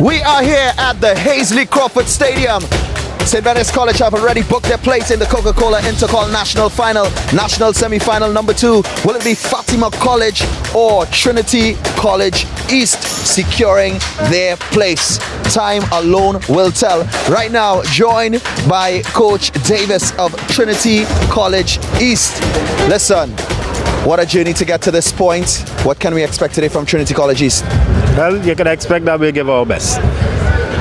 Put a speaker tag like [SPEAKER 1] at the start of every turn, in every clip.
[SPEAKER 1] We are here at the Hazley Crawford Stadium. St. Benedict's College have already booked their place in the Coca-Cola Intercol National Final, National Semi-Final number 2. Will it be Fatima College or Trinity College East securing their place? Time alone will tell. Right now, joined by Coach Davis of Trinity College East. Listen, what a journey to get to this point. What can we expect today from Trinity College East?
[SPEAKER 2] Well, you can expect that we'll give our best.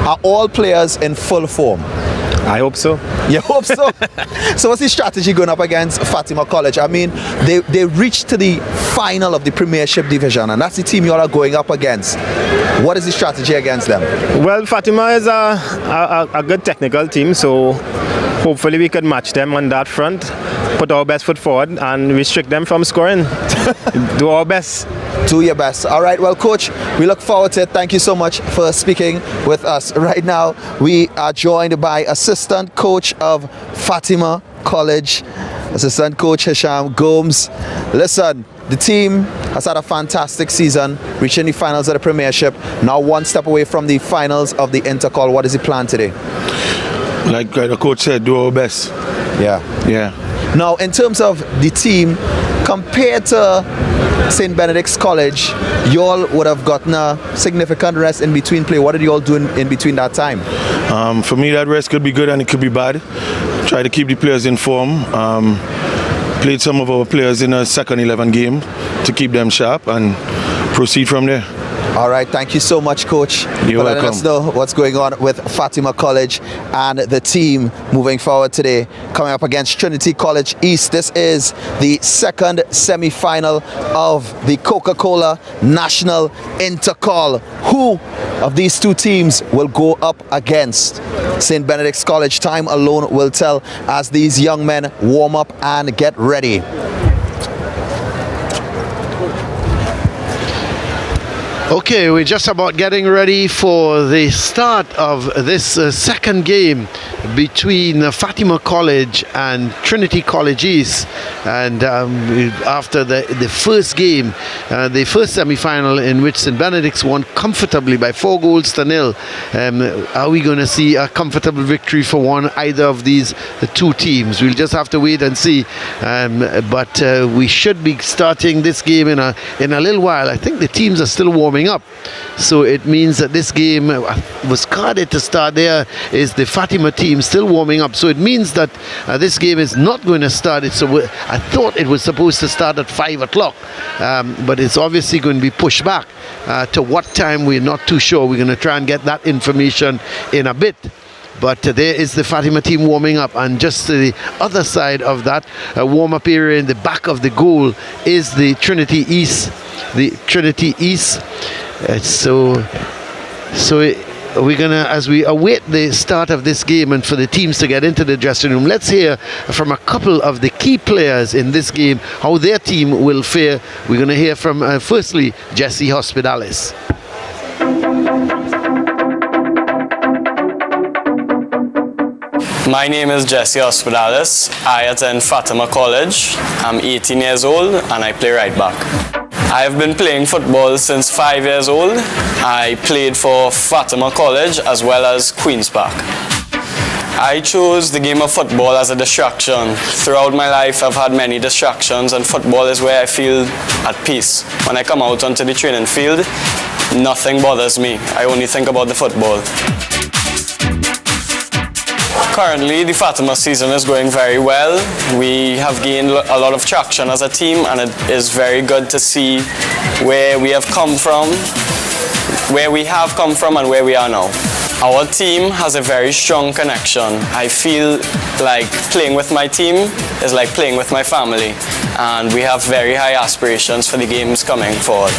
[SPEAKER 1] Are all players in full form?
[SPEAKER 2] I hope so.
[SPEAKER 1] You hope so? So what's the strategy going up against Fatima College? I mean, they reached to the final of the Premiership Division, and that's the team you all are going up against. What is the strategy against them?
[SPEAKER 2] Well, Fatima is a good technical team, so hopefully we can match them on that front, put our best foot forward, and restrict them from scoring. Do our best.
[SPEAKER 1] Do your best. All right, well, Coach, we look forward to it. Thank you so much for speaking with us. Right now, we are joined by Assistant Coach of Fatima College, Assistant Coach Hisham Gomes. Listen, the team has had a fantastic season, reaching the finals of the Premiership, now one step away from the finals of the Intercol. What is the plan today?
[SPEAKER 3] Like the coach said, do our best.
[SPEAKER 1] Yeah. Now, in terms of the team, compared to St. Benedict's College, you all would have gotten a significant rest in between play. What did you all do in between that time?
[SPEAKER 3] For me, that rest could be good and it could be bad. Try to keep the players in form. Played some of our players in a second 11 game to keep them sharp and proceed from there.
[SPEAKER 1] All right, thank you so much, Coach,
[SPEAKER 3] You're
[SPEAKER 1] for letting
[SPEAKER 3] welcome.
[SPEAKER 1] us know what's going on with Fatima College and the team moving forward today, coming up against Trinity College East. This is the second semi-final of the Coca-Cola National Intercol. Who of these two teams will go up against St. Benedict's College? Time alone will tell as these young men warm up and get ready.
[SPEAKER 4] Okay, we're just about getting ready for the start of this second game between Fatima College and Trinity College East. And after the first game, the first semi-final in which St. Benedict's won comfortably by 4-0, are we going to see a comfortable victory for either of these two teams? We'll just have to wait and see. But we should be starting this game in a little while. I think the teams are still warming up, so it means that this game was carded to start. There is the Fatima team still warming up, so it means that this game is not going to start. I thought it was supposed to start at 5 o'clock, but it's obviously going to be pushed back to what time we're not too sure. We're going to try and get that information in a bit. But there is the Fatima team warming up, and just to the other side of that warm-up area in the back of the goal is the Trinity East. So we're gonna, as we await the start of this game and for the teams to get into the dressing room, let's hear from a couple of the key players in this game how their team will fare. We're gonna hear from firstly Jesse Hospitalis.
[SPEAKER 5] My name is Jesse Hospitalis. I attend Fatima College. I'm 18 years old and I play right back. I have been playing football since 5 years old. I played for Fatima College as well as Queen's Park. I chose the game of football as a distraction. Throughout my life I've had many distractions, and football is where I feel at peace. When I come out onto the training field, nothing bothers me. I only think about the football. Currently, the Fatima season is going very well. We have gained a lot of traction as a team, and it is very good to see where we have come from and where we are now. Our team has a very strong connection. I feel like playing with my team is like playing with my family, and we have very high aspirations for the games coming forward.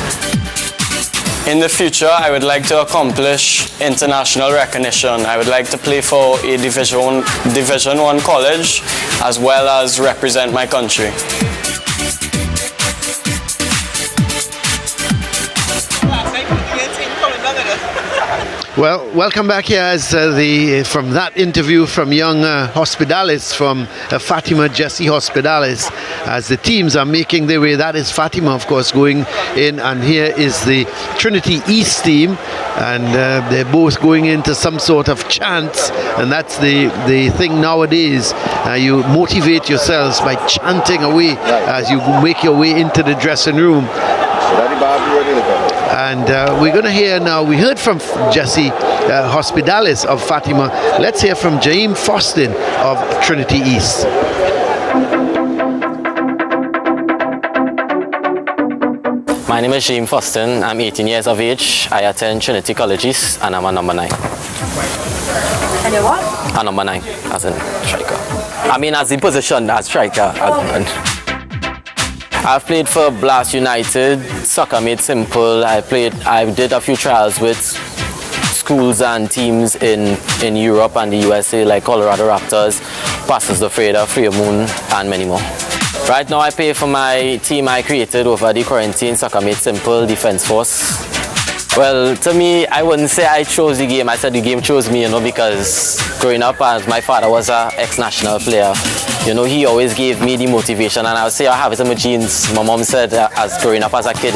[SPEAKER 5] In the future, I would like to accomplish international recognition. I would like to play for a Division 1 college, as well as represent my country.
[SPEAKER 4] Well, welcome back here as from that interview from young Hospitalis, from Fatima Jesse Hospitalis, as the teams are making their way. That is Fatima, of course, going in, and here is the Trinity East team, and they're both going into some sort of chants, and that's the thing nowadays. You motivate yourselves by chanting away as you make your way into the dressing room. And we're going to hear now, we heard from Jesse Hospitalis of Fatima. Let's hear from Jaime Fostin of Trinity East.
[SPEAKER 6] My name is Jaime Fostin. I'm 18 years of age. I attend Trinity College East, and I'm a number 9.
[SPEAKER 7] And you're what?
[SPEAKER 6] A number 9, as in striker. I mean, as the position as striker. I've played for Blast United, Soccer Made Simple. I did a few trials with schools and teams in Europe and the USA, like Colorado Raptors, Pastors de Freda, Freemoon, and many more. Right now I play for my team I created over the quarantine, Soccer Made Simple Defense Force. Well, to me, I wouldn't say I chose the game. I said the game chose me, because growing up, as my father was an ex-national player, he always gave me the motivation, and I would say I have it in my genes. My mom said, as growing up as a kid,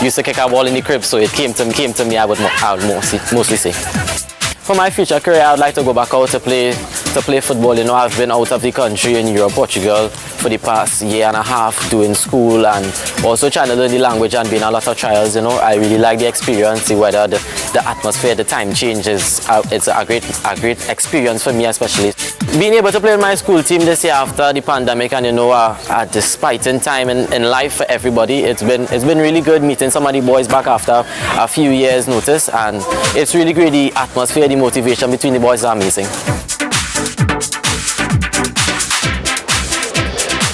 [SPEAKER 6] used to kick a ball in the crib, so it came to me. I would mostly say. For my future career, I would like to go back out to play football. I've been out of the country in Europe, Portugal for the past year and a half doing school, and also trying to learn the language and being a lot of trials. I really like the experience, the weather, the atmosphere, the time changes. It's a great experience for me, especially. Being able to play with my school team this year after the pandemic, and a disappointing time in life for everybody, it's been really good meeting some of the boys back after a few years' notice, and it's really great. The atmosphere, the motivation between the boys is amazing.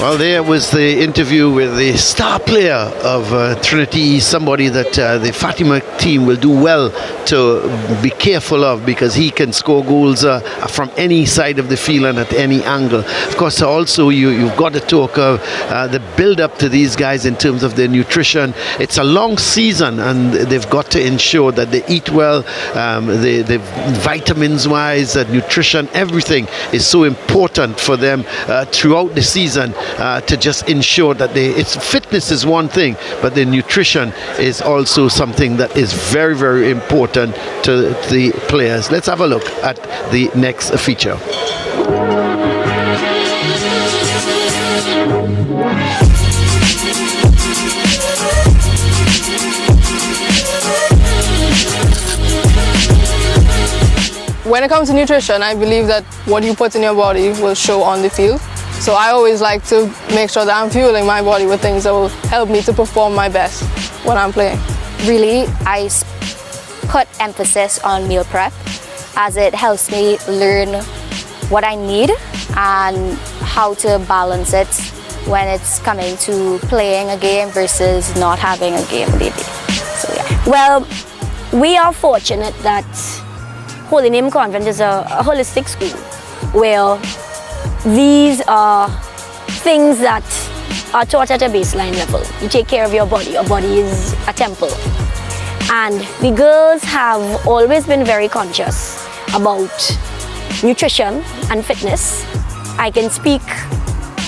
[SPEAKER 4] Well, there was the interview with the star player of Trinity, somebody that the Fatima team will do well to be careful of, because he can score goals from any side of the field and at any angle. Of course, also you've got to talk of the build-up to these guys in terms of their nutrition. It's a long season, and they've got to ensure that they eat well. The vitamins-wise, nutrition, everything is so important for them throughout the season. To just ensure that fitness is one thing, but the nutrition is also something that is very, very important to the players. Let's have a look at the next feature.
[SPEAKER 7] When it comes to nutrition, I believe that what you put in your body will show on the field. So I always like to make sure that I'm fueling my body with things that will help me to perform my best when I'm playing.
[SPEAKER 8] Really, I put emphasis on meal prep, as it helps me learn what I need and how to balance it when it's coming to playing a game versus not having a game, maybe. So yeah. Well, we are fortunate that Holy Name Convent is a holistic school where these are things that are taught at a baseline level. You take care of your body is a temple. And the girls have always been very conscious about nutrition and fitness. I can speak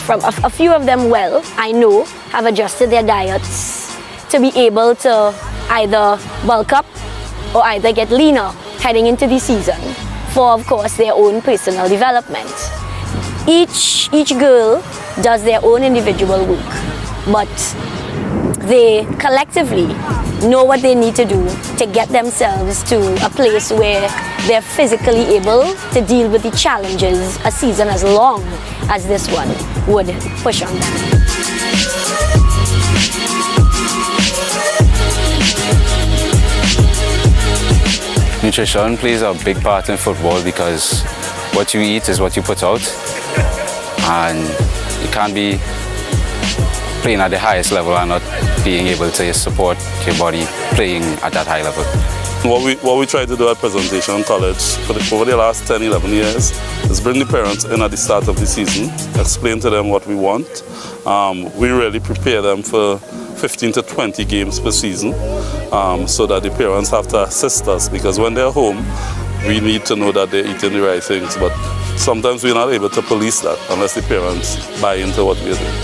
[SPEAKER 8] from a few of them well, I know, have adjusted their diets to be able to either bulk up or either get leaner heading into the season for, of course, their own personal development. Each girl does their own individual work, but they collectively know what they need to do to get themselves to a place where they're physically able to deal with the challenges a season as long as this one would push on them.
[SPEAKER 9] Nutrition plays a big part in football, because what you eat is what you put out, and you can't be playing at the highest level and not being able to support your body playing at that high level.
[SPEAKER 10] What we try to do at Presentation College over the last 10-11 years is bring the parents in at the start of the season, explain to them what we want. We really prepare them for 15 to 20 games per season, so that the parents have to assist us, because when they're home, we need to know that they're eating the right things. But sometimes we're not able to police that unless the parents buy into what we're doing.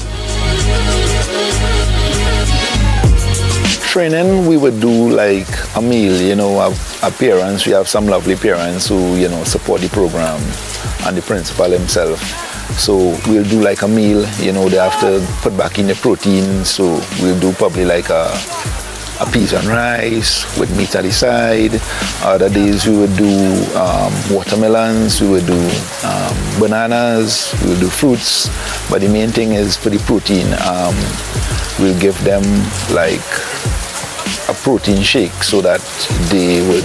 [SPEAKER 11] Training, we would do like a meal, you know, our parents, we have some lovely parents who, you know, support the program, and the principal himself. So we'll do like a meal, you know, they have to put back in the protein, so we'll do probably like a peas and rice with meat at the side. Other days we would do watermelons, we would do bananas, we would do fruits, but the main thing is for the protein, we'll give them like a protein shake so that they would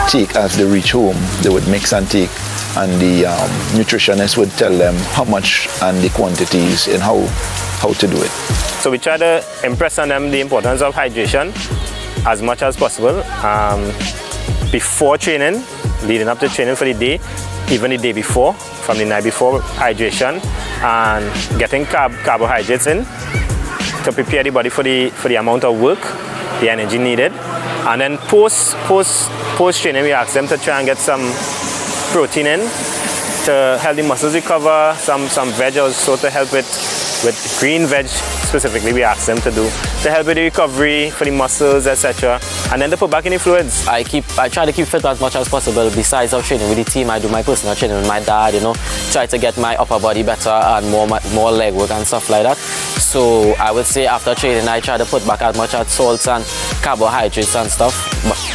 [SPEAKER 11] take as they reach home, they would mix and take, and the nutritionist would tell them how much and the quantities and how to do it.
[SPEAKER 2] So we try to impress on them the importance of hydration as much as possible before training, leading up to training for the day, even the day before, from the night before, hydration and getting carbohydrates in to prepare the body for the amount of work, the energy needed. And then post training, we ask them to try and get some protein in to help the muscles recover, some veg also to help with green veg specifically we ask them to do to help with the recovery for the muscles, etc. And then to put back in the fluids.
[SPEAKER 6] I try to keep fit as much as possible. Besides of training with the team, I do my personal training with my dad, you know, try to get my upper body better and more leg work and stuff like that. So I would say after training, I try to put back as much as salts and carbohydrates and stuff,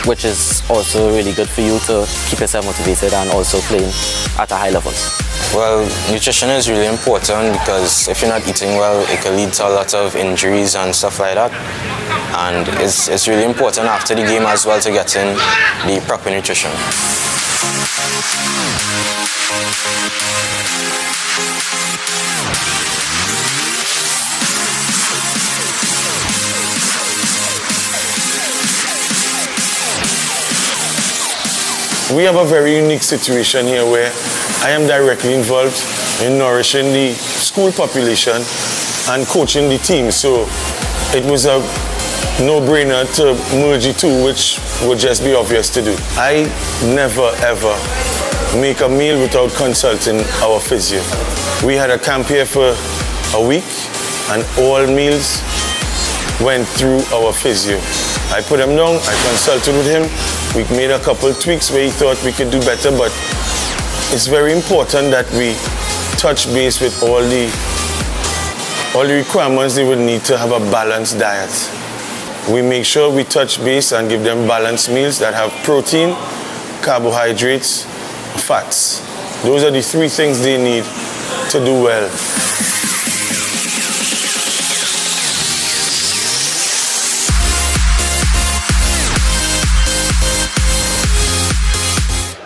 [SPEAKER 6] which is also really good for you to keep yourself motivated and also playing at a high level.
[SPEAKER 5] Well, nutrition is really important, because if you're not eating well, it can lead to a lot of injuries and stuff like that. And it's really important after the game as well to get in the proper nutrition.
[SPEAKER 3] We have a very unique situation here where I am directly involved in nourishing the school population and coaching the team. So it was a no-brainer to merge the two, which would just be obvious to do. I never ever make a meal without consulting our physio. We had a camp here for a week and all meals went through our physio. I put him down, I consulted with him. We made a couple tweaks where he thought we could do better, but it's very important that we touch base with all the requirements they would need to have a balanced diet. We make sure we touch base and give them balanced meals that have protein, carbohydrates, fats. Those are the three things they need to do well.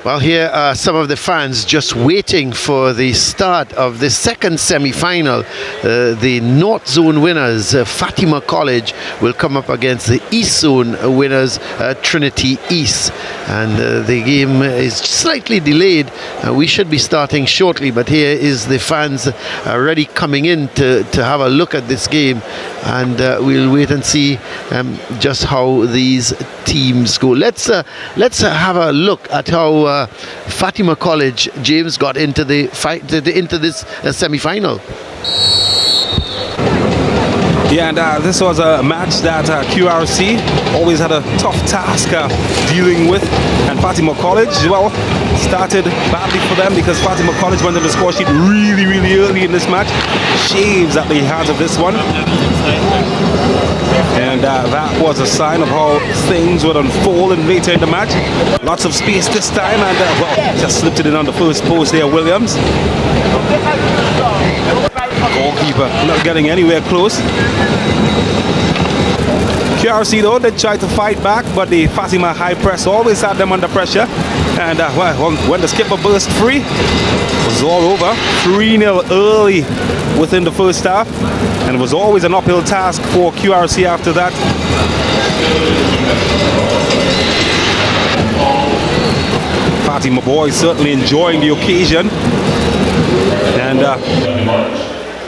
[SPEAKER 4] Well, here are some of the fans just waiting for the start of the second semi-final. The North Zone winners, Fatima College, will come up against the East Zone winners, Trinity East. And the game is slightly delayed. We should be starting shortly, but here is the fans already coming in to have a look at this game. And we'll wait and see just how these teams go. Let's have a look at how Fatima College, James, got into the fight into this semi-final.
[SPEAKER 12] Yeah, and this was a match that QRC always had a tough task dealing with, and Fatima College, well, started badly for them because Fatima College went on the score sheet really early in this match. Shaves at the hands of this one. And that was a sign of how things would unfold and later in the match. Lots of space this time, and well, just slipped it in on the first post there, Williams. Goalkeeper not getting anywhere close. QRC though, they tried to fight back, but the Fatima high press always had them under pressure. And well, when the skipper burst free, it was all over. 3-0 early within the first half, and it was always an uphill task for QRC after that. Fatima boys certainly enjoying the occasion. And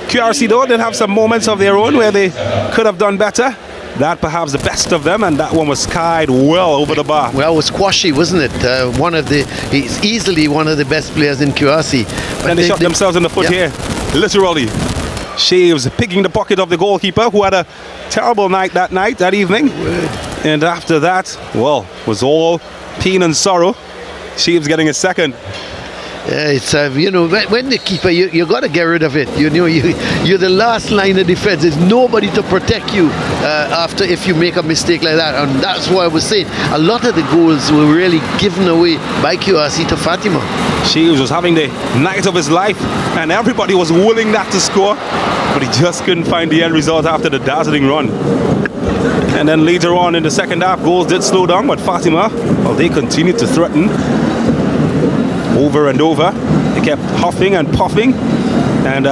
[SPEAKER 12] QRC though did have some moments of their own where they could have done better. that perhaps the best of them, and that one was skied well over the bar.
[SPEAKER 4] Well, it was squashy, wasn't it? He's easily one of the best players in QRC.
[SPEAKER 12] Then they shot themselves in the foot here, literally. Shaves picking the pocket of the goalkeeper, who had a terrible night that evening. And after that, well, was all pain and sorrow. Shaves getting a second.
[SPEAKER 4] It's when the keeper, you got to get rid of it. You're the last line of defense. There's nobody to protect you after if you make a mistake like that. And that's why I was saying a lot of the goals were really given away by QRC to Fatima.
[SPEAKER 12] Shaves was having the night of his life, and everybody was willing that to score, but he just couldn't find the end result after the dazzling run. And then later on in the second half, goals did slow down, but Fatima, well, they continued to threaten over and over. They kept huffing and puffing, and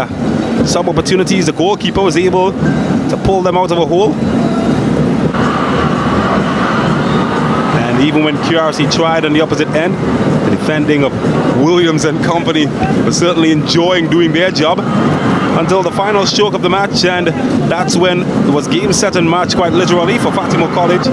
[SPEAKER 12] some opportunities the goalkeeper was able to pull them out of a hole. And even when QRC tried on the opposite end, the defending of Williams and company was certainly enjoying doing their job until the final stroke of the match, and that's when it was game, set and match quite literally for Fatima College,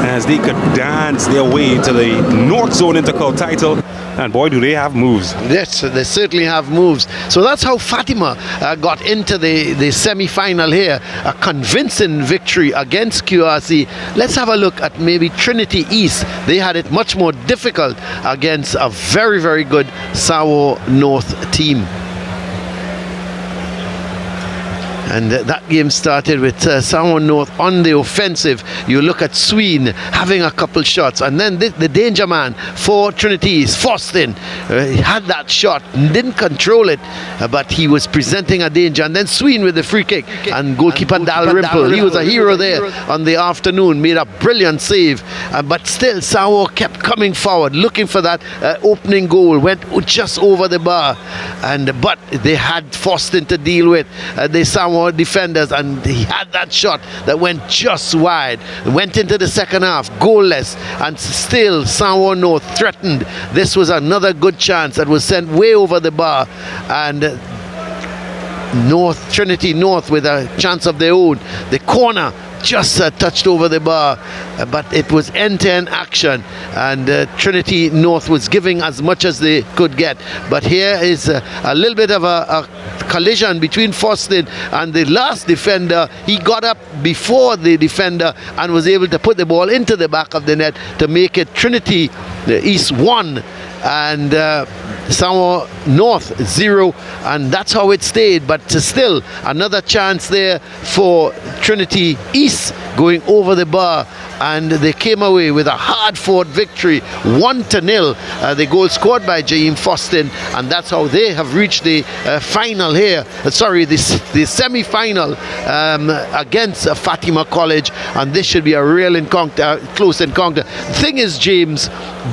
[SPEAKER 12] as they could dance their way to the North Zone Intercol title. And boy, do they have moves.
[SPEAKER 4] Yes, they certainly have moves. So that's how Fatima got into the semi-final here. A convincing victory against QRC. Let's have a look at maybe Trinity East. They had it much more difficult against a very, very good Sawo North team. And that game started with Sawo North on the offensive. You look at SSFL having a couple shots, and then the danger man for Trinity is Faustin. He had that shot, didn't control it, but he was presenting a danger. And then SSFL with the free kick, and goalkeeper Dalrymple, he was a hero there on the afternoon, made a brilliant save. But still, Sawo kept coming forward, looking for that opening goal, went just over the bar. But they had Faustin to deal with. The Sawo defenders, and he had that shot that went just wide, went into the second half goalless, and still Sawo North threatened. This was another good chance that was sent way over the bar, and Trinity North with a chance of their own. The corner just touched over the bar, but it was end-to-end action, and Trinity North was giving as much as they could get. But here is a little bit of a collision between Faustin and the last defender. He got up before the defender and was able to put the ball into the back of the net to make it Trinity East 1 and Sawo North 0, and that's how it stayed. But still another chance there for Trinity East going over the bar, and they came away with a hard-fought victory, 1-0. The goal scored by Jaheim Faustin, and that's how they have reached the final here. The semi-final against Fatima College, and this should be a real close encounter. The thing is, James,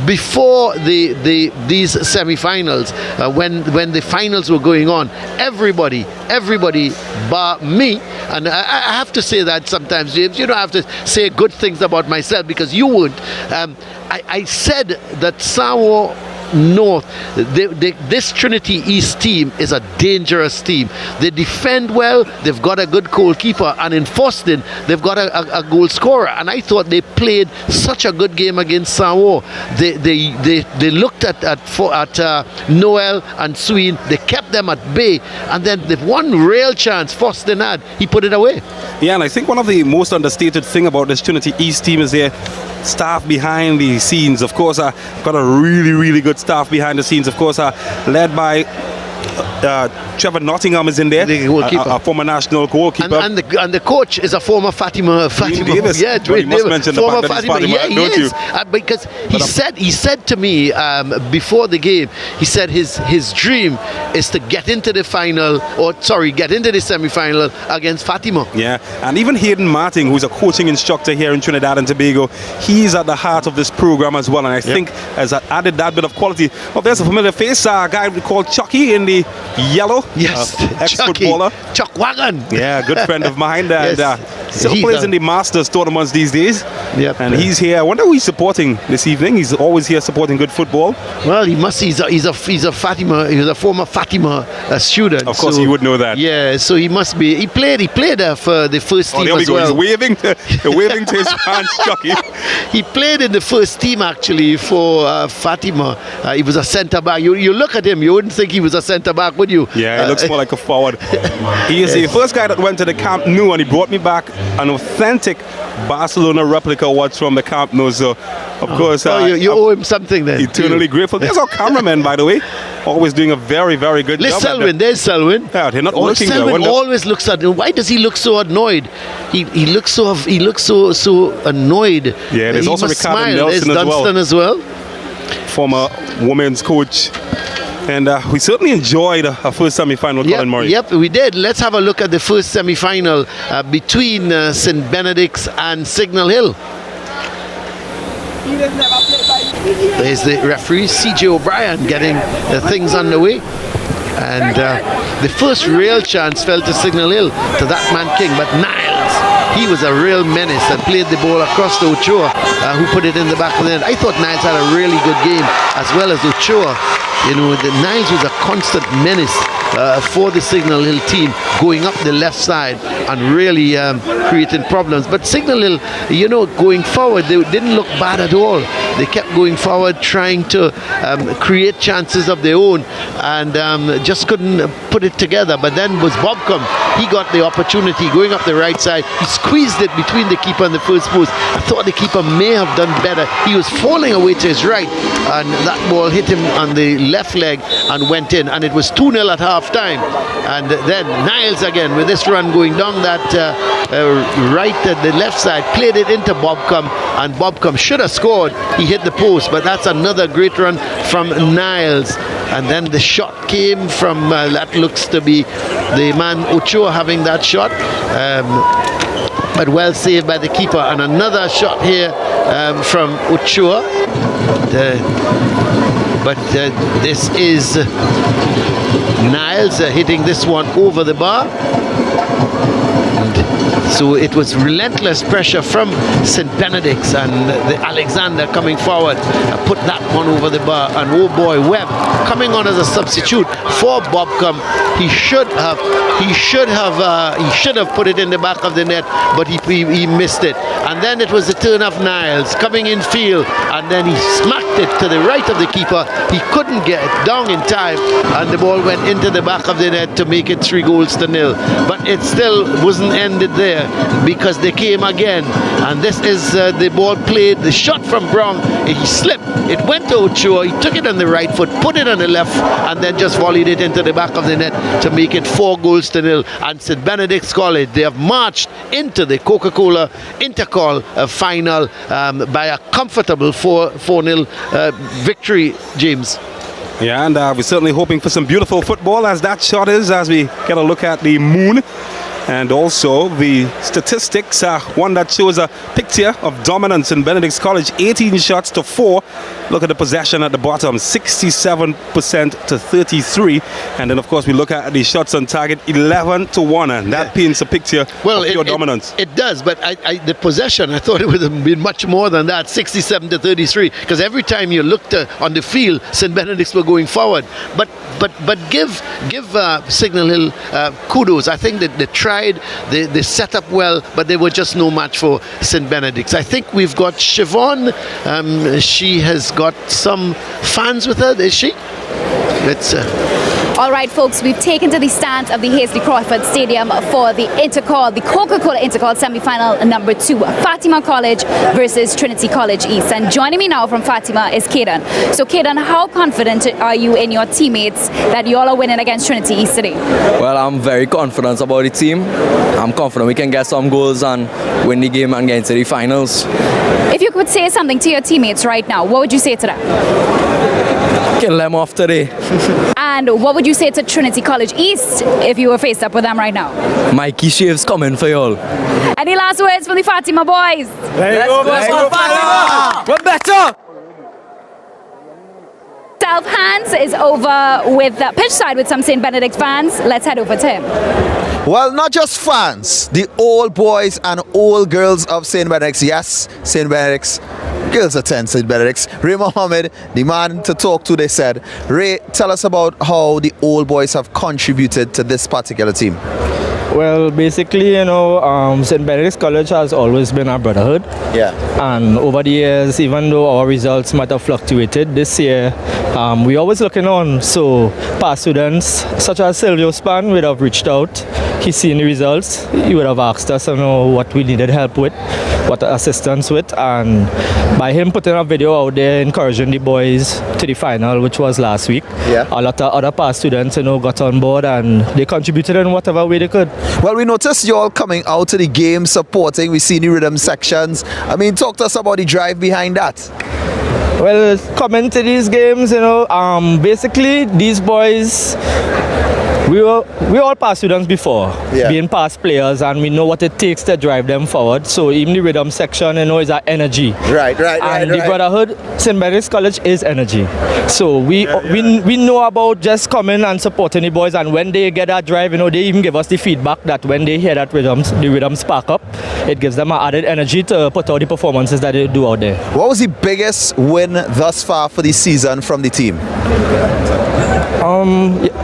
[SPEAKER 4] before these semi-finals, when the finals were going on, everybody bar me, and I have to say that sometimes, James, you don't have to say good things about myself because you would. I said that Sawo North, this Trinity East team is a dangerous team. They defend well, they've got a good goalkeeper, and in Faustin they've got a goal scorer, and I thought they played such a good game against Sawo. They looked at Noel and SSFL, they kept them at bay, and then the one real chance Faustin had, he put it away.
[SPEAKER 12] Yeah, and I think one of the most understated thing about this Trinity East team is their staff behind the scenes. Of course, got a really, really good staff behind the scenes. Of course, led by Trevor Nottingham is in there, a former national goalkeeper,
[SPEAKER 4] and the coach is a former Fatima
[SPEAKER 12] Davis.
[SPEAKER 4] Yeah,
[SPEAKER 12] you must mention
[SPEAKER 4] former
[SPEAKER 12] the fact that
[SPEAKER 4] Fatima.
[SPEAKER 12] Fatima, don't you?
[SPEAKER 4] Because he said to me before the game, he said his dream is to get into the semi-final against Fatima.
[SPEAKER 12] Yeah, and even Hayden Martin, who's a coaching instructor here in Trinidad and Tobago, he's at the heart of this program as well, and I think has added that bit of quality. Well, there's a familiar face, a guy called Chucky in the Yellow.
[SPEAKER 4] Yes,
[SPEAKER 12] ex-footballer.
[SPEAKER 4] Chuck Wagon.
[SPEAKER 12] Yeah, good friend of mine. And
[SPEAKER 4] Yes.
[SPEAKER 12] still plays in the Masters tournaments these days.
[SPEAKER 4] Yep.
[SPEAKER 12] And he's here. I wonder who he's supporting this evening. He's always here supporting good football.
[SPEAKER 4] Well, he must. He's a Fatima. He was a former Fatima student.
[SPEAKER 12] Of course, he would know that.
[SPEAKER 4] Yeah, so he must be. He played for the first team
[SPEAKER 12] there we
[SPEAKER 4] as
[SPEAKER 12] go.
[SPEAKER 4] well.
[SPEAKER 12] He's waving to his fans, Chucky.
[SPEAKER 4] He played in the first team actually for Fatima. He was a centre back. You look at him, you wouldn't think he was a centre back, would you?
[SPEAKER 12] Yeah, he looks more like a forward. He is the first guy that went to the Camp Nou, and he brought me back an authentic Barcelona replica watch from the Camp Nou. So, of course,
[SPEAKER 4] you owe him something then.
[SPEAKER 12] Eternally grateful. There's our cameraman, by the way, always doing a very, very good job.
[SPEAKER 4] There's Selwyn.
[SPEAKER 12] Yeah, they're not looking.
[SPEAKER 4] Selwyn always looks at. Why does he look so annoyed? He looks so annoyed.
[SPEAKER 12] Yeah, there's also Ricardo Nelson
[SPEAKER 4] there's Dunstan as well.
[SPEAKER 12] Former women's coach. And we certainly enjoyed our first semi-final, Colin Murray.
[SPEAKER 4] Yep, we did. Let's have a look at the first semi-final between St. Benedict's and Signal Hill. There's the referee, C.J. O'Brien, getting things underway. And the first real chance fell to Signal Hill, to that man King. But Niles, he was a real menace and played the ball across to Ochoa, who put it in the back of the net. I thought Niles had a really good game, as well as Ochoa. You know, Niles was a constant menace for the Signal Hill team, going up the left side and really creating problems. But Signal Hill, you know, going forward, they didn't look bad at all. They kept going forward, trying to create chances of their own, and just couldn't put it together. But then was Bobcom. He got the opportunity going up the right side. He squeezed it between the keeper and the first post. I thought the keeper may have done better. He was falling away to his right, and that ball hit him on the left leg and went in. And it was 2-0 at half time. And then Niles again with this run going down that right at the left side, played it into Bobcom, and Bobcom should have scored. He hit the post, but that's another great run from Niles. And then the shot came from that looks to be the man Ochoa having that shot, but well saved by the keeper. And another shot here from Ochoa, but this is Niles hitting this one over the bar. So it was relentless pressure from St. Benedict's, and the Alexander coming forward put that one over the bar. And oh boy, Webb coming on as a substitute for Bobcom. He should have put it in the back of the net, but he missed it. And then it was the turn of Niles coming in field, and then he smacked it to the right of the keeper. He couldn't get it down in time, and the ball went into the back of the net to make it 3-0. But it still wasn't ended there, because they came again. And this is the ball played, the shot from Brown. He slipped, it went to Ochoa, he took it on the right foot, put it on the left, and then just volleyed it into the back of the net to make it 4-0. And St. Benedict's College, they have marched into the Coca-Cola Intercol final by a comfortable 4-0 victory, James.
[SPEAKER 12] Yeah, and we're certainly hoping for some beautiful football, as that shot is, as we get a look at the moon. And also the statistics, one that shows a picture of dominance in Benedict's College, 18 shots to 4. Look at the possession at the bottom, 67% to 33. And then of course we look at the shots on target, 11 to 1, and that paints a picture of pure dominance.
[SPEAKER 4] It does, but the possession, I thought it would have been much more than that, 67 to 33, because every time you looked on the field, St. Benedict's were going forward. But give Signal Hill kudos. I think that they set up well, but they were just no match for St. Benedict's. I think we've got Siobhan. She has got some fans with her, is she? Let's
[SPEAKER 13] All right, folks, we've taken to the stands of the Hazley Crawford Stadium for the Intercol, the Coca-Cola Intercol semi-final number 2, Fatima College versus Trinity College East. And joining me now from Fatima is Caden. So, Caden, how confident are you in your teammates that you all are winning against Trinity East today?
[SPEAKER 14] Well, I'm very confident about the team. I'm confident we can get some goals and win the game and get into the finals.
[SPEAKER 13] If you could say something to your teammates right now, what would you say to them?
[SPEAKER 14] Kill them off today.
[SPEAKER 13] And what would you say to Trinity College East if you were faced up with them right now?
[SPEAKER 14] Mikey Shave's coming for y'all.
[SPEAKER 13] Any last words from the Fatima boys?
[SPEAKER 14] Let's go Fatima! We're better!
[SPEAKER 13] himself. Hans is over with the pitch side with some St. Benedict's fans. Let's head over to him.
[SPEAKER 1] Well, not just fans, the old boys and old girls of St. Benedict's. Yes, St. Benedict's. Girls attend St. Benedict's. Ray Mohammed, the man to talk to, they said. Ray, tell us about how the old boys have contributed to this particular team.
[SPEAKER 15] Well, basically, St. Benedict's College has always been our brotherhood.
[SPEAKER 1] Yeah.
[SPEAKER 15] And over the years, even though our results might have fluctuated, this year, we always looking on. So, past students, such as Silvio Span, would have reached out. He's seen the results. He would have asked us, what we needed help with, what assistance with. And by him putting a video out there, encouraging the boys to the final, which was last week, a lot of other past students, got on board and they contributed in whatever way they could.
[SPEAKER 1] Well, we noticed you all coming out to the game, supporting. We see the rhythm sections. I mean, talk to us about the drive behind that.
[SPEAKER 15] Well, coming to these games, basically these boys, we all past students before, being past players, and we know what it takes to drive them forward. So even the rhythm section, is our energy.
[SPEAKER 1] Right.
[SPEAKER 15] And the brotherhood, St. Benedict's College is energy. So we know about just coming and supporting the boys, and when they get that drive, they even give us the feedback that when they hear that the rhythm spark up, it gives them an added energy to put out the performances that they do out there.
[SPEAKER 1] What was the biggest win thus far for the season from the team?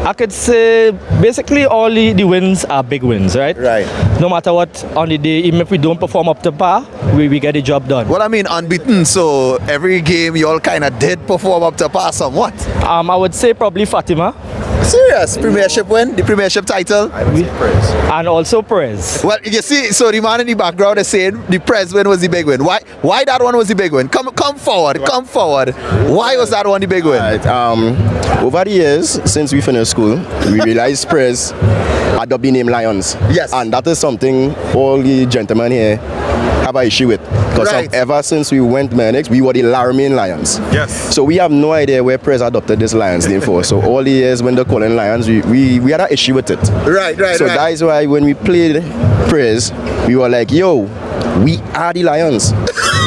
[SPEAKER 15] I could say basically all the wins are big wins, right?
[SPEAKER 1] Right.
[SPEAKER 15] No matter what on the day, even if we don't perform up to par, we get the job done.
[SPEAKER 1] Well, I mean, unbeaten, so every game you all kind of did perform up to par somewhat.
[SPEAKER 15] I would say probably Fatima.
[SPEAKER 1] Serious? Premiership win? The premiership title?
[SPEAKER 15] And also Prez.
[SPEAKER 1] Well, you see, so the man in the background is saying the Prez win was the big win. Why that one was the big win? Come forward. Why was that one the big win?
[SPEAKER 16] Right, over the years, since we finished school, we realized Prez had to be named Lions.
[SPEAKER 1] Yes.
[SPEAKER 16] And that is something all the gentlemen here have an issue with. Because ever since we went Benedict's, we were the Laramie Lions.
[SPEAKER 1] Yes.
[SPEAKER 16] So we have no idea where Prez adopted this Lions name for. So all the years when they're calling Lions, we had an issue with it.
[SPEAKER 1] Right.
[SPEAKER 16] So that is why when we played Prez, we were like, yo, we are the Lions.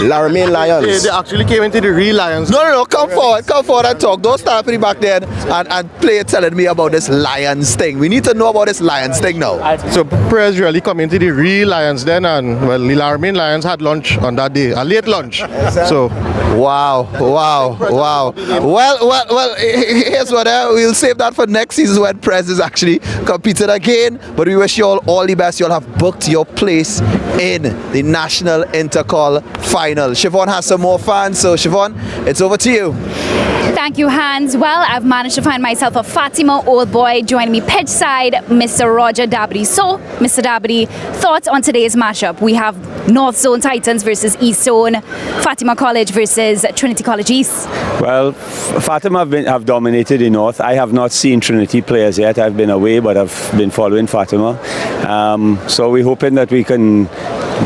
[SPEAKER 16] Laramie Lions.
[SPEAKER 17] They actually came into the real Lions.
[SPEAKER 1] No, come forward and talk. Don't start me back then and play telling me about this Lions thing. We need to know about this Lions thing now.
[SPEAKER 17] So Prez really come into the real Lions then, and the Laramie Lions had lunch on that day, a late lunch. So
[SPEAKER 1] wow. Well, here's what we'll save that for next season when Prez is actually competing again. But we wish you all the best. You all have booked your place in the National Intercol final. Siobhan has some more fans, so Siobhan, it's over to you.
[SPEAKER 13] Thank you, Hans. Well, I've managed to find myself a Fatima old boy joining me pitch side, Mr. Roger Dabney. So, Mr. Dabney, thoughts on today's matchup? We have North Zone Titans versus East Zone, Fatima College versus Trinity College East.
[SPEAKER 18] Well, Fatima have dominated the North. I have not seen Trinity players yet. I've been away, but I've been following Fatima. So we're hoping that we can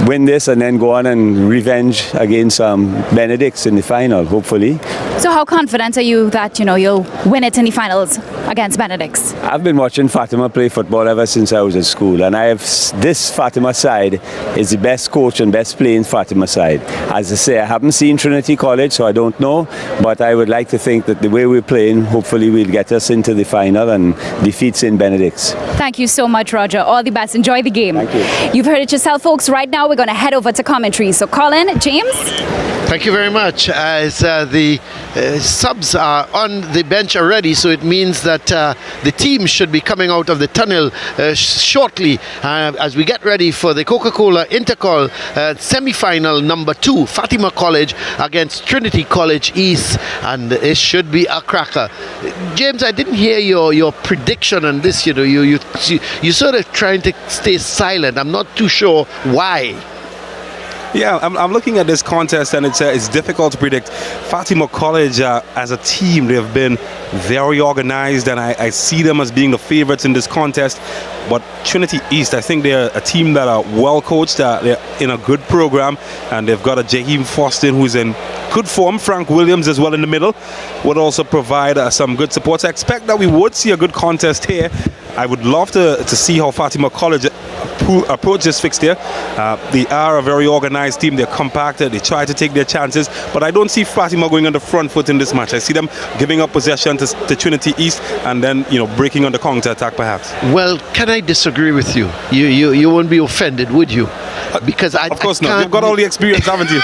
[SPEAKER 18] win this and then go on and revenge against Benedict's in the final, hopefully.
[SPEAKER 13] So how confident are you that you'll win it in the finals against Benedict's?
[SPEAKER 18] I've been watching Fatima play football ever since I was at school, and this Fatima side is the best coach and best playing Fatima side. As I say, I haven't seen Trinity College, so I don't know, but I would like to think that the way we're playing, hopefully will get us into the final and defeat St. Benedict's.
[SPEAKER 13] Thank you so much, Roger. All the best. Enjoy the game.
[SPEAKER 18] Thank you.
[SPEAKER 13] You've heard it yourself, folks. Right now, we're going to head over to commentary. So, Colin, James.
[SPEAKER 4] Thank you very much. As the subs are on the bench already, so it means that the team should be coming out of the tunnel shortly as we get ready for the Coca-Cola Intercol semi-final number 2, Fatima College against Trinity College East, and it should be a cracker. James, I didn't hear your prediction on this. You sort of trying to stay silent. I'm not too sure why.
[SPEAKER 12] Yeah, I'm looking at this contest, and it's difficult to predict. Fatima College, as a team, they have been very organized, and I see them as being the favorites in this contest. But Trinity East, I think they're a team that are well coached, they're in a good program, and they've got a Jaheim Foston who's in good form. Frank Williams as well in the middle would also provide some good support. So I expect that we would see a good contest here. I would love to see how Fatima College approach this fixture. They are a very organized team. They're compacted. They try to take their chances. But I don't see Fatima going on the front foot in this match. I see them giving up possession to Trinity East and then, breaking on the counter-attack perhaps.
[SPEAKER 4] Well, can I disagree with you? You won't be offended, would you? Because
[SPEAKER 12] of course not. You've got all the experience, haven't you?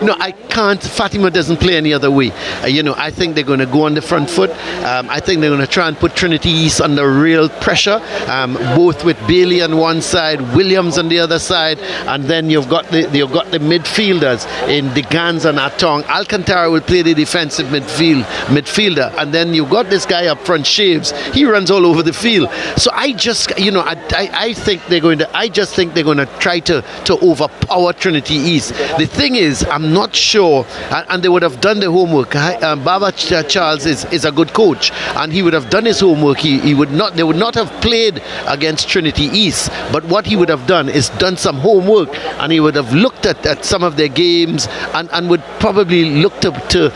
[SPEAKER 4] No, I can't. Fatima doesn't play any other way. I think they're going to go on the front foot. I think they're going to try and put Trinity East under real pressure, both with Bailey on one side, Williams on the other side, and then you've got the midfielders in Degans and Atong. Alcantara will play the defensive midfielder, and then you've got this guy up front, Shaves. He runs all over the field. So I just, I think they're going to try to overpower Trinity East. The thing is, I'm not sure, and they would have done the homework. Baba Charles is a good coach, and he would have done his homework. They would not have played against Trinity East, but what he would have done is done some homework, and he would have looked at some of their games and would probably look to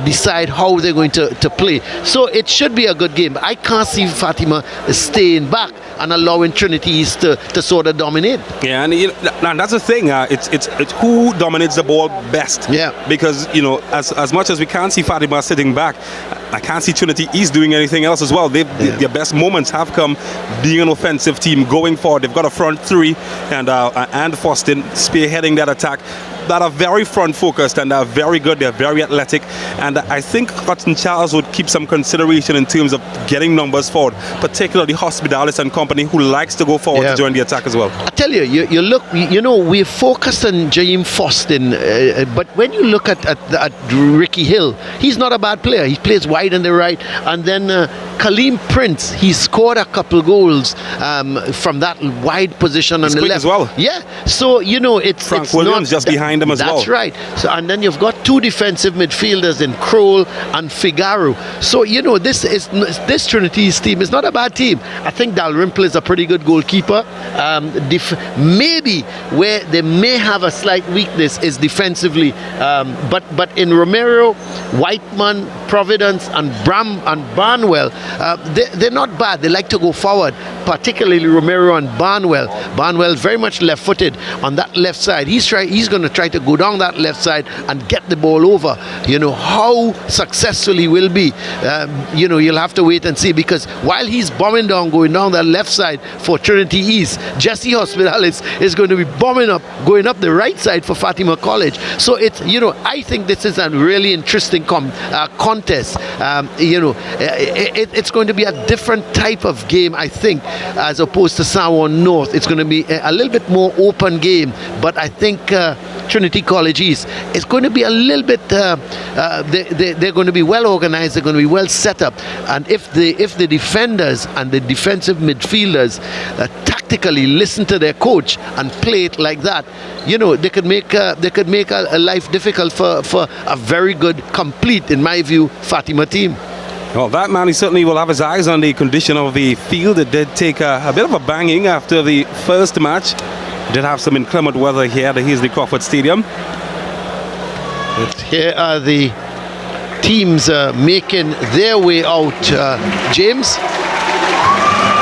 [SPEAKER 4] decide how they're going to play. So it should be a good game. I can't see Fatima staying back and allowing Trinity East to sort of dominate.
[SPEAKER 12] Yeah, and that's the thing. It's who dominates the ball best.
[SPEAKER 4] Yeah.
[SPEAKER 12] Because as much as we can't see Fatima sitting back, I can't see Trinity East doing anything else as well. Their best moments have come being an offensive team, going forward. They've got a front three and Foston spearheading that attack that are very front focused and are very good. They're very athletic, and I think Hudson Charles would keep some consideration in terms of getting numbers forward, particularly Hospitalis and company, who likes to go forward to join the attack as well.
[SPEAKER 4] I tell you, you look, we're focused on Jaim Foston, but when you look at Ricky Hill, he's not a bad player. He plays wide on the right, and then Kaleem Prince, he scored a couple goals from that wide position on the left
[SPEAKER 12] as well.
[SPEAKER 4] Yeah, so it's
[SPEAKER 12] Frank Williams just behind them as well.
[SPEAKER 4] That's right. So, and then you've got two defensive midfielders in Kroll and Figaro. So this Trinity's team is not a bad team. I think Dalrymple is a pretty good goalkeeper. Maybe where they may have a slight weakness is defensively, but in Romero, Whiteman, Providence, and Barnwell, they're not bad. They like to go forward, particularly Romero and Barnwell. Barnwell very much left-footed on that left side. He's going to try to go down that left side and get the ball over. How successful he will be, you'll have to wait and see, because while he's bombing down, going down that left side for Trinity East, Jesse Hospitalis is going to be bombing up, going up the right side for Fatima College. So I think this is a really interesting contest. It's going to be a different type of game, I think, as opposed to Sanborn North. It's going to be a little bit more open game, but I think Trinity College East is going to be a little bit they're going to be well organized, they're going to be well set up, and if the defenders and the defensive midfielders tactically listen to their coach and play it like that, they could make a life difficult for a very good, complete, in my view, Fatima team.
[SPEAKER 12] Well, that man, he certainly will have his eyes on the condition of the field. It did take a bit of a banging after the first match. We did have some inclement weather here at the Hazley Crawford Stadium.
[SPEAKER 4] But here are the teams making their way out, James.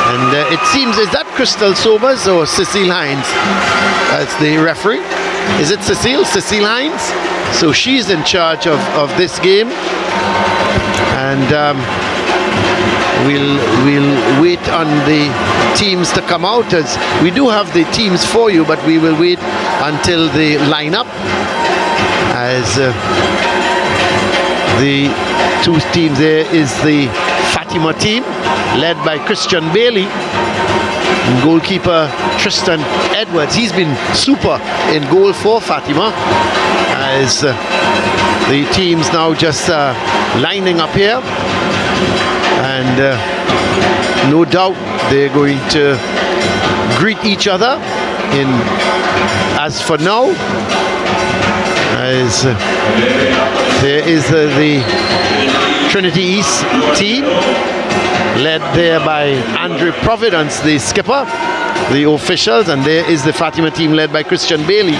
[SPEAKER 4] And it seems, is that Crystal Sobers or Cecile Hines as the referee? Is it Cecile Hines? So she's in charge of this game. And we'll wait on the teams to come out, as we do have the teams for you, but we will wait until they line up, as the two teams. There is the Fatima team led by Christian Bailey, and goalkeeper Tristan Edwards. He's been super in goal for Fatima, as the teams now just lining up here, and no doubt they're going to greet each other in, as for now, as there is the Trinity East team led there by Andre Providence, the skipper, the officials, and there is the Fatima team led by Christian Bailey.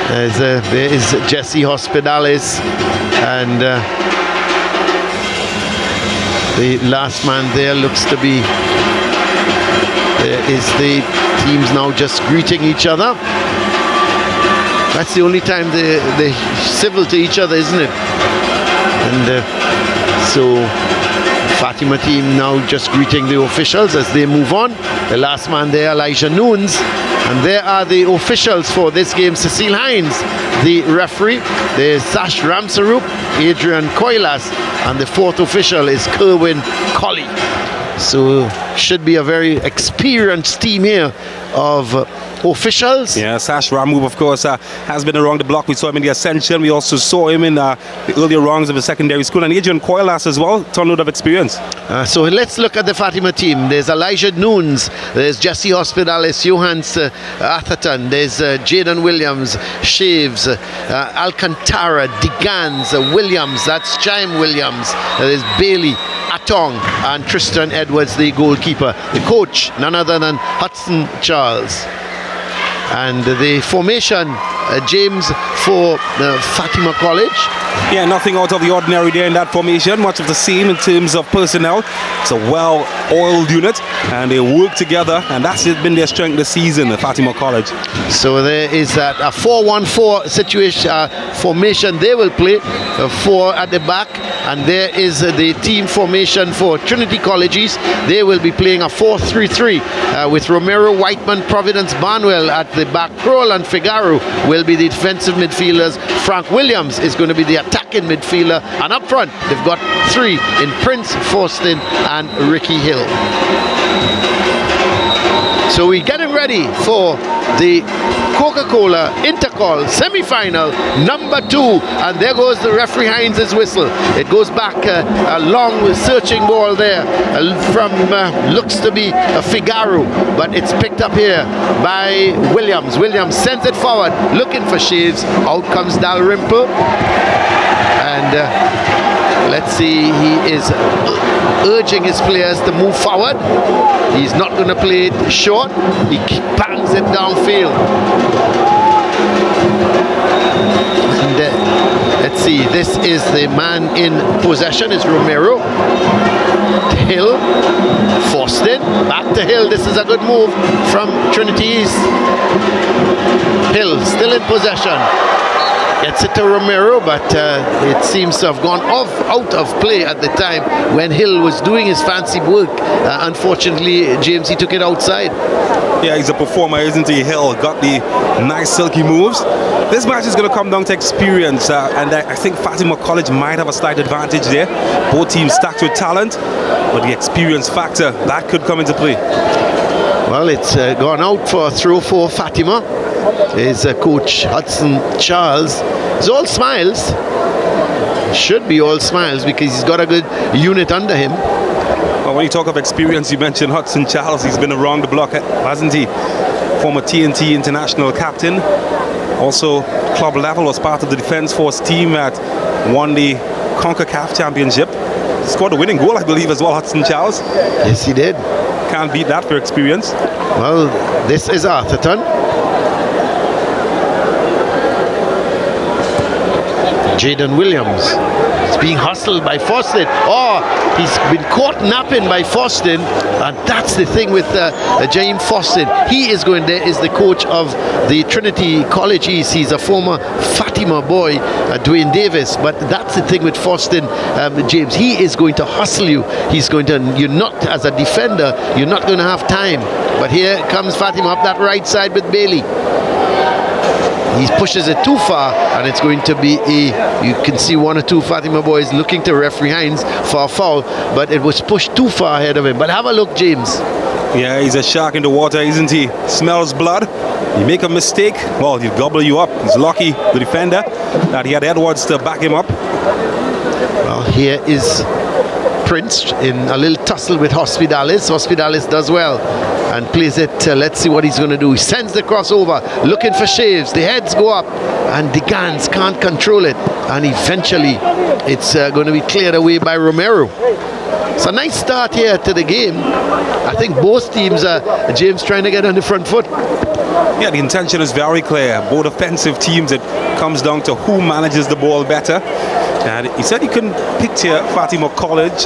[SPEAKER 4] As there is Jesse Hospitalis, and the last man there looks to be, there is the Teams now just greeting each other. That's the only time they're civil to each other, isn't it? And so Fatima team now just greeting the officials as they move on. The last man there, Elijah Nunes. And there are the officials for this game. Cecile Hines, the referee. There's Sash Ramsarup, Adrian Coilas, and the fourth official is Kerwin Colley. So should be a very experienced team here of officials.
[SPEAKER 12] Yeah, Sash Ramu, of course, has been around the block. We saw him in the Ascension. We also saw him in the earlier rungs of the secondary school. And Adrian Coilas as well, ton load of experience.
[SPEAKER 4] So let's look at the Fatima team. There's Elijah Nunes, there's Jesse Hospitalis, Johans Atherton, there's Jaden Williams, Shaves, Alcantara, Digans, Williams, that's Chime Williams, there's Bailey, Atong, and Tristan Edwards, the goalkeeper. The coach, none other than Hudson Charles. And the formation, James, for Fatima College.
[SPEAKER 12] Yeah, nothing out of the ordinary there in that formation. Much of the same in terms of personnel. It's a well-oiled unit, and they work together, and that's been their strength this season at Fatima College.
[SPEAKER 4] So there is a 4-1-4 situation formation they will play, 4 at the back, and there is the team formation for Trinity Colleges. They will be playing a 4-3-3 with Romero, Whiteman, Providence, Barnwell at the back. Kroll and Figaro will be the defensive midfielders. Frank Williams is going to be the attacking midfielder, and up front they've got 3 in Prince, Forston and Ricky Hill. So we're getting ready for the Coca-Cola Intercol semi-final number 2, and there goes the referee Hines' whistle. It goes back a long searching ball there from looks to be Figaro, but it's picked up here by Williams. Williams sends it forward looking for Shaves. Out comes Dalrymple, and let's see, he is urging his players to move forward. He's not going to play it short. He bangs it downfield. And let's see, this is the man in possession, is Romero. Hill, Forston, back to Hill. This is a good move from Trinity East. Hill still in possession. Gets it to Romero, but it seems to have gone out of play at the time when Hill was doing his fancy work. Unfortunately, James, he took it outside.
[SPEAKER 12] Yeah, he's a performer, isn't he? Hill got the nice silky moves. This match is going to come down to experience, and I think Fatima College might have a slight advantage there. Both teams stacked with talent, but the experience factor, that could come into play.
[SPEAKER 4] Well, it's gone out for a throw for Fatima. Is coach Hudson Charles. It's all smiles. Should be all smiles because he's got a good unit under him.
[SPEAKER 12] Well, when you talk of experience, you mentioned Hudson Charles. He's been around the block, hasn't he? Former TNT international captain. Also, club level, was part of the Defence Force team that won the CONCACAF Championship. Scored a winning goal, I believe, as well, Hudson Charles.
[SPEAKER 4] Yes, he did.
[SPEAKER 12] Can't beat that for experience.
[SPEAKER 4] Well, this is Atherton. Jaden Williams is being hustled by Forston. Oh, he's been caught napping by Forston, and that's the thing with James Forston. He is going there, is the coach of the Trinity College East. He's a former Fatima boy, Dwayne Davis, but that's the thing with Forston, James. He is going to hustle you. He's going to, you're not, as a defender, you're not going to have time. But here comes Fatima up that right side with Bailey. He pushes it too far, and it's going to be you can see 1 or 2 Fatima boys looking to referee Hines for a foul, but it was pushed too far ahead of him. But have a look, James.
[SPEAKER 12] Yeah, he's a shark in the water, isn't he? Smells blood. You make a mistake, well, he'll gobble you up. He's lucky, the defender, that he had Edwards to back him up.
[SPEAKER 4] Well, here is Prince in a little tussle with Hospitalis. Hospitalis does well and plays it. Let's see what he's going to do. He sends the crossover, looking for Shaves. The heads go up, and Digans can't control it. And eventually, it's going to be cleared away by Romero. It's a nice start here to the game. I think both teams are, James, trying to get on the front foot.
[SPEAKER 12] Yeah, the intention is very clear. Both offensive teams, it comes down to who manages the ball better. And he said he couldn't picture Fatima College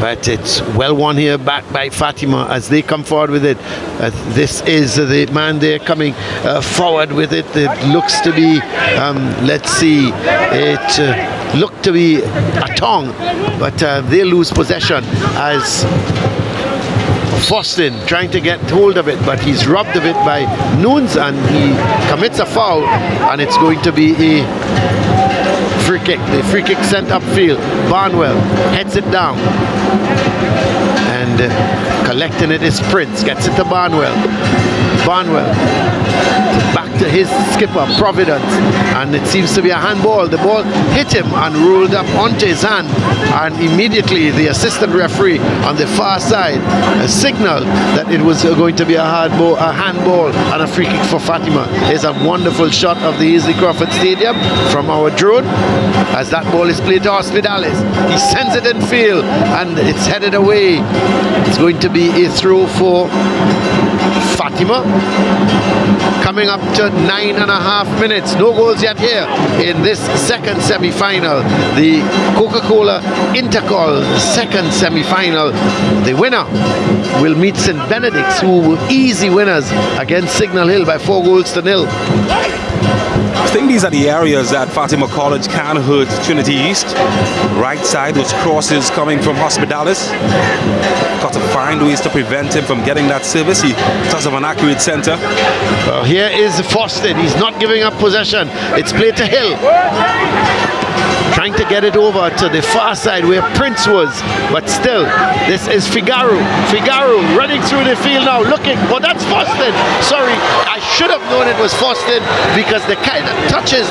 [SPEAKER 4] But it's well won here, back by Fatima as they come forward with it. This is the man there coming forward with it. It looks to be, let's see, it looked to be a tongue, but they lose possession as Foston trying to get hold of it, but he's robbed of it by Nunes, and he commits a foul, and it's going to be a free kick. The free kick sent upfield. Barnwell heads it down, and collecting it is Prince. Gets it to Barnwell. Barnwell back to his skipper, Providence, and it seems to be a handball. The ball hit him and rolled up onto his hand, and immediately the assistant referee on the far side signaled that it was going to be a handball and a free kick for Fatima. It's a wonderful shot of the Easley Crawford Stadium from our drone as that ball is played to Hospitalis. He sends it in field and it's headed away. It's going to be a throw for Fatima. Coming up to 9.5 minutes. No goals yet here in this second semi-final. The Coca-Cola Intercol second semi-final. The winner will meet St. Benedict's, who were easy winners against Signal Hill by 4-0.
[SPEAKER 12] I think these are the areas that Fatima College can hurt Trinity East. Right side, those crosses coming from Hospitalis. Got to find ways to prevent him from getting that service. He does have an accurate center.
[SPEAKER 4] Well, here is Foston. He's not giving up possession. It's played to Hill. Trying to get it over to the far side where Prince was, but still, this is Figaro. Figaro running through the field now, looking. Oh, that's Foston. Sorry, I should have known it was Foston because the kind of touches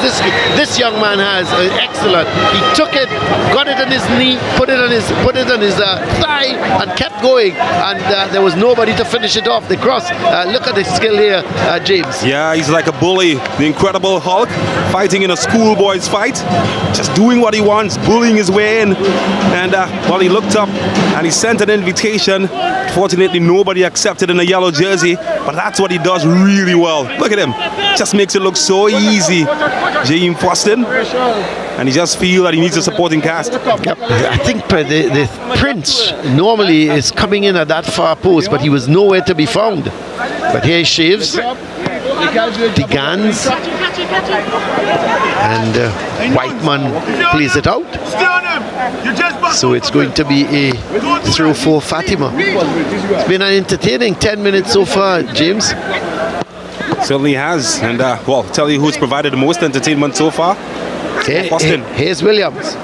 [SPEAKER 4] this young man has are excellent. He took it, got it on his knee, put it on his thigh, and kept going. And there was nobody to finish it off. The cross. Look at the skill here, James.
[SPEAKER 12] Yeah, he's like a bully, the Incredible Hulk, fighting in a schoolboy's fight, just doing what he wants, bullying his way in. And well, he looked up and he sent an invitation. Fortunately, nobody accepted in a yellow jersey, but that's what he does really well. Look at him, just makes it look so easy. James Foston, and he just feels that he needs a supporting cast.
[SPEAKER 4] Yep. I think the Prince normally is coming in at that far post, but he was nowhere to be found. But here he shaves. Digans, and Whiteman plays it out. So it's going to be a throw for Fatima. It's been an entertaining 10 minutes so far, James.
[SPEAKER 12] Certainly has, and well, tell you who's provided the most entertainment so far.
[SPEAKER 4] Here's Williams,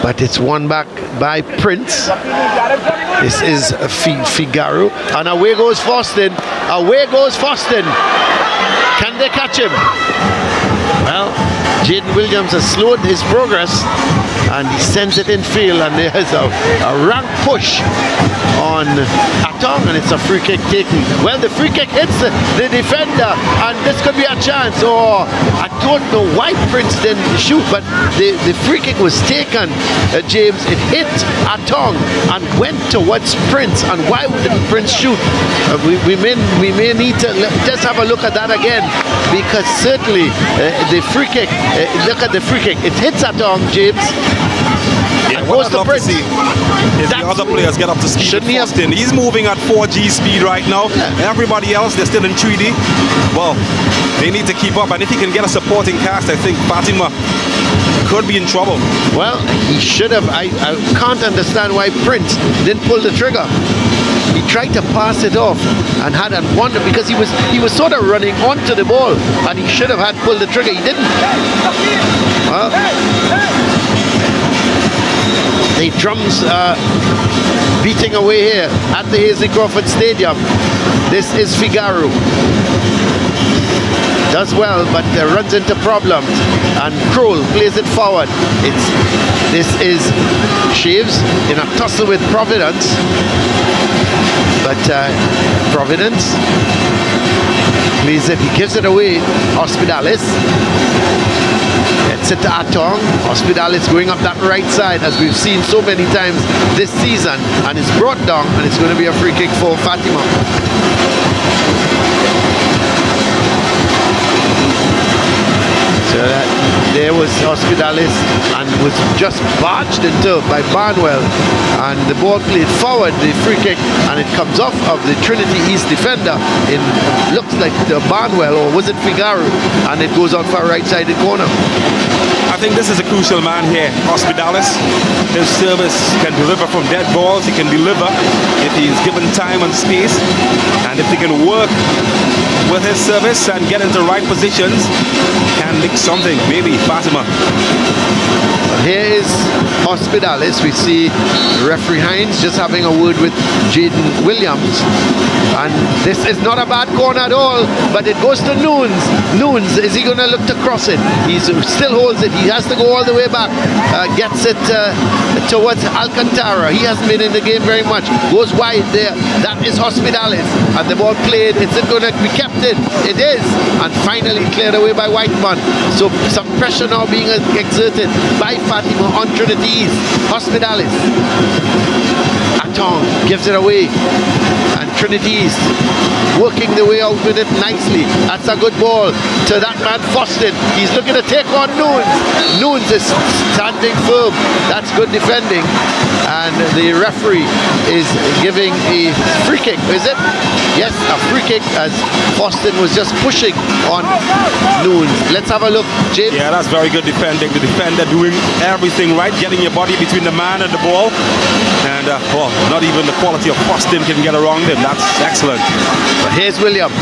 [SPEAKER 4] but it's won back by Prince. This is Figaro, and away goes Foston. Away goes Foston. Can they catch him? Well, Jaden Williams has slowed his progress, and he sends it in field, and there's a rank push on Atong, and it's a free kick taken. Well, the free kick hits the defender, and this could be a chance. Or I don't know why Prince didn't shoot, but the free kick was taken, James. It hit Atong and went towards Prince, and why didn't Prince shoot? We may need to just have a look at that again, because certainly the free kick, look at the free kick, it hits Atong, James.
[SPEAKER 12] Yeah, what I'd love to see is the other players get up to speed. He's moving at 4G speed right now. Yeah. Everybody else, they're still in 3D. Well, they need to keep up, and if he can get a supporting cast, I think Fatima could be in trouble. Well,
[SPEAKER 4] he should have. I can't understand why Prince didn't pull the trigger. He tried to pass it off and had a wonder, because he was sort of running onto the ball, and he should have had pulled the trigger. He didn't. Well, the drums are beating away here at the Easley Crawford Stadium. This is Figaro. Does well, but runs into problems. And Kroll plays it forward. This is Shaves in a tussle with Providence. But Providence plays it. He gives it away. Hospitalis. Gets it to Atong. Hospitalis going up that right side, as we've seen so many times this season, and it's brought down, and it's going to be a free kick for Fatima. So that there was Hospitalis and was just barged into by Barnwell, and the ball played forward, the free kick, and it comes off of the Trinity East defender in, looks like the Barnwell, or was it Figaro, and it goes out for a right-sided corner.
[SPEAKER 12] I think this is a crucial man here, Hospitalis. His service can deliver from dead balls. He can deliver if he is given time and space, and if he can work with his service and get into right positions, can nick something. Maybe Fatima.
[SPEAKER 4] Here is Hospitalis. We see referee Hines just having a word with Jaden Williams, and this is not a bad corner at all, but it goes to Nunes. Nunes, is he going to look to cross it? He still holds it. He has to go all the way back, gets it towards Alcantara. He hasn't been in the game very much, goes wide there. That is Hospitalis, and the ball played. Is it going to be kept in? It is, and finally cleared away by Whiteman. So some pressure now being exerted by Fatima on Trinity East. Hospitalis, Atong gives it away, and Trinity East working the way out with it nicely. That's a good ball to that man Foston. He's looking to take on Nunes. Nunes is standing firm. That's good defending, and the referee is giving a free kick. Is it? Yes, a free kick, as Foston was just pushing on Nunes. Let's have a look, James.
[SPEAKER 12] Yeah, that's very good defending. The defender doing everything right, getting your body between the man and the ball, and well, not even the quality of Foston can get around him. That's excellent.
[SPEAKER 4] But here's Williams.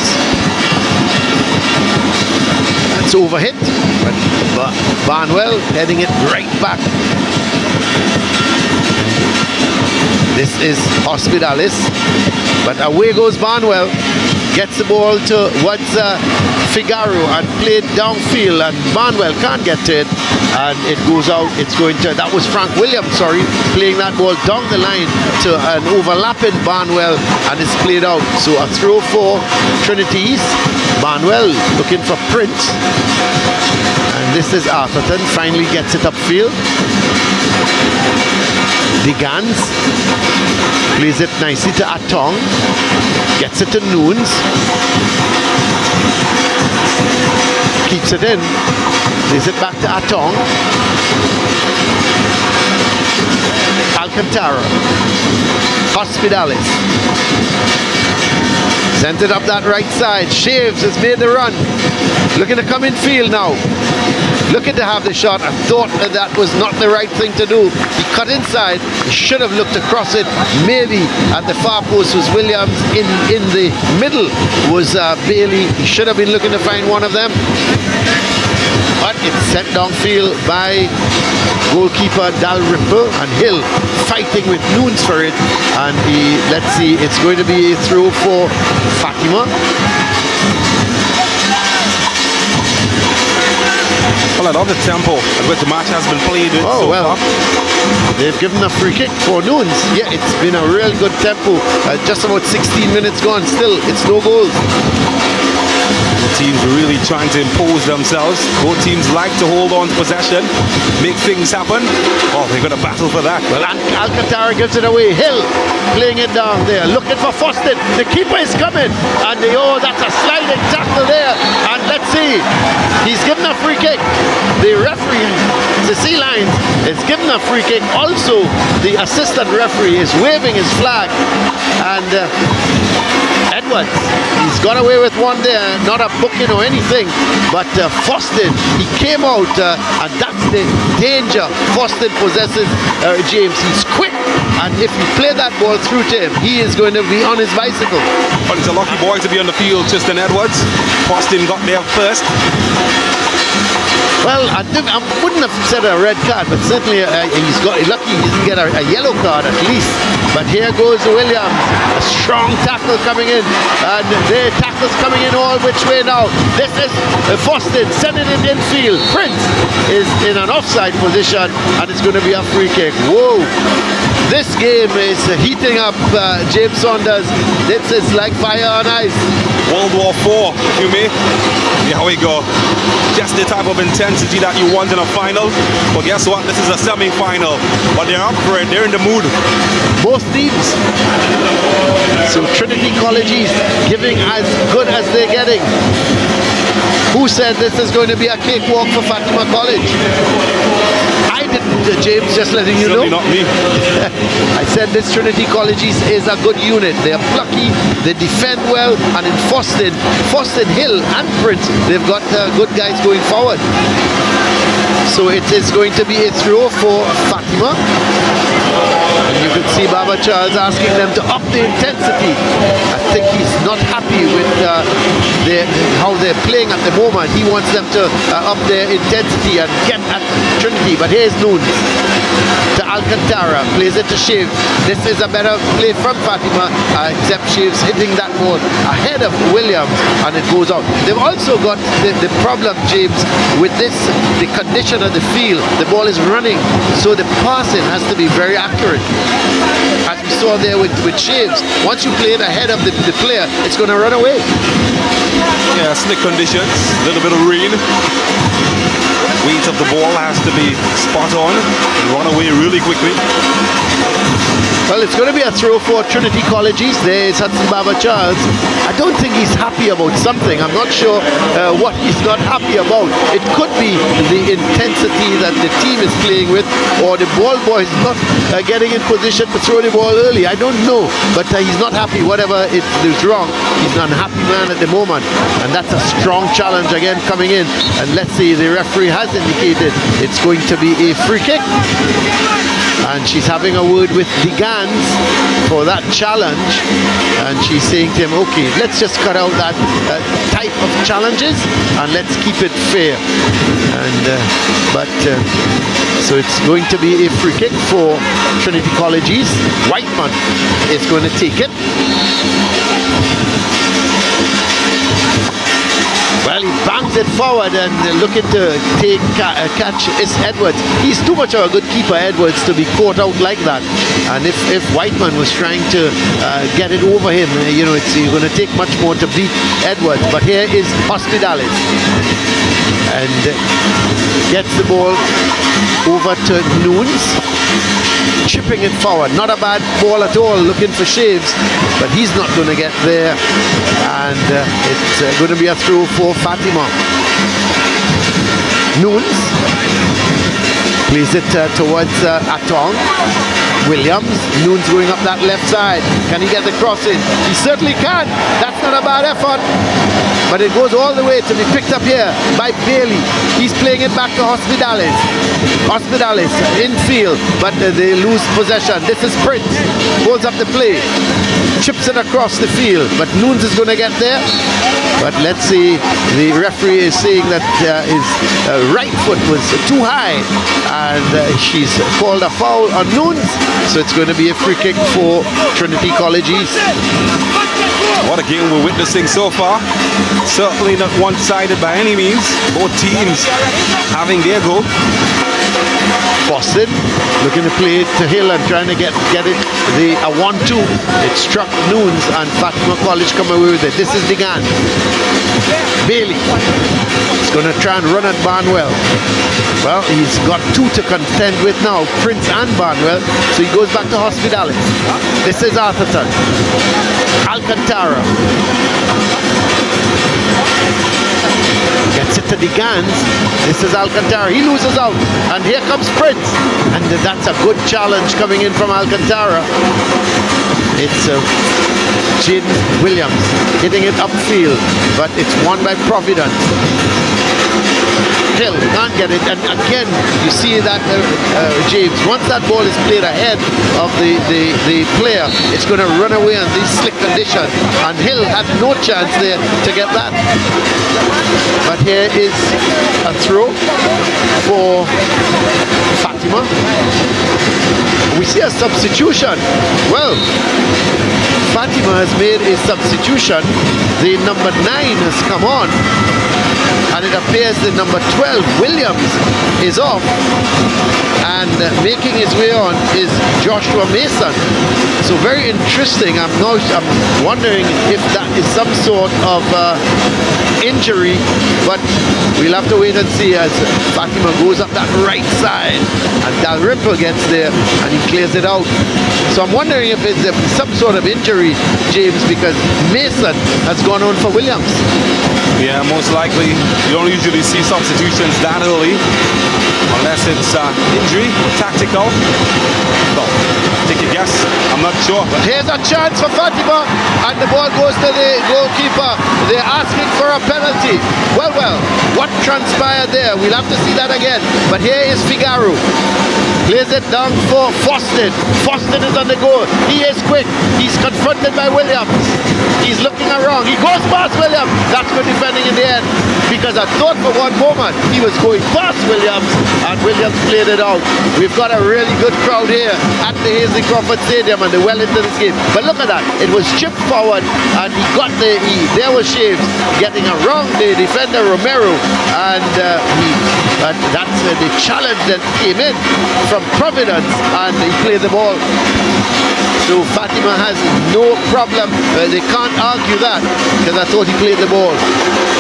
[SPEAKER 4] That's overhit, but Barnwell heading it right back. This is Hospitalis, but away goes Barnwell. Gets the ball towards Figaro and played downfield, and Barnwell can't get to it, and it goes out. It's going to, that was Frank Williams, sorry, playing that ball down the line to an overlapping Barnwell, and it's played out. So a throw for Trinity East. Barnwell looking for Prince, and this is Arthurton, finally gets it upfield. Digans plays it nicely to Atong, gets it to Nunes, keeps it in, plays it back to Atong. Alcantara, Hospitalis, sent it up that right side. Shaves has made the run, looking to come in field now. Looking to have the shot. I thought that was not the right thing to do. He cut inside. He should have looked across it. Maybe at the far post was Williams. In the middle was Bailey. He should have been looking to find one of them. But it's sent downfield by goalkeeper Dal Ripper, and Hill fighting with Nunes for it. And let's see, it's going to be a throw for Fatima.
[SPEAKER 12] Well, I love the tempo at which the match has been played with so far.
[SPEAKER 4] They've given a free kick for Nunes. Yeah, it's been a real good tempo. Just about 16 minutes gone. Still, it's no goals.
[SPEAKER 12] Both teams really trying to impose themselves. Both teams like to hold on to possession, make things happen. Oh, they're going to battle for that.
[SPEAKER 4] Well, Alcantara gives it away. Hill playing it down there, looking for Foston. The keeper is coming, and that's a sliding tackle there. And let's see, he's given a free kick. The referee, the Sea Lions, is given a free kick. Also, the assistant referee is waving his flag, and Edwards, he's got away with one there, not a booking or anything, but Foston, he came out, and that's the danger Foston possesses, James. He's quick, and if you play that ball through to him, he is going to be on his bicycle.
[SPEAKER 12] But it's a lucky boy to be on the field, Tristan Edwards. Foston got there first.
[SPEAKER 4] Well, I wouldn't have said a red card, but certainly he's got lucky he didn't get a yellow card at least. But here goes Williams, a strong tackle coming in, and the tackle's coming in all which way now. This is Foston sending it infield. Prince is in an offside position, and it's going to be a free kick. Whoa! This game is heating up, James Saunders. This is like fire on ice.
[SPEAKER 12] World War IV, you may. Here we go. Just the type of intensity that you want in a final. But guess what? This is a semi-final. But they're up for it. They're in the mood.
[SPEAKER 4] Both teams. So Trinity College East giving as good as they're getting. Who said this is going to be a cakewalk for Fatima College? I didn't, James, just letting you know.
[SPEAKER 12] Certainly not me.
[SPEAKER 4] I said this Trinity College East is a good unit. They're plucky, they defend well, and in Foston, Hill and Prince, they've got good guys going forward. So it is going to be a throw for Fatima. And you can see Baba Charles asking them to up the intensity. I think he's not happy with how they're playing at the moment. He wants them to up their intensity and get at Trinity. But here's Noon to Alcantara, plays it to Shiv. This is a better play from Fatima, except Shiv's hitting that ball ahead of Williams, and it goes out. They've also got the problem, James, with this, the condition of the field. The ball is running, so the passing has to be very accurate. As we saw there with Shives, once you play it ahead of the player, it's going to run away.
[SPEAKER 12] Yeah, slick conditions, a little bit of rain. Weight of the ball has to be spot on and run away really quickly.
[SPEAKER 4] Well, it's going to be a throw for Trinity College East. There is Hudson Baba Charles. I don't think he's happy about something. I'm not sure what he's not happy about. It could be the intensity that the team is playing with, or the ball boy is not getting in position to throw the ball early. I don't know, but he's not happy. Whatever is wrong, he's an unhappy man at the moment, and that's a strong challenge again coming in. And let's see, the referee has indicated it's going to be a free kick. And she's having a word with the Gans for that challenge, and she's saying to him, okay, let's just cut out that type of challenges and let's keep it fair. And so it's going to be a free kick for Trinity College East. Whiteman is going to take it. Well, he bangs it forward and looking to catch is Edwards. He's too much of a good keeper, Edwards, to be caught out like that. And if Whiteman was trying to get it over him, you know, you're going to take much more to beat Edwards. But here is Hospitalis. And gets the ball over to Noons. Chipping it forward. Not a bad ball at all, looking for Shaves, but he's not going to get there. And it's going to be a throw for Fatima. Noons plays it towards Atong. Williams. Noons going up that left side. Can he get the cross in? He certainly can. That's not a bad effort. But it goes all the way to be picked up here by Bailey. He's playing it back to Hospitalis. Hospitalis infield, but they lose possession. This is Prince. Holds up the play. Chips it across the field, but Noons is going to get there. But let's see, the referee is saying that his right foot was too high, and she's called a foul on Noons. So it's going to be a free kick for Trinity College East.
[SPEAKER 12] What a game we're witnessing so far. Certainly not one-sided by any means. Both teams having their go.
[SPEAKER 4] Boston looking to play it to Hill and trying to get it a 1-2. It struck Noons and Fatima College come away with it. This is Degan. Bailey is going to try and run at Barnwell. Well, he's got two to contend with now, Prince and Barnwell. So he goes back to Hospitalis. This is Arthurton. Alcantara. Gets it to the Gans. This is Alcantara. He loses out. And here comes Prince. And that's a good challenge coming in from Alcantara. It's Jaden Williams hitting it upfield. But it's won by Providence. Hill can't get it, and again you see that James, once that ball is played ahead of the player, it's going to run away on these slick conditions, and Hill had no chance there to get that. But here is a throw for Fatima. We see a substitution. Well, Fatima has made a substitution. The number 9 has come on, and it appears the number 12, Williams, is off, and making his way on is Joshua Mason. So very interesting. I'm wondering if that is some sort of injury, but we'll have to wait and see as Fatima goes up that right side and Dalrymple gets there and he clears it out. So I'm wondering if it's some sort of injury, James, because Mason has gone on for Williams.
[SPEAKER 12] Yeah, most likely. You don't usually see substitutions that early, unless it's injury or tactical. So, take a guess. I'm not sure.
[SPEAKER 4] But here's a chance for Fatima, and the ball goes to the goalkeeper. They're asking for a penalty. Well, what transpired there? We'll have to see that again. But here is Figaro. Plays it down for Foston. Foston is on the goal. He is quick. He's confronted by Williams. He's looking around. He goes past Williams. That's good defending in the end. Because I thought for one moment he was going past Williams, and Williams played it out. We've got a really good crowd here at the Hazley Crawford Stadium, and they're well into this game. But look at that. It was chipped forward, and he got there was Shaves getting around the defender Romero, and that's the challenge that came in from Providence, and he played the ball. So Fatima has no problem. They can't argue that, because I thought he played the ball.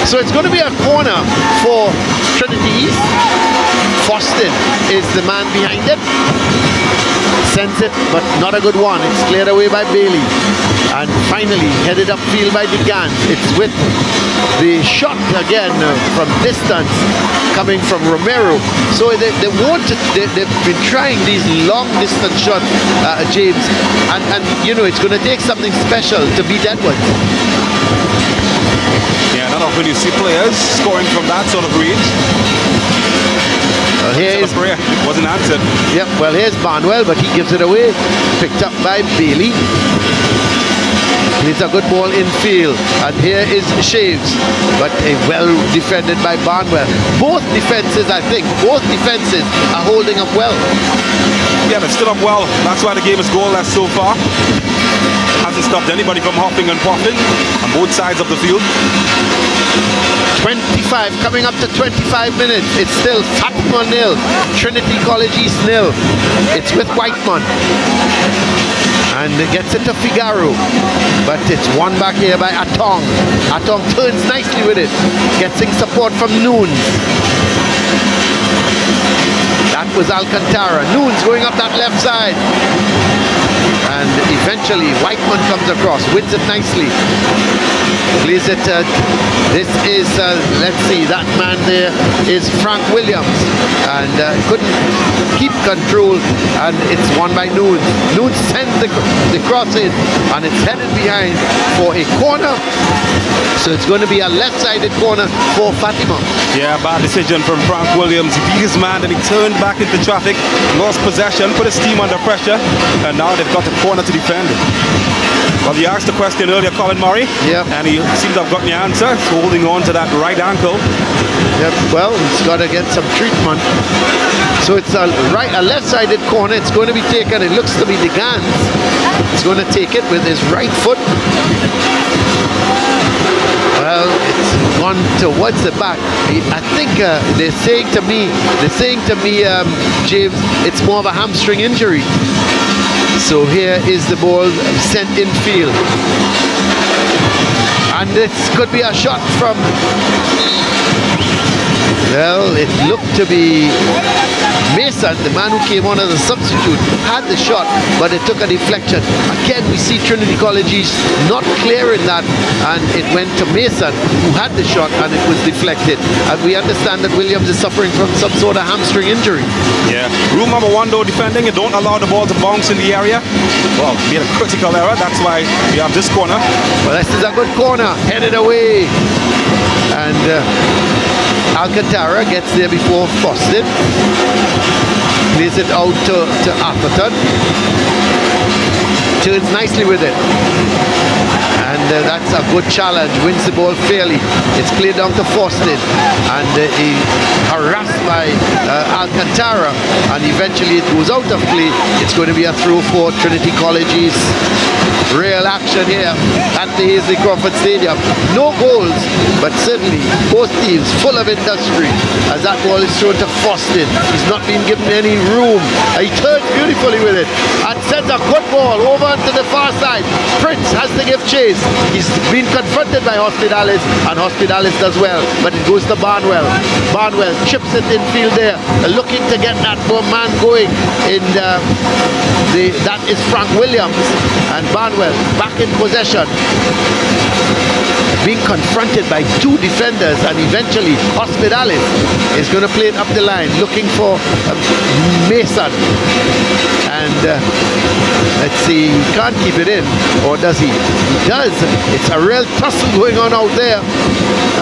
[SPEAKER 4] So it's going to be a corner for Trinity East. Foston is the man behind it. Sends it, but not a good one. It's cleared away by Bailey. And finally, headed upfield by DeGan. It's with the shot again from distance coming from Romero. So they've been trying these long distance shots, James. And you know, it's going to take something special to beat Edwards.
[SPEAKER 12] Yeah, not often you see players scoring from that sort of range.
[SPEAKER 4] Here's
[SPEAKER 12] wasn't answered.
[SPEAKER 4] Yep, well here's Barnwell, but he gives it away. Picked up by Bailey. It's a good ball in field. And here is Shaves, but well defended by Barnwell. Both defenses are holding up well.
[SPEAKER 12] Yeah, they've stood up well. That's why the game is goalless so far. Hasn't stopped anybody from hopping and popping on both sides of the field.
[SPEAKER 4] 25, coming up to 25 minutes. It's still Fatima 0, Trinity College East 0. It's with Whiteman. And it gets it to Figaro. But it's won back here by Atong. Atong turns nicely with it. Getting support from Noons. That was Alcantara. Noons going up that left side. And eventually Whiteman comes across, wins it nicely. Plays it, this is, let's see, that man there is Frank Williams. And couldn't keep control, and it's won by Noons. Noons sends the cross in, and it's headed behind for a corner. So it's going to be a left-sided corner for Fatima.
[SPEAKER 12] Yeah, bad decision from Frank Williams. He beat his man, and he turned back into traffic, lost possession, put his team under pressure, and now they've got the corner to defend. Well, you asked the question earlier, Colin Murray, and he seems to have gotten the answer. He's holding on to that right ankle.
[SPEAKER 4] Yep, well, he's got to get some treatment. So it's a left-sided corner. It's going to be taken. It looks to be DeGan. He's going to take it with his right foot. Well, it's gone towards the back. I think they're saying to me, James, it's more of a hamstring injury. So here is the ball sent in field. And this could be a shot from... Well, it looked to be Mason, the man who came on as a substitute, had the shot, but it took a deflection. Again, we see Trinity College East not clearing that, and it went to Mason, who had the shot, and it was deflected. And we understand that Williams is suffering from some sort of hamstring injury.
[SPEAKER 12] Yeah. Rule number 1, though, defending, you don't allow the ball to bounce in the area. Well, made a critical error. That's why we have this corner.
[SPEAKER 4] Well, this is a good corner, headed away. And Alcantara gets there before Foston. Plays it out to Atherton. Turns nicely with it. And that's a good challenge. Wins the ball fairly. It's played down to Foston. And he harassed by Alcantara. And eventually it goes out of play. It's going to be a throw for Trinity College East. Real action here at the Hazley Crawford Stadium. No goals, but certainly both teams full of industry as that ball is thrown to Foston. He's not been given any room. He turns beautifully with it and sends a good ball over to the far side. Prince has to give chase. He's been confronted by Hospitalis, and Hospitalis does well, but it goes to Barnwell. Barnwell chips it in field there, looking to get that man going in that is Frank Williams, and Barnwell back in possession, being confronted by two defenders, and eventually Hospitalis is going to play it up the line, looking for Mason, and let's see, he can't keep it in, or does he? He does. It's a real tussle going on out there,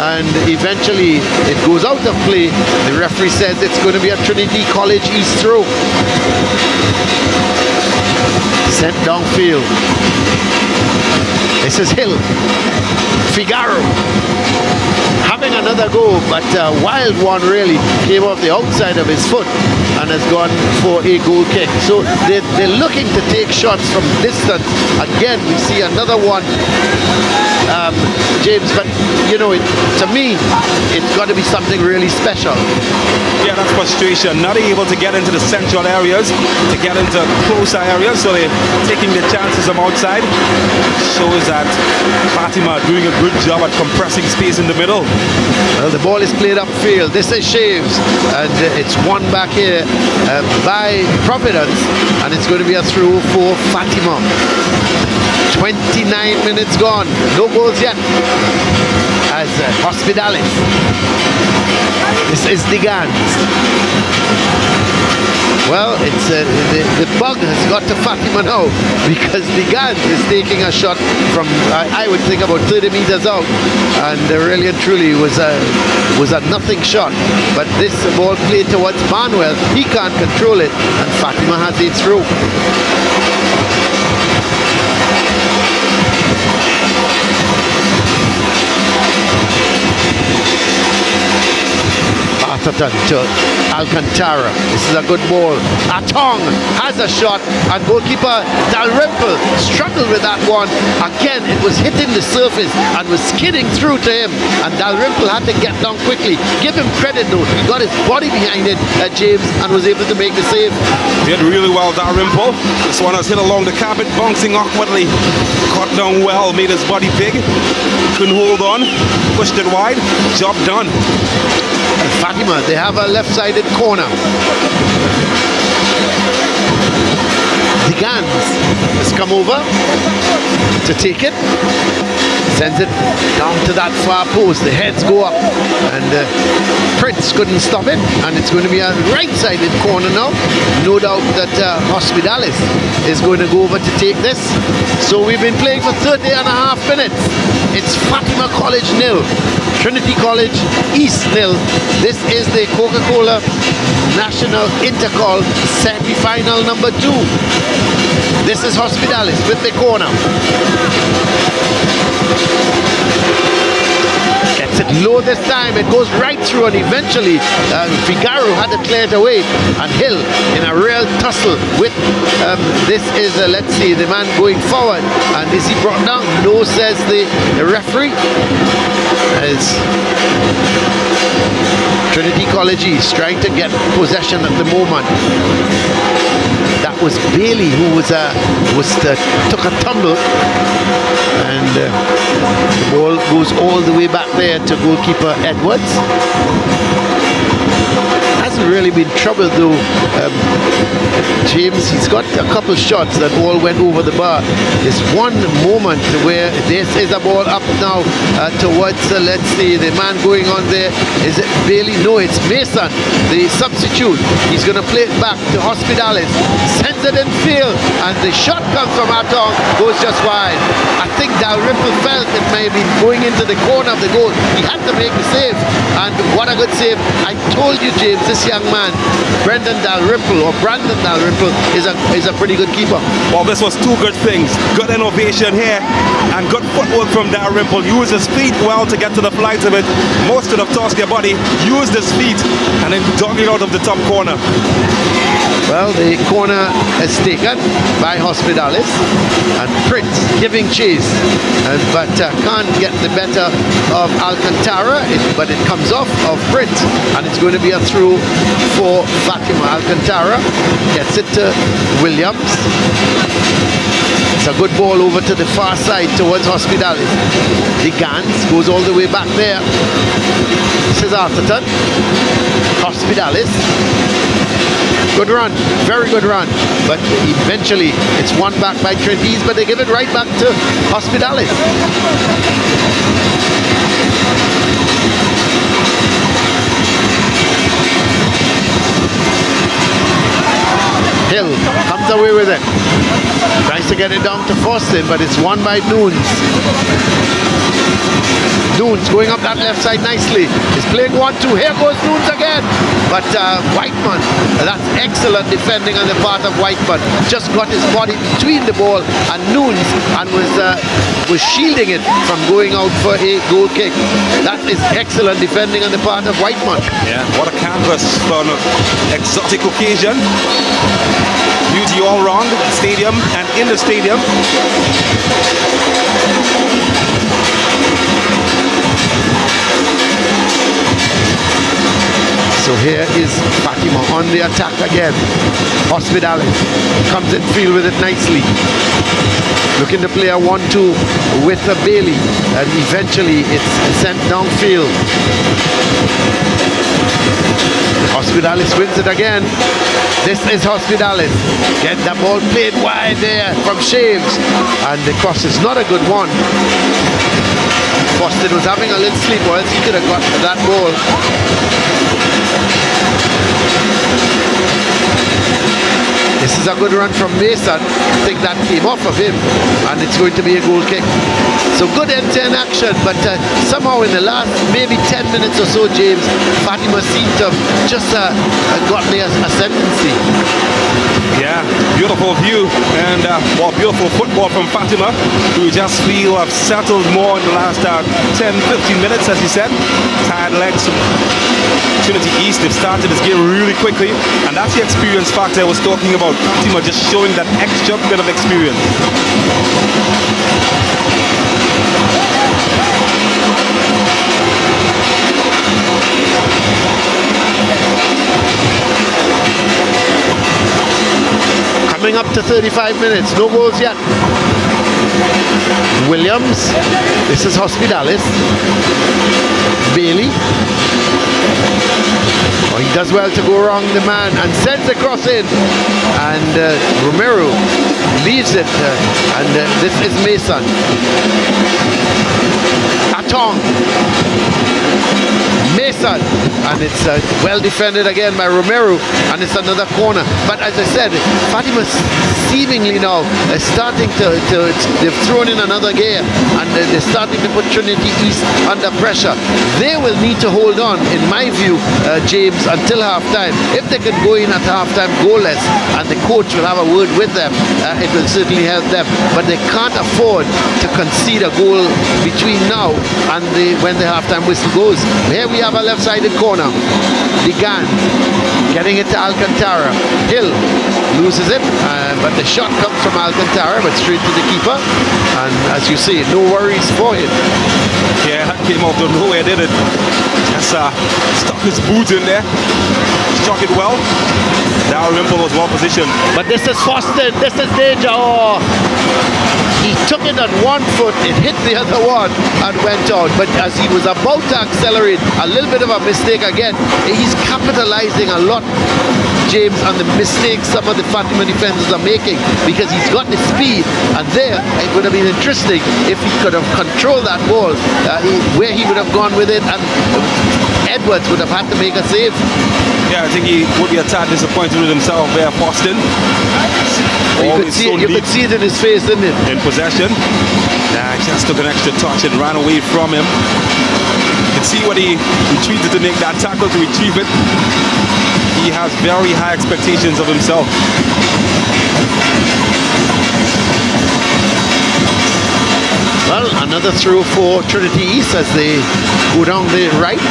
[SPEAKER 4] and eventually it goes out of play. The referee says it's going to be a Trinity College East throw. Sent downfield. This is Hill. Figaro having another go, but a wild one really came off the outside of his foot and has gone for a goal kick. So they're looking to take shots from distance. Again, we see another one, James, but you know, to me, it's got to be something really special.
[SPEAKER 12] Yeah, that's frustration. Not able to get into the central areas, to get into closer areas, so they're taking the chances from outside. Shows that Fatima doing a good job at compressing space in the middle.
[SPEAKER 4] Well, the ball is played upfield. This is Shaves, and it's won back here by Providence, and it's going to be a throw for Fatima. 29 minutes gone, no goals yet, as Hospitalis. This is the Gans. Well, it's the bug has got to Fatima now, because the Gans is taking a shot from I would think about 30 meters out, and really and truly was a nothing shot. But this ball played towards Manuel, he can't control it, and Fatima has it through. To Alcantara. This is a good ball. Atong has a shot, and goalkeeper Dalrymple struggled with that one. Again, it was hitting the surface and was skidding through to him, and Dalrymple had to get down quickly. Give him credit though, he got his body behind it, James, and was able to make the save.
[SPEAKER 12] Did really well, Dalrymple. This one has hit along the carpet, bouncing awkwardly. Caught down well, made his body big. Couldn't hold on, pushed it wide, job done.
[SPEAKER 4] And Fatima, they have a left-sided corner. The Gans has come over to take it. Sends it down to that far post. The heads go up, and Prince couldn't stop it, and it's going to be a right-sided corner now. No doubt that Hospitalis is going to go over to take this. So we've been playing for 30 and a half minutes. It's Fatima College 0, Trinity College East 0. This is the Coca-Cola National Intercol semi-final number 2. This is Hospitalis with the corner. Gets it low this time, it goes right through, and eventually Figaro had to clear it away, and Hill in a real tussle with this is let's see, the man going forward, and is he brought down? No, says the referee. As Trinity College East trying to get possession at the moment. That was Bailey who took a tumble, and the ball goes all the way back there to goalkeeper Edwards. Hasn't really been troubled though, James. He's got a couple shots that all went over the bar. There's one moment where this is a ball up now towards let's see, the man going on there. Is it Bailey? No, it's Mason, the substitute. He's going to play it back to Hospitalis. Sends it in field, and the shot comes from Atong, goes just wide. I think Dalrymple felt it may be going into the corner of the goal. He had to make the save, and what a good save. I told you, James, this young man, Brandon Dalrymple is a pretty good keeper.
[SPEAKER 12] Well, this was two good things. Good innovation here, and good footwork from Dalrymple. Used his feet well to get to the flight of it. Most could have tossed their body, used his feet, and then dug it out of the top corner.
[SPEAKER 4] Well, the corner is taken by Hospitalis, and Prince giving chase, but can't get the better of Alcantara, but it comes off of Prince, and it's going to be a throw for Fatima. Alcantara gets it to Williams, It's a good ball over to the far side towards Hospitalis. The Gans goes all the way back there. This is Arthurton. Hospitalis. Good run, very good run. But eventually it's won back by Trinity, but they give it right back to Hospitalis. Hill comes away with it. Tries to get it down to Foston, but it's won by Nunes. Nunes going up that left side nicely. He's playing 1-2. Here goes Nunes again. But Whiteman, that's excellent defending on the part of Whiteman. Just got his body between the ball and Nunes and was shielding it from going out for a goal kick. That is excellent defending on the part of Whiteman.
[SPEAKER 12] Yeah, what a canvas for an exotic occasion. Beauty all round the stadium and in the stadium.
[SPEAKER 4] So here is Fatima on the attack again. Hospitalis comes in field with it nicely. Looking to play a 1-2 with Bailey, and eventually it's sent downfield. Hospitalis wins it again. This is Hospitalis. Get the ball played wide there from Shaves, and the cross is not a good one. Boston was having a little sleep, or else he could have got that ball. This is a good run from Mason. I think that came off of him, and it's going to be a goal kick. So good end-to-end action, but somehow in the last maybe 10 minutes or so, James, Fatima seemed to have just got the ascendancy.
[SPEAKER 12] Yeah, beautiful view and beautiful football from Fatima, who just feel have settled more in the last 10-15 minutes, as you said. Tired legs. Trinity East, they've started this game really quickly, and that's the experience factor I was talking about. Fatima just showing that extra bit of experience.
[SPEAKER 4] Coming up to 35 minutes, no goals yet. Williams, this is Hospitalis. Bailey. Oh, he does well to go around the man and sends the cross in. And Romero leaves it. And this is Mason. Atong. Mason, and it's well defended again by Romero, and it's another corner. But as I said, Fatima seemingly now is starting they've thrown in another gear, and they're starting to put Trinity East under pressure. They will need to hold on, in my view, James, until halftime. If they can go in at halftime goalless, and the coach will have a word with them, it will certainly help them. But they can't afford to concede a goal between now and when the halftime whistle goes. Here we have a left-sided corner. Degan getting it to Alcantara. Hill loses it, but the shot comes from Alcantara, but straight to the keeper. And as you see, no worries for him.
[SPEAKER 12] Yeah, that came out of nowhere, did it? Just stuck his boot in there. Struck it well. Darryl Wimple was well positioned.
[SPEAKER 4] But this is Foston. This is danger. Oh. He took it on one foot, it hit the other one and went out. But as he was about to accelerate, a little bit of a mistake again. He's capitalizing a lot, James, on the mistakes some of the Fatima defenders are making, because he's got the speed, and there it would have been interesting if he could have controlled that ball, where he would have gone with it, and Edwards would have had to make a save.
[SPEAKER 12] Yeah, I think he would be a tad disappointed with himself there, Boston.
[SPEAKER 4] You could see it in his face, didn't it?
[SPEAKER 12] In possession. Nah, he just took an extra touch and ran away from him. You can see when he retreated to make that tackle to retrieve it. He has very high expectations of himself.
[SPEAKER 4] Well, another throw for Trinity East as they go down the right.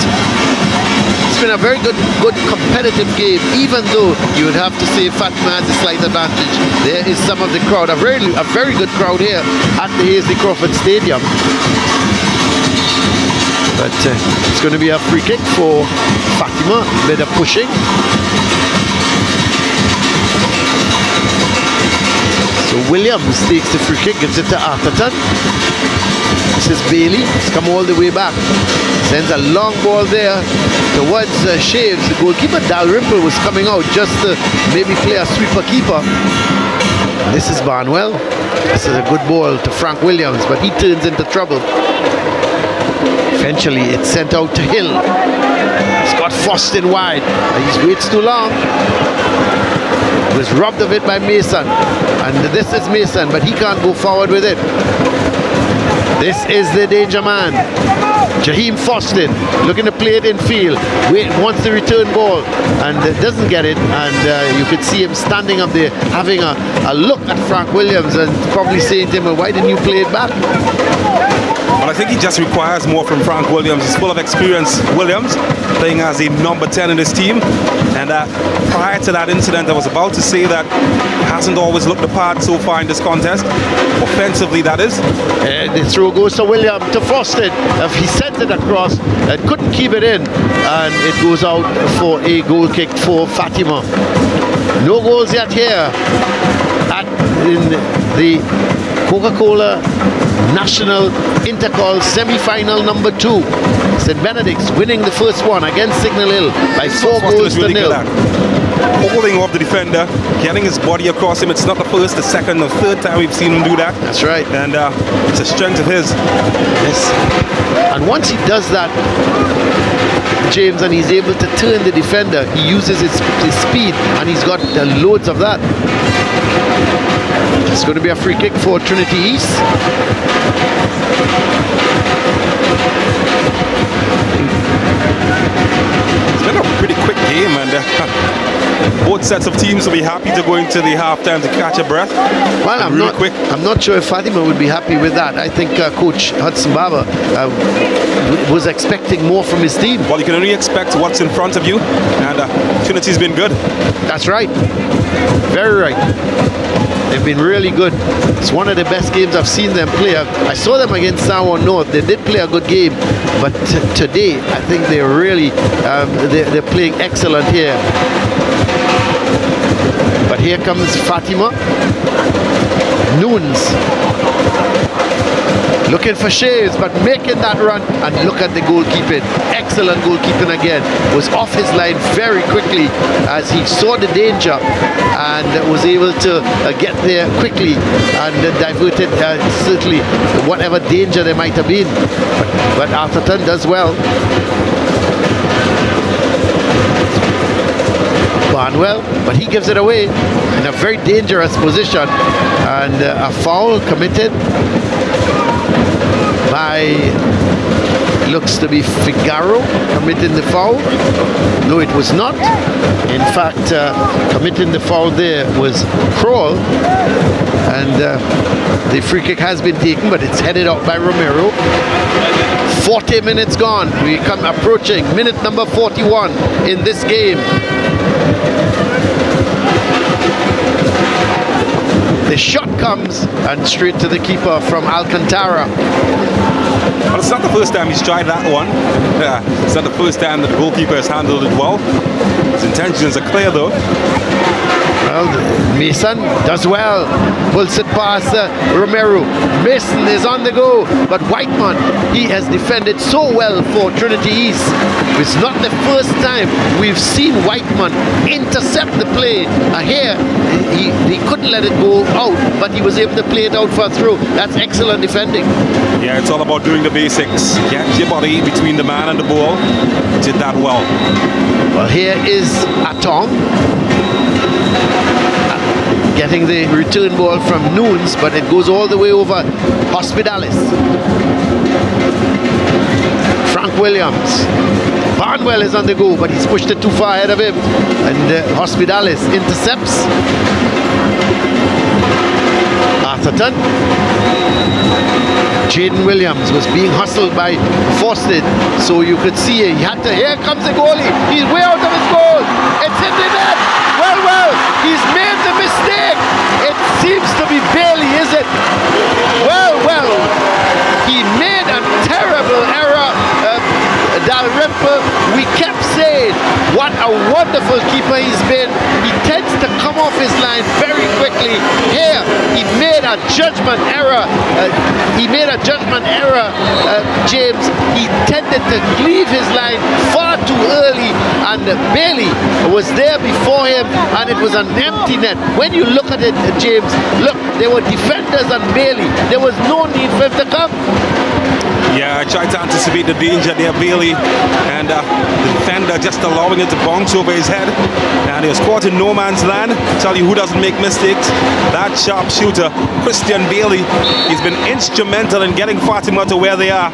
[SPEAKER 4] It's been a very good competitive game, even though you would have to say Fatima has a slight advantage. There is some of the crowd, a very good crowd here at the Hazley Crawford Stadium. But it's going to be a free kick for Fatima, bit of pushing. So So Williams takes the free kick, gives it to Atherton. This is Bailey. He's come all the way back. Sends a long ball there towards Shaves. The goalkeeper, Dalrymple, was coming out just to maybe play a sweeper-keeper. This is Barnwell. This is a good ball to Frank Williams, but he turns into trouble. Eventually, it's sent out to Hill. It's got Fostin wide. He waits too long. He was robbed of it by Mason. And this is Mason, but he can't go forward with it. This is the danger man. Jaheim Fostin looking to play it in field. Wants the return ball and doesn't get it. And you could see him standing up there having a look at Frank Williams and probably saying to him, well, why didn't you play it back?
[SPEAKER 12] Well, I think he just requires more from Frank Williams. He's full of experience. Williams playing as a number 10 in this team. And prior to that incident, I was about to say that hasn't always looked the part so far in this contest. Offensively, that is.
[SPEAKER 4] The throw goes to William, to Fostin. He sent it across and couldn't keep it in. And it goes out for a goal kick for Fatima. No goals yet here in the Coca-Cola National Intercol semi-final number 2. St. Benedict's winning the first one against Signal Hill by 4 goals to 0.
[SPEAKER 12] Holding off the defender, getting his body across him. It's not the first, the second, or third time we've seen him do that.
[SPEAKER 4] That's right.
[SPEAKER 12] And it's a strength of his.
[SPEAKER 4] Yes. And once he does that, James, and he's able to turn the defender, he uses his speed, and he's got loads of that. It's going to be a free kick for Trinity East.
[SPEAKER 12] It's been a pretty quick game, and both sets of teams will be happy to go into the halftime to catch a breath.
[SPEAKER 4] Well, I'm not sure if Fatima would be happy with that. I think Coach Hudson Baba was expecting more from his team.
[SPEAKER 12] Well, you can only expect what's in front of you, and Trinity's been good.
[SPEAKER 4] That's right. Very right. They've been really good. It's one of the best games I've seen them play. I saw them against Sanwan North. They did play a good game, but today I think they're really they're playing excellent here. But here comes Fatima. Noons looking for Shaves, but making that run, and look at the goalkeeping. Excellent goalkeeping again. Was off his line very quickly as he saw the danger and was able to get there quickly and diverted certainly whatever danger there might have been. But Atherton does well. Barnwell, but he gives it away in a very dangerous position, and a foul committed by, looks to be Figaro committing the foul. No, it was not. In fact, committing the foul there was Kroll, and the free kick has been taken, but it's headed out by Romero. 40 minutes gone. We come approaching minute number 41 in this game. The shot comes and straight to the keeper from Alcantara.
[SPEAKER 12] Well, it's not the first time he's tried that one. It's not the first time that the goalkeeper has handled it well. His intentions are clear though.
[SPEAKER 4] Well, Mason does well, pulls it past Romero. Mason is on the go, but Whiteman, he has defended so well for Trinity East. It's not the first time we've seen Whiteman intercept the play. Here, he couldn't let it go out, but he was able to play it out for a throw. That's excellent defending.
[SPEAKER 12] Yeah, it's all about doing the basics. Get your body between the man and the ball. Did that well.
[SPEAKER 4] Well, here is Atong getting the return ball from Noons, but it goes all the way over Hospitalis. Frank Williams. Barnwell is on the go, but he's pushed it too far ahead of him, and Hospitalis intercepts. Atherton. Jaden Williams was being hustled by Fostin, so you could see he had to. Here comes the goalie. He's way out of his goal. It's in the net. Well, he's made the mistake. It seems to be Bailey, is it? Well, he made a terrible error. Dalrymple, we kept saying, what a wonderful keeper he's been. He tends to come off his line very quickly. Here, he made a judgment error. James. He tended to leave his line far too early, and Bailey was there before him, and it was an empty net. When you look at it, James, look, there were defenders on Bailey. There was no need for him to come.
[SPEAKER 12] Yeah, I tried to anticipate the danger there, Bailey, and the defender just allowing it to bounce over his head, and he was caught in no man's land. Tell you who doesn't make mistakes, that sharp shooter, Christian Bailey. He's been instrumental in getting Fatima to where they are,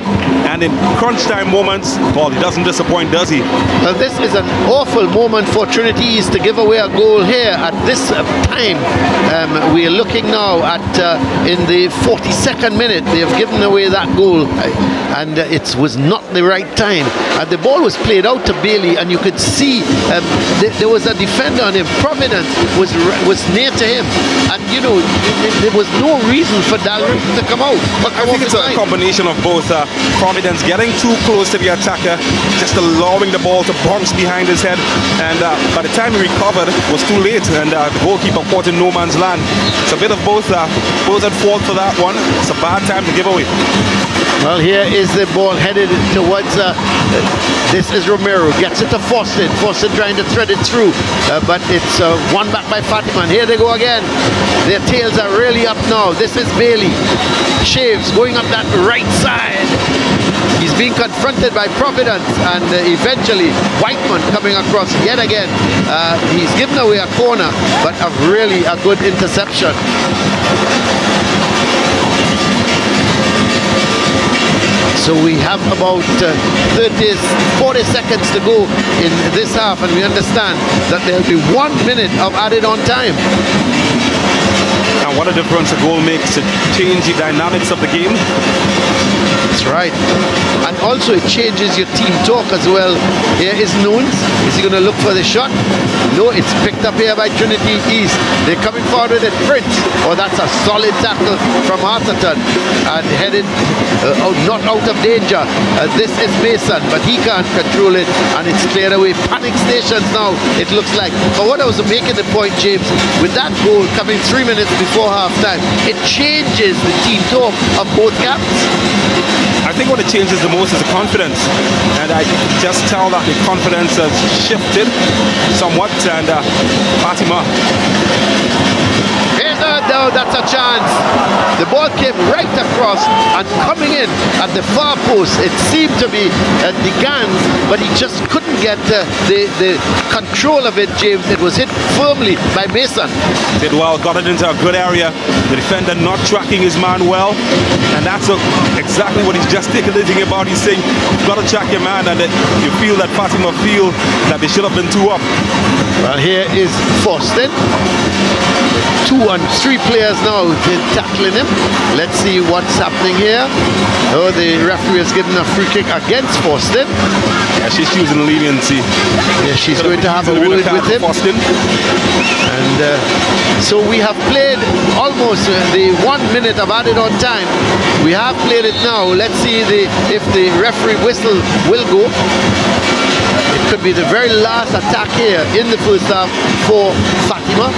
[SPEAKER 12] and in crunch time moments, well, he doesn't disappoint, does he?
[SPEAKER 4] Well, this is an awful moment for Trinity East to give away a goal here at this time. We are looking now at in the 42nd minute. They have given away that goal, and it was not the right time. The ball was played out to Bailey, and you could see there was a defender on him. Providence was near to him, and you know there was no reason for Dalrymple to come out.
[SPEAKER 12] I think it's a combination of both. Providence getting too close to the attacker, just allowing the ball to bounce behind his head, and by the time he recovered, it was too late, and the goalkeeper caught in no man's land. It's a bit of both. Both at fault for that one. It's a bad time to give away.
[SPEAKER 4] Well, here is the ball headed towards, this is Romero, gets it to Fawcett. Fawcett trying to thread it through, but it's won back by Fatima. And here they go again. Their tails are really up now. This is Bailey. Shaves going up that right side. He's being confronted by Providence, and eventually Whiteman coming across yet again. He's given away a corner, but really a good interception. So we have about 40 seconds to go in this half, and we understand that there'll be 1 minute of added on time.
[SPEAKER 12] And what a difference a goal makes. It changes the dynamics of the game.
[SPEAKER 4] That's right. And also it changes your team talk as well. Here is Nunes. Is he going to look for the shot? No, it's picked up here by Trinity East. They're coming forward with it. Prince. Oh, that's a solid tackle from Atherton. And headed not out of danger. This is Mason, but he can't control it, and it's cleared away. Panic stations now, it looks like. But what I was making the point, James, with that goal coming 3 minutes before half-time, it changes the team talk of both camps.
[SPEAKER 12] I think what it changes the most is the confidence, and I can just tell that the confidence has shifted somewhat. And Fatima,
[SPEAKER 4] no, that's a chance. The ball came right across and coming in at the far post. It seemed to be the Gans, but he just couldn't get the control of it, James. It was hit firmly by Mason.
[SPEAKER 12] Did well, got it into a good area. The defender not tracking his man well, and that's exactly what he's just taken the thing about. He's saying, you've got to track your man, and you feel that Fatima feel that they should have been 2 up.
[SPEAKER 4] Well, here is Fawcett. 2 and 3 players now tackling him. Let's see what's happening here. Oh, the referee has given a free kick against Fawcett.
[SPEAKER 12] Yeah, she's choosing leniency.
[SPEAKER 4] Yeah, she's going to have a word with him. And so we have played almost the 1 minute of added on time. We have played it now. Let's see if the referee whistle will go. It could be the very last attack here in the first half for Fatima.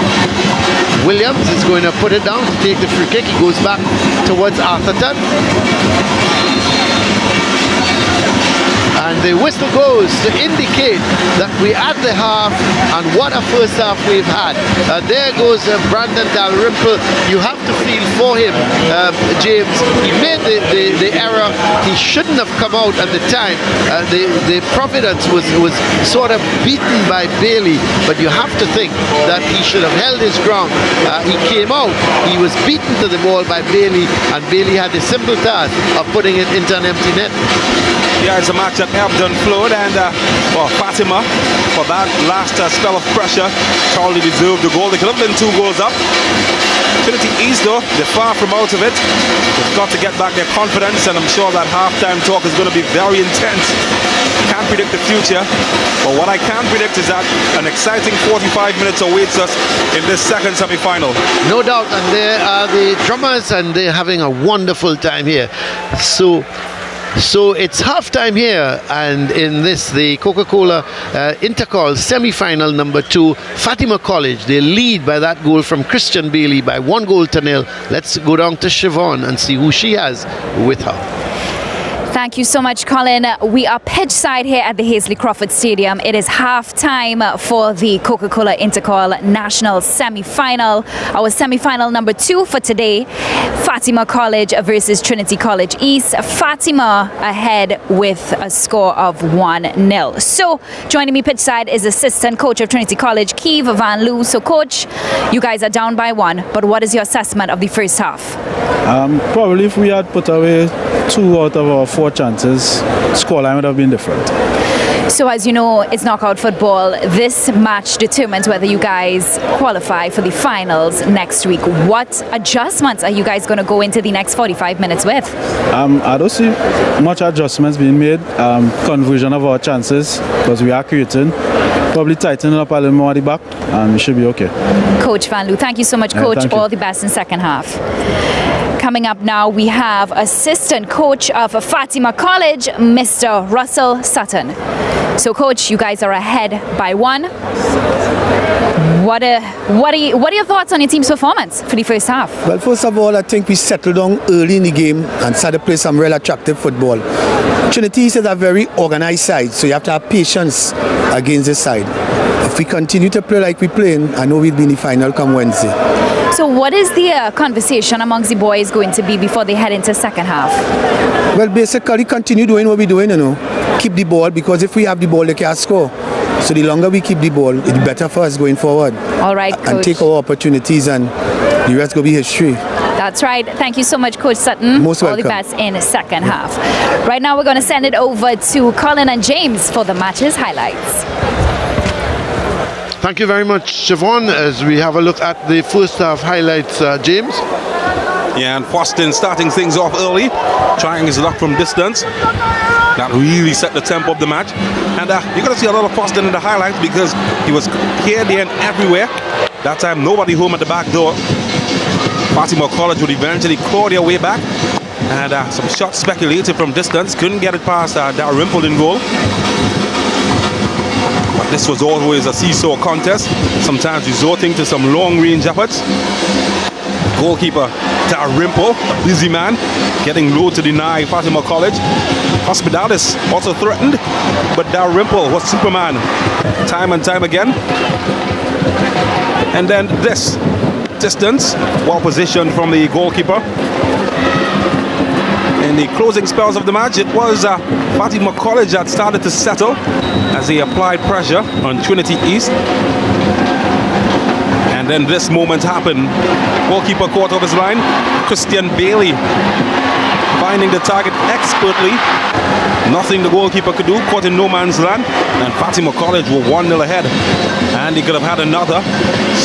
[SPEAKER 4] Williams is going to put it down to take the free kick. He goes back towards Atherton. And the whistle goes to indicate that we at the half, and what a first half we've had. There goes Brandon Dalrymple. You have to feel for him, James. He made the error. He shouldn't have come out at the time. The Providence was sort of beaten by Bailey, but you have to think that he should have held his ground. He came out. He was beaten to the ball by Bailey, and Bailey had the simple task of putting it into an empty net.
[SPEAKER 12] Yeah, it's a match that ebbed and flowed, and Fatima, for that last spell of pressure, totally deserved the goal. They could have been 2 goals up. Trinity East, though, they're far from out of it. They've got to get back their confidence, and I'm sure that halftime talk is going to be very intense. Can't predict the future, but what I can predict is that an exciting 45 minutes awaits us in this second semi-final.
[SPEAKER 4] No doubt, and there are the drummers, and they're having a wonderful time here. So So it's halftime here, and in this, the Coca-Cola Intercol semi-final number 2, Fatima College, they lead by that goal from Christian Bailey by 1-0. Let's go down to Siobhan and see who she has with her.
[SPEAKER 13] Thank you so much, Colin. We are pitch side here at the Hazley Crawford Stadium. It is half time for the Coca-Cola Intercol National Semi-Final. Our semi-final number 2 for today, Fatima College versus Trinity College East. Fatima ahead with a score of 1-0. So, joining me pitch side is assistant coach of Trinity College, Keith Van Loo. So, coach, you guys are down by 1, but what is your assessment of the first half?
[SPEAKER 19] Probably if we had put away 2 out of our 4 chances, scoreline would have been different.
[SPEAKER 13] So as you know, it's knockout football. This match determines whether you guys qualify for the finals next week. What adjustments are you guys going to go into the next 45 minutes with?
[SPEAKER 19] I don't see much adjustments being made. Conversion of our chances, because we are creating. Probably tighten up a little more at the back, and we should be okay.
[SPEAKER 13] Coach Van Loo, thank you so much, Coach.
[SPEAKER 19] Thank you.
[SPEAKER 13] All the best in second half. Coming up now, we have assistant coach of Fatima College, Mr. Russell Sutton. So, coach, you guys are ahead by 1. What are your thoughts on your team's performance for the first half?
[SPEAKER 20] Well, first of all, I think we settled down early in the game and started to play some real attractive football. Trinity is a very organized side, so you have to have patience against this side. If we continue to play like we're playing, I know we'll be in the final come Wednesday.
[SPEAKER 13] So what is the conversation amongst the boys going to be before they head into second half?
[SPEAKER 20] Well, basically continue doing what we're doing, Keep the ball, because if we have the ball, they can't score. So the longer we keep the ball, it's better for us going forward.
[SPEAKER 13] All right, Coach.
[SPEAKER 20] And take our opportunities, and the rest will be history.
[SPEAKER 13] That's right. Thank you so much, Coach Sutton.
[SPEAKER 20] Most welcome.
[SPEAKER 13] All the best in the second half. Right now, we're going to send it over to Colin and James for the match's highlights.
[SPEAKER 4] Thank you very much, Siobhan, as we have a look at the first half highlights. James?
[SPEAKER 12] Yeah, and Poston starting things off early, trying his luck from distance. That really set the tempo of the match. And you're going to see a lot of Poston in the highlights because he was here, there, and everywhere. That time, nobody home at the back door. Fatima College would eventually claw their way back. And some shots speculated from distance. Couldn't get it past Dalrymple in goal. But this was always a seesaw contest, sometimes resorting to some long-range efforts. Goalkeeper Dalrymple, a busy man, getting low to deny Fatima College. Hospitalis also threatened, but Dalrymple was Superman time and time again. And then this distance, well positioned from the goalkeeper. In the closing spells of the match, it was Fatima College that started to settle as they applied pressure on Trinity East. And then this moment happened. Goalkeeper caught off his line. Christian Bailey finding the target expertly. Nothing the goalkeeper could do, caught in no man's land. And Fatima College were 1-0 ahead. And he could have had another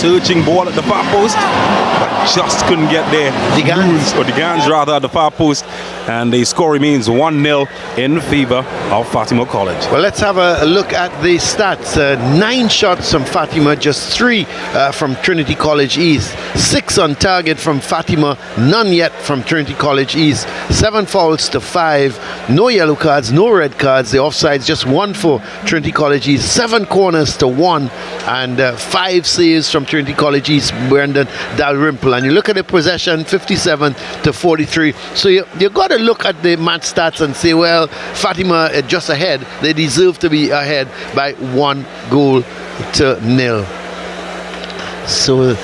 [SPEAKER 12] searching ball at the far post, but just couldn't get there. The Gans rather at the far post. And the score remains 1-0 in favor of Fatima College.
[SPEAKER 4] Well, let's have a look at the stats. 9 shots from Fatima, just 3 from Trinity College East. 6 on target from Fatima, none yet from Trinity College East. 7 fouls to 5. No yellow cards, no red cards. The offsides, just 1 for Trinity College East. 7 corners to 1. And 5 saves from Trinity College East, Brendan Dalrymple. And you look at the possession, 57 to 43. So you got to look at the match stats and say, well, Fatima just ahead. They deserve to be ahead by 1-0. So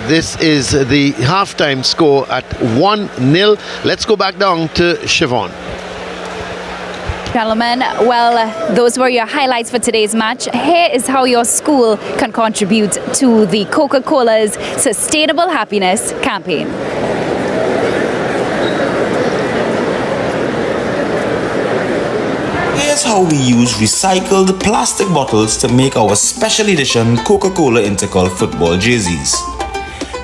[SPEAKER 4] this is the halftime score at 1-0. Let's go back down to Siobhan.
[SPEAKER 13] Gentlemen, well, those were your highlights for today's match. Here is how your school can contribute to the Coca-Cola's Sustainable Happiness campaign.
[SPEAKER 21] Here's how we use recycled plastic bottles to make our special edition Coca-Cola Intercol football jerseys.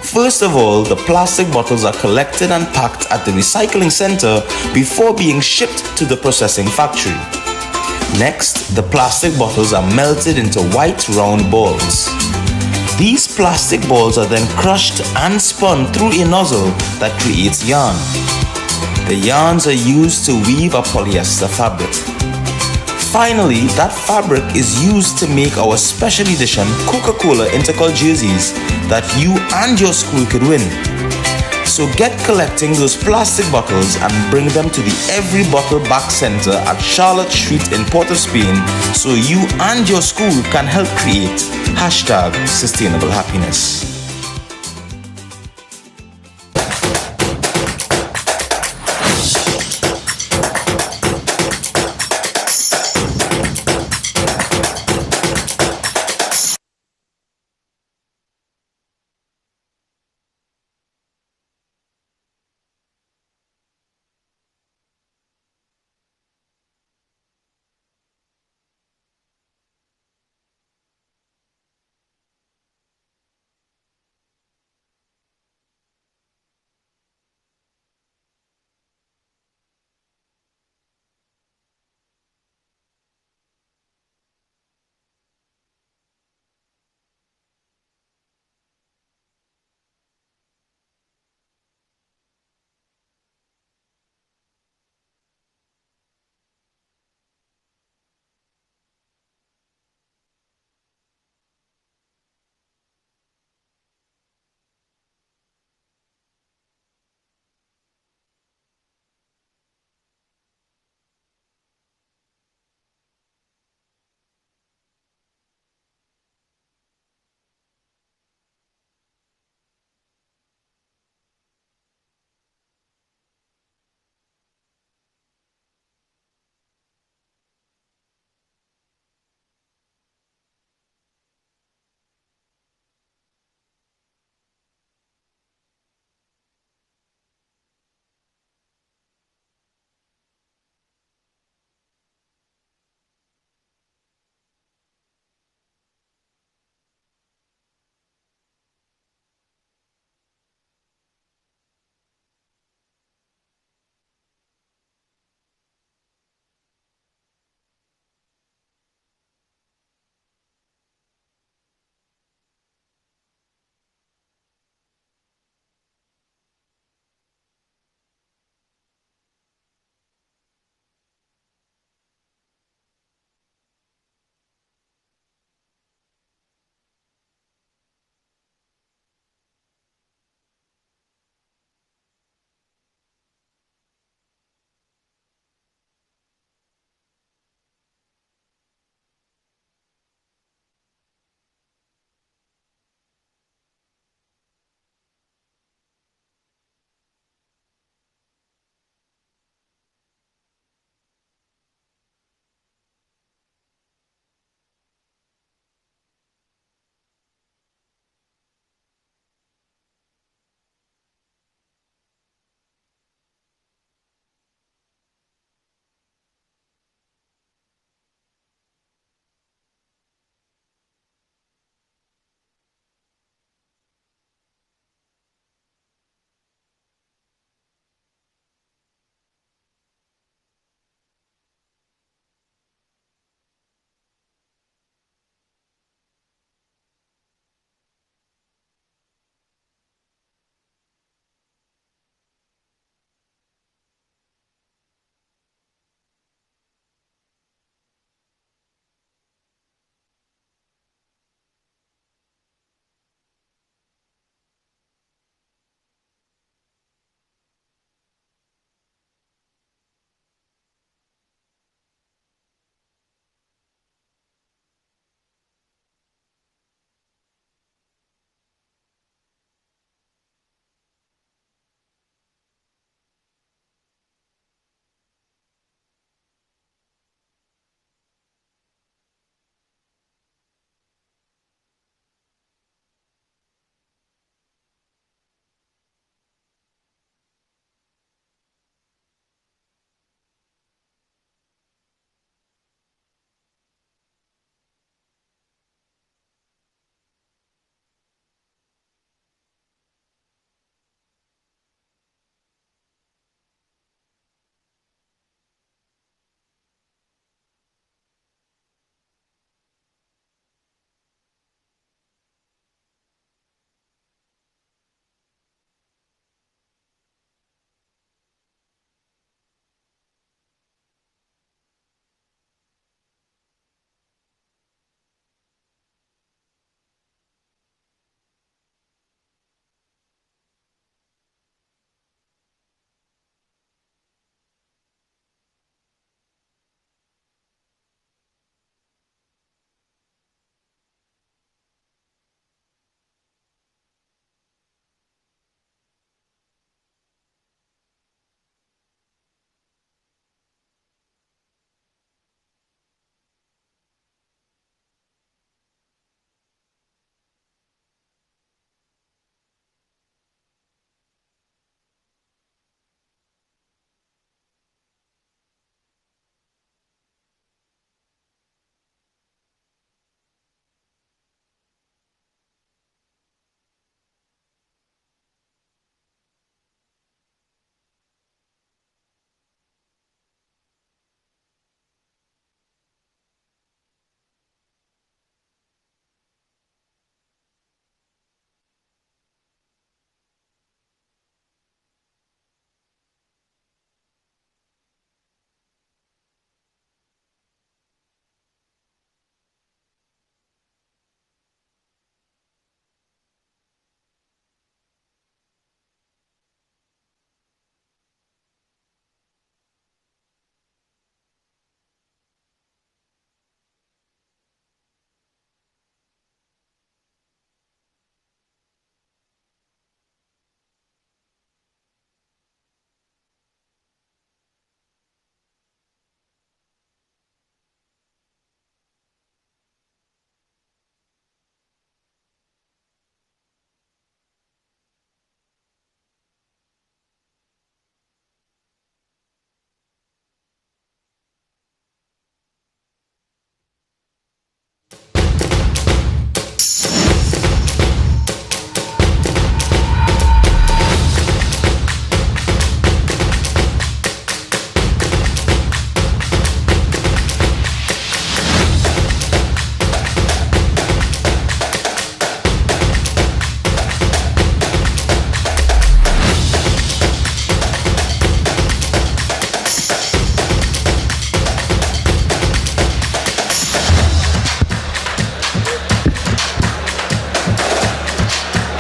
[SPEAKER 21] First of all, the plastic bottles are collected and packed at the recycling center before being shipped to the processing factory. Next, the plastic bottles are melted into white round balls. These plastic balls are then crushed and spun through a nozzle that creates yarn. The yarns are used to weave a polyester fabric. Finally, that fabric is used to make our special edition Coca-Cola Intercol jerseys that you and your school could win. So get collecting those plastic bottles and bring them to the Every Bottle Back Center at Charlotte Street in Port of Spain so you and your school can help create #sustainable happiness.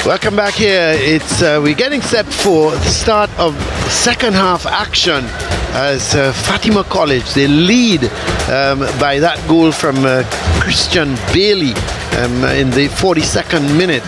[SPEAKER 4] Welcome back here. It's we're getting set for the start of second half action as Fatima College, they lead by that goal from Christian Bailey in the 42nd minute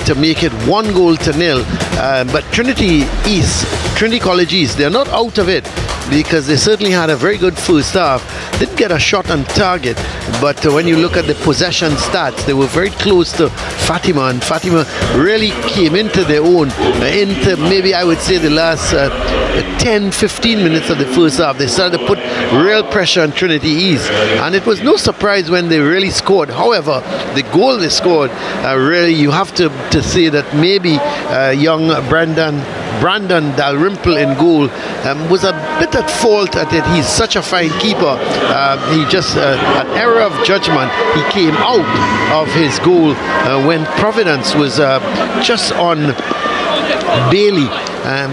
[SPEAKER 4] to make it 1-0. But Trinity College East, they're not out of it because they certainly had a very good first half. Didn't get a shot on target, but when you look at the possession stats, they were very close to Fatima, and Fatima really came into their own into maybe I would say the last 10-15 minutes of the first half. They started to put real pressure on Trinity East, and it was no surprise when they really scored. However, the goal they scored, really you have to say that maybe young Brandon Dalrymple in goal was a bit at fault at it. He's such a fine keeper. He just an error of judgment. He came out of his goal when Providence was just on Bailey.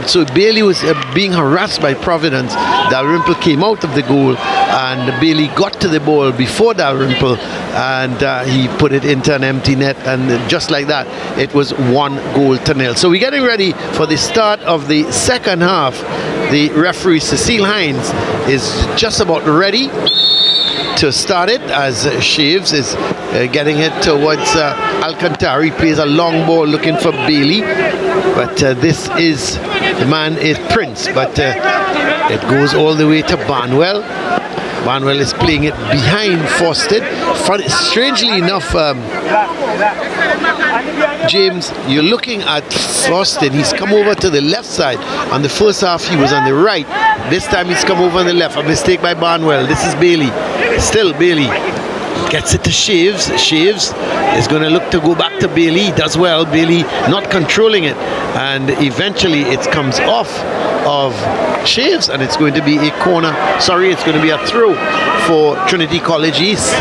[SPEAKER 4] So Bailey was being harassed by Providence. Dalrymple came out of the goal and Bailey got to the ball before Dalrymple, and he put it into an empty net, and just like that it was 1-0. So we're getting ready for the start of the second half. The referee Cecile Hines is just about ready to start it as Shaves is getting it towards Alcantara. He plays a long ball looking for Bailey, but the man is Prince, but it goes all the way to Barnwell. Barnwell is playing it behind Fosted. Strangely enough, James, you're looking at Fosted. He's come over to the left side. On the first half, he was on the right. This time, he's come over on the left. A mistake by Barnwell. This is Bailey. Still Bailey. Gets it to Shaves. Shaves is going to look to go back to Bailey. He does well. Bailey not controlling it. And eventually, it comes off of Shaves, and it's going to be a corner. Sorry, it's going to be a throw for Trinity College East.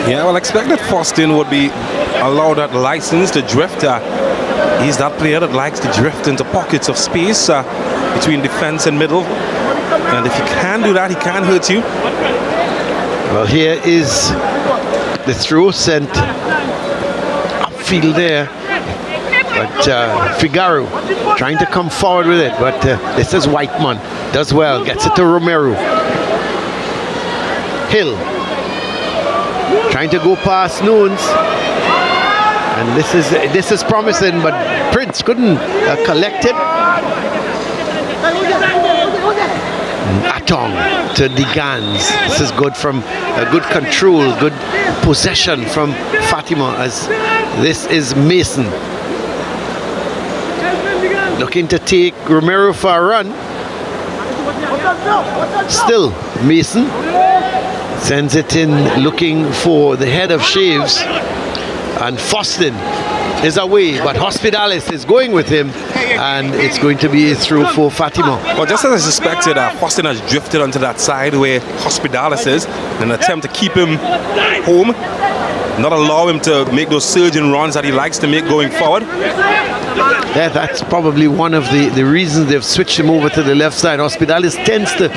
[SPEAKER 12] Yeah, well, I expect that Faustin would be allowed that license to drift. He's that player that likes to drift into pockets of space between defense and middle. And if he can do that, he can hurt you.
[SPEAKER 4] Well, here is the throw sent upfield there. But Figaro trying to come forward with it. But this is Whiteman. Does well. Gets it to Romero. Hill. Trying to go past Nunes. And this is promising, but Prince couldn't collect it. Atong to Digans. This is good from good control, good possession from Fatima, as this is Mason. Looking to take Romero for a run. Still Mason. Sends it in looking for the head of Shaves. And Faustin is away, but Hospitalis is going with him, and it's going to be a throw for Fatima.
[SPEAKER 12] Well, just as I suspected, Faustin has drifted onto that side where Hospitalis is in an attempt to keep him home, not allow him to make those surging runs that he likes to make going forward.
[SPEAKER 4] Yeah, that's probably one of the reasons they've switched him over to the left side. Hospitalis tends to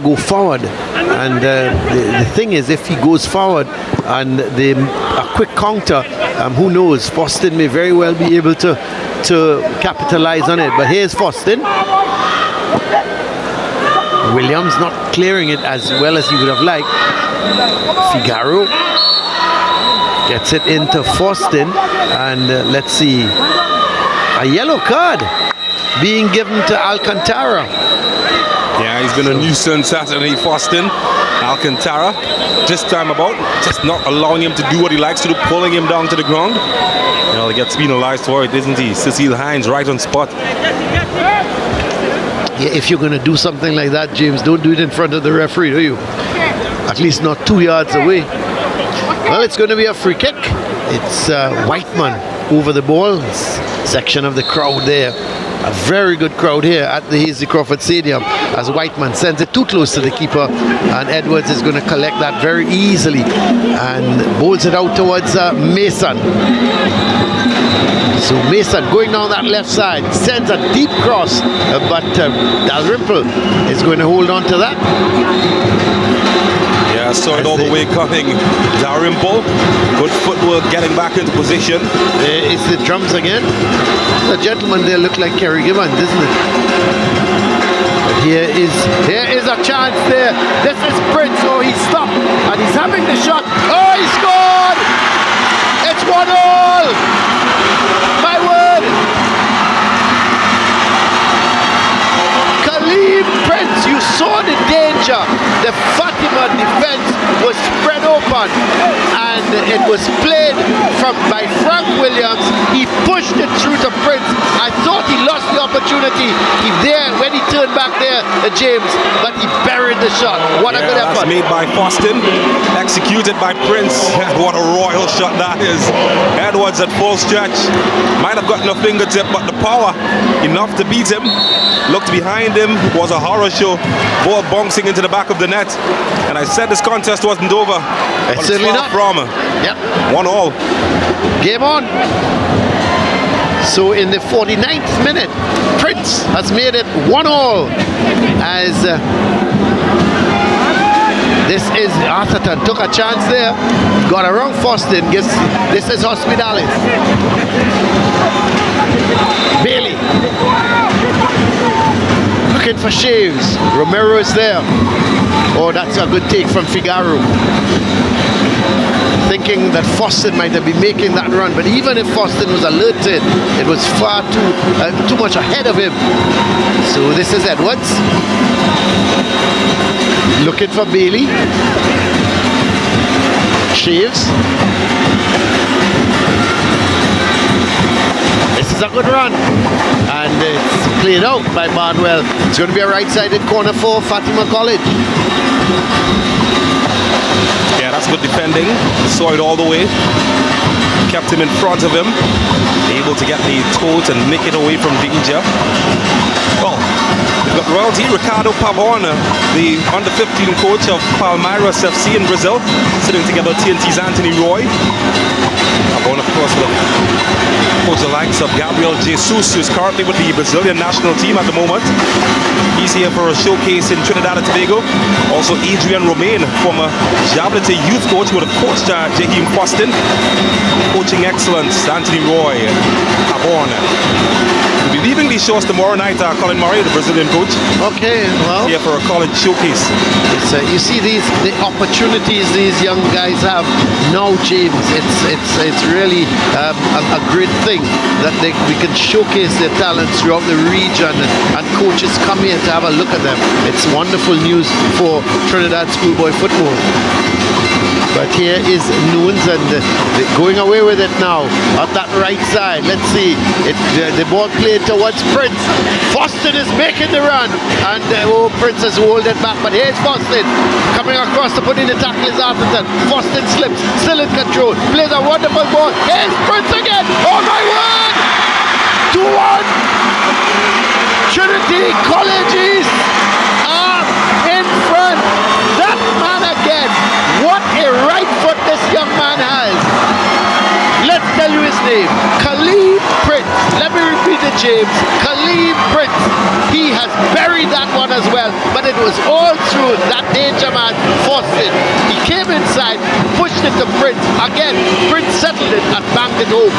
[SPEAKER 4] go forward, and the thing is, if he goes forward and a quick counter, who knows, Faustin may very well be able to capitalize on it. But here's Faustin. Williams not clearing it as well as he would have liked. Figaro gets it into Faustin, and let's see, a yellow card being given to Alcantara.
[SPEAKER 12] Yeah, he's been a nuisance Saturday, Faustin. Alcantara, this time about, just not allowing him to do what he likes to do, pulling him down to the ground. You know, he gets penalized for it, isn't he? Cecile Hines right on spot.
[SPEAKER 4] Yeah, if you're going to do something like that, James, don't do it in front of the referee, do you? At least not 2 yards away. Well, it's going to be a free kick. It's Whiteman over the ball. Section of the crowd there. A very good crowd here at the Hasely Crawford Stadium, as Whiteman sends it too close to the keeper, and Edwards is going to collect that very easily and bowls it out towards Mason. So Mason going down that left side sends a deep cross, but Dalrymple is going to hold on to that.
[SPEAKER 12] Yeah, Yeah, I saw it all the way coming. Dalrymple, good footwork, getting back into position.
[SPEAKER 4] It's the drums again. The gentleman there look like Kerry Gibbons, isn't it? But here is a chance there. This is Prince. Oh, he stopped and he's having the shot. Oh, he scored! It's 1-1. My word. Khalid Prince, you saw the danger. The Fatima defense was spread open and it was played by Frank Williams. He pushed it through to Prince. I thought he lost the opportunity when he turned back there, James, but he buried the shot. What a good effort.
[SPEAKER 12] That's made by Foston, executed by Prince. What a royal shot that is. Edwards at full stretch. Might have gotten a fingertip, but the power enough to beat him. Looked behind him, was a horror show. Ball bouncing into the back of the net. And I said this contest wasn't over.
[SPEAKER 4] It's certainly not.
[SPEAKER 12] From 1-1.
[SPEAKER 4] Game on. So in the 49th minute, Prince has made it 1-1 as this is Atherton took a chance there, got around Foston. This is Hospitalis. Bailey looking for Shaves. Romero is there. Oh, that's a good take from Figaro. Thinking that Foston might have been making that run, but even if Foston was alerted, it was far too much ahead of him. So this is Edwards looking for Bailey. Shaves. This is a good run, and it's played out by Barnwell. It's going to be a right-sided corner for Fatima College.
[SPEAKER 12] Yeah, that's good defending. Saw it all the way. Kept him in front of him. Able to get the toe and nick it away from danger. Well, we've got royalty. Ricardo Pavon, the under-15 coach of Palmeiras FC in Brazil, sitting together with TNT's Anthony Roy. Pavon, of course, will coach the likes of Gabriel Jesus, who's currently with the Brazilian national team at the moment. He's here for a showcase in Trinidad and Tobago. Also, Adrian Romain, former Jablite youth coach, who would have coached Jaheim Foston. Coaching excellence, Anthony Roy, Pavon. We'll be leaving these shows tomorrow night. Colin Murray, the Brazilian coach.
[SPEAKER 4] Okay, well,
[SPEAKER 12] here for a college showcase.
[SPEAKER 4] You see the opportunities these young guys have now, James. It's really a great thing that we can showcase their talents throughout the region, and coaches come here to have a look at them. It's wonderful news for Trinidad schoolboy football. But here is Nunes, and they're going away with it now on that right side. Let's see. The ball played towards Prince. Foston is making the run, and Prince has rolled it back. But here's Foston coming across to put in the tackle is Atherton. Foston slips, still in control. Plays a wonderful ball. Here's Prince again. Oh my word! 2-1. Trinity College East are in front. That man again. What a right foot this young man has. Let's tell you his name. Khalid Prince. Let me repeat it, James. Khalid Prince. He has buried that one as well, but it was all through that danger man, Foston. He came inside, pushed it to Prince. Again, Prince settled it and banged it home.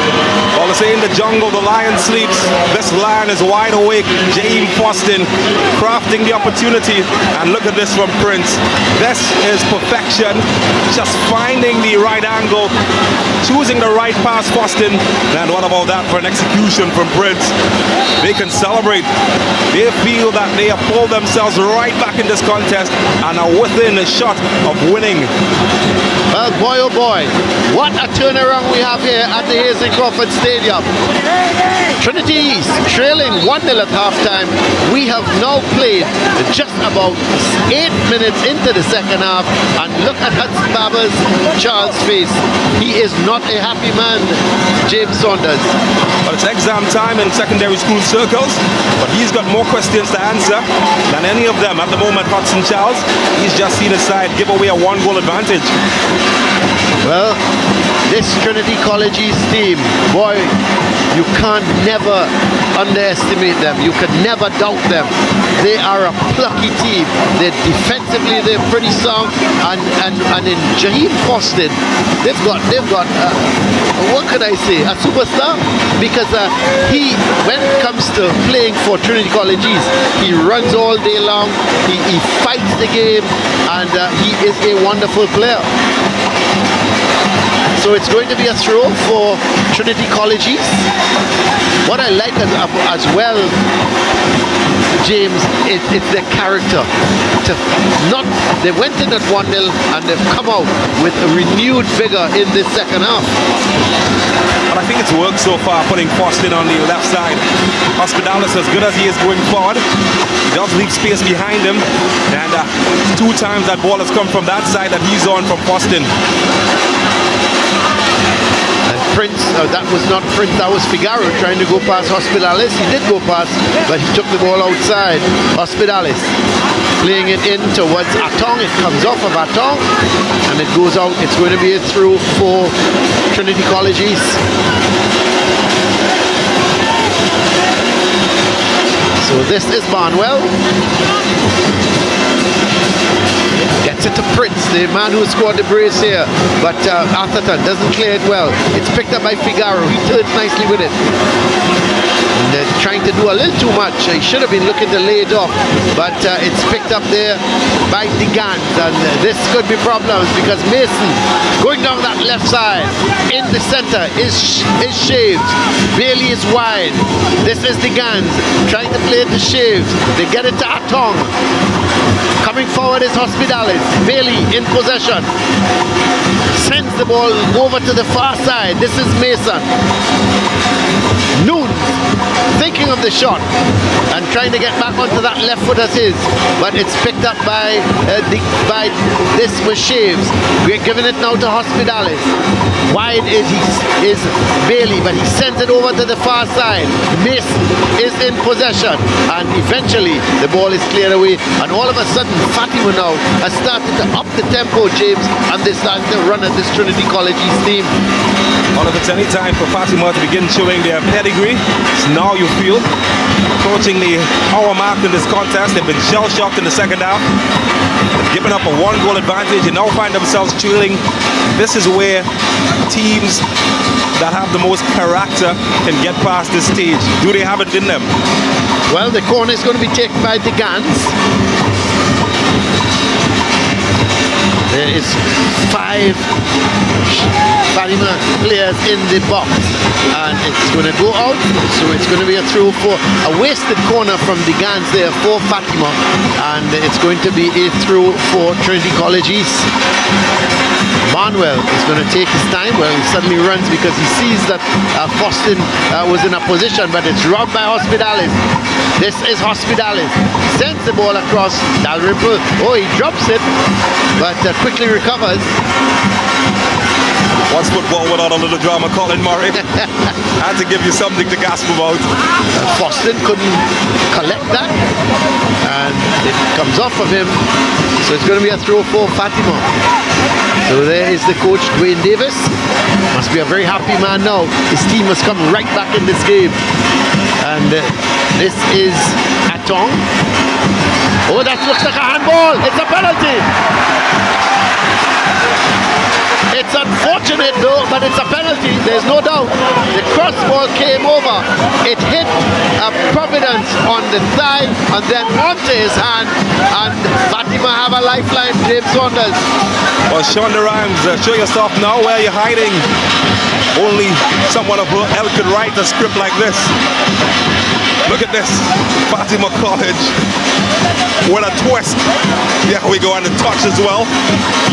[SPEAKER 12] Well, they say in the jungle, the lion sleeps. This lion is wide awake. Jaheim Foston crafting the opportunity. And look at this from Prince. This is perfection. Just finding the right angle, choosing the right pass, Foston. And what about that for an execution from Prince? They can celebrate. They feel that they have pulled themselves right back in this contest and are within a shot of winning.
[SPEAKER 4] Well, boy, oh boy, what a turnaround we have here at the Hazley Crawford Stadium. Trinity East trailing 1-0 at halftime. We have now played just about 8 minutes into the second half, and look at Hudson Baba's Charles' face. He is not a happy man, James Saunders.
[SPEAKER 12] Well, it's exam time in secondary school circles, but he's got more questions to answer than any of them. At the moment, Hudson Charles, he's just seen his side give away a 1-goal advantage.
[SPEAKER 4] Well, this Trinity College East team, boy, you can't never underestimate them. You can never doubt them. They are a plucky team. Defensively, they're pretty sound, and in Jaheim Foston, they've got what could I say, a superstar, because he, when it comes to playing for Trinity College East, he runs all day long. He fights the game, and he is a wonderful player. So it's going to be a throw for Trinity College East. What I like as well, James, it's their character. They went in at 1-0 and they've come out with a renewed vigor in this second half.
[SPEAKER 12] But I think it's worked so far, putting Foston on the left side. Hospitalis, as good as he is going forward, he does leave space behind him, and 2 times that ball has come from that side that he's on from Foston.
[SPEAKER 4] Prince, that was not Prince, that was Figaro trying to go past Hospitalis. He did go past, but he took the ball outside. Hospitalis playing it in towards Atong. It comes off of Atong and it goes out. It's going to be a through for Trinity College East. So this is Barnwell. Gets it to Prince, the man who scored the brace here, but Atherton doesn't clear it well. It's picked up by Figaro. He turns nicely with it. And they're trying to do a little too much. He should have been looking to lay it off, but it's picked up there by Digans, and this could be problems because Mason going down that left side in the center is Shaves. Bailey is wide. This is Digans trying to play it to Shaves. They get it to Atong. Coming forward is Hospitalis. Bailey in possession. Sends the ball over to the far side. This is Mason. Noon thinking of the shot and trying to get back onto that left foot as his, but it's picked up by this was Shaves. We're giving it now to Hospitalis. Wide is Bailey, but he sends it over to the far side. Mason is in possession, and eventually the ball is cleared away, and all of a sudden Fatima now has started to up the tempo, James, and they're starting to run at this Trinity College East team.
[SPEAKER 12] Well, if it's any time for Fatima to begin showing their pedigree, it's now, you feel. Approaching the hour mark in this contest, they've been shell-shocked in the second half. They've given up a 1-goal advantage and now find themselves trailing. This is where teams that have the most character can get past this stage. Do they have it in them?
[SPEAKER 4] Well, the corner is going to be taken by the Gans. There is 5 Fatima players in the box, and it's going to go out, so it's going to be a throw for a wasted corner from the Gans there for Fatima, and it's going to be a throw for Trinity College East. Barnwell is going to take his time. Well, he suddenly runs because he sees that Foston was in a position, but it's robbed by Hospitalis. This is Hospitalis. Sends the ball across. Dalrymple, oh, he drops it, but quickly recovers.
[SPEAKER 12] What's football without a little drama, Colin Murray? I had to give you something to gasp about.
[SPEAKER 4] Foston couldn't collect that, and it comes off of him. So it's going to be a throw for Fatima. So there is the coach, Dwayne Davis. Must be a very happy man now. His team has come right back in this game. And this is Atong. Oh, that looks like a handball. It's a penalty. It's unfortunate though, but it's a penalty, there's no doubt. The cross ball came over, it hit Providence on the thigh and then onto his hand, and Fatima have a lifeline, James Saunders.
[SPEAKER 12] Well, Shonda Rhimes, show yourself now where you're hiding. Only someone of her ilk could write a script like this. Look at this, Fatima College. What a twist. Yeah, we go on the touch as well.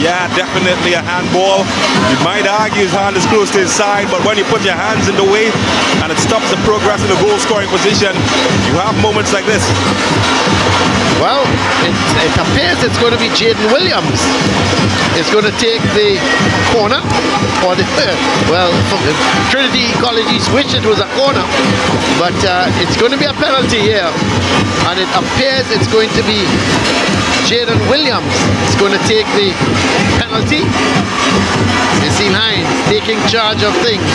[SPEAKER 12] Yeah, definitely a handball. You might argue his hand is close to his side, but when you put your hands in the way and it stops the progress in the goal scoring position, you have moments like this.
[SPEAKER 4] Well, it appears it's going to be Jaden Williams. It's going to take the corner, or the, well, Trinity College East wish it was a corner, but it's going to be a penalty here, and it appears it's going to be Jaden Williams is going to take the penalty. Yassine Hines taking charge of things.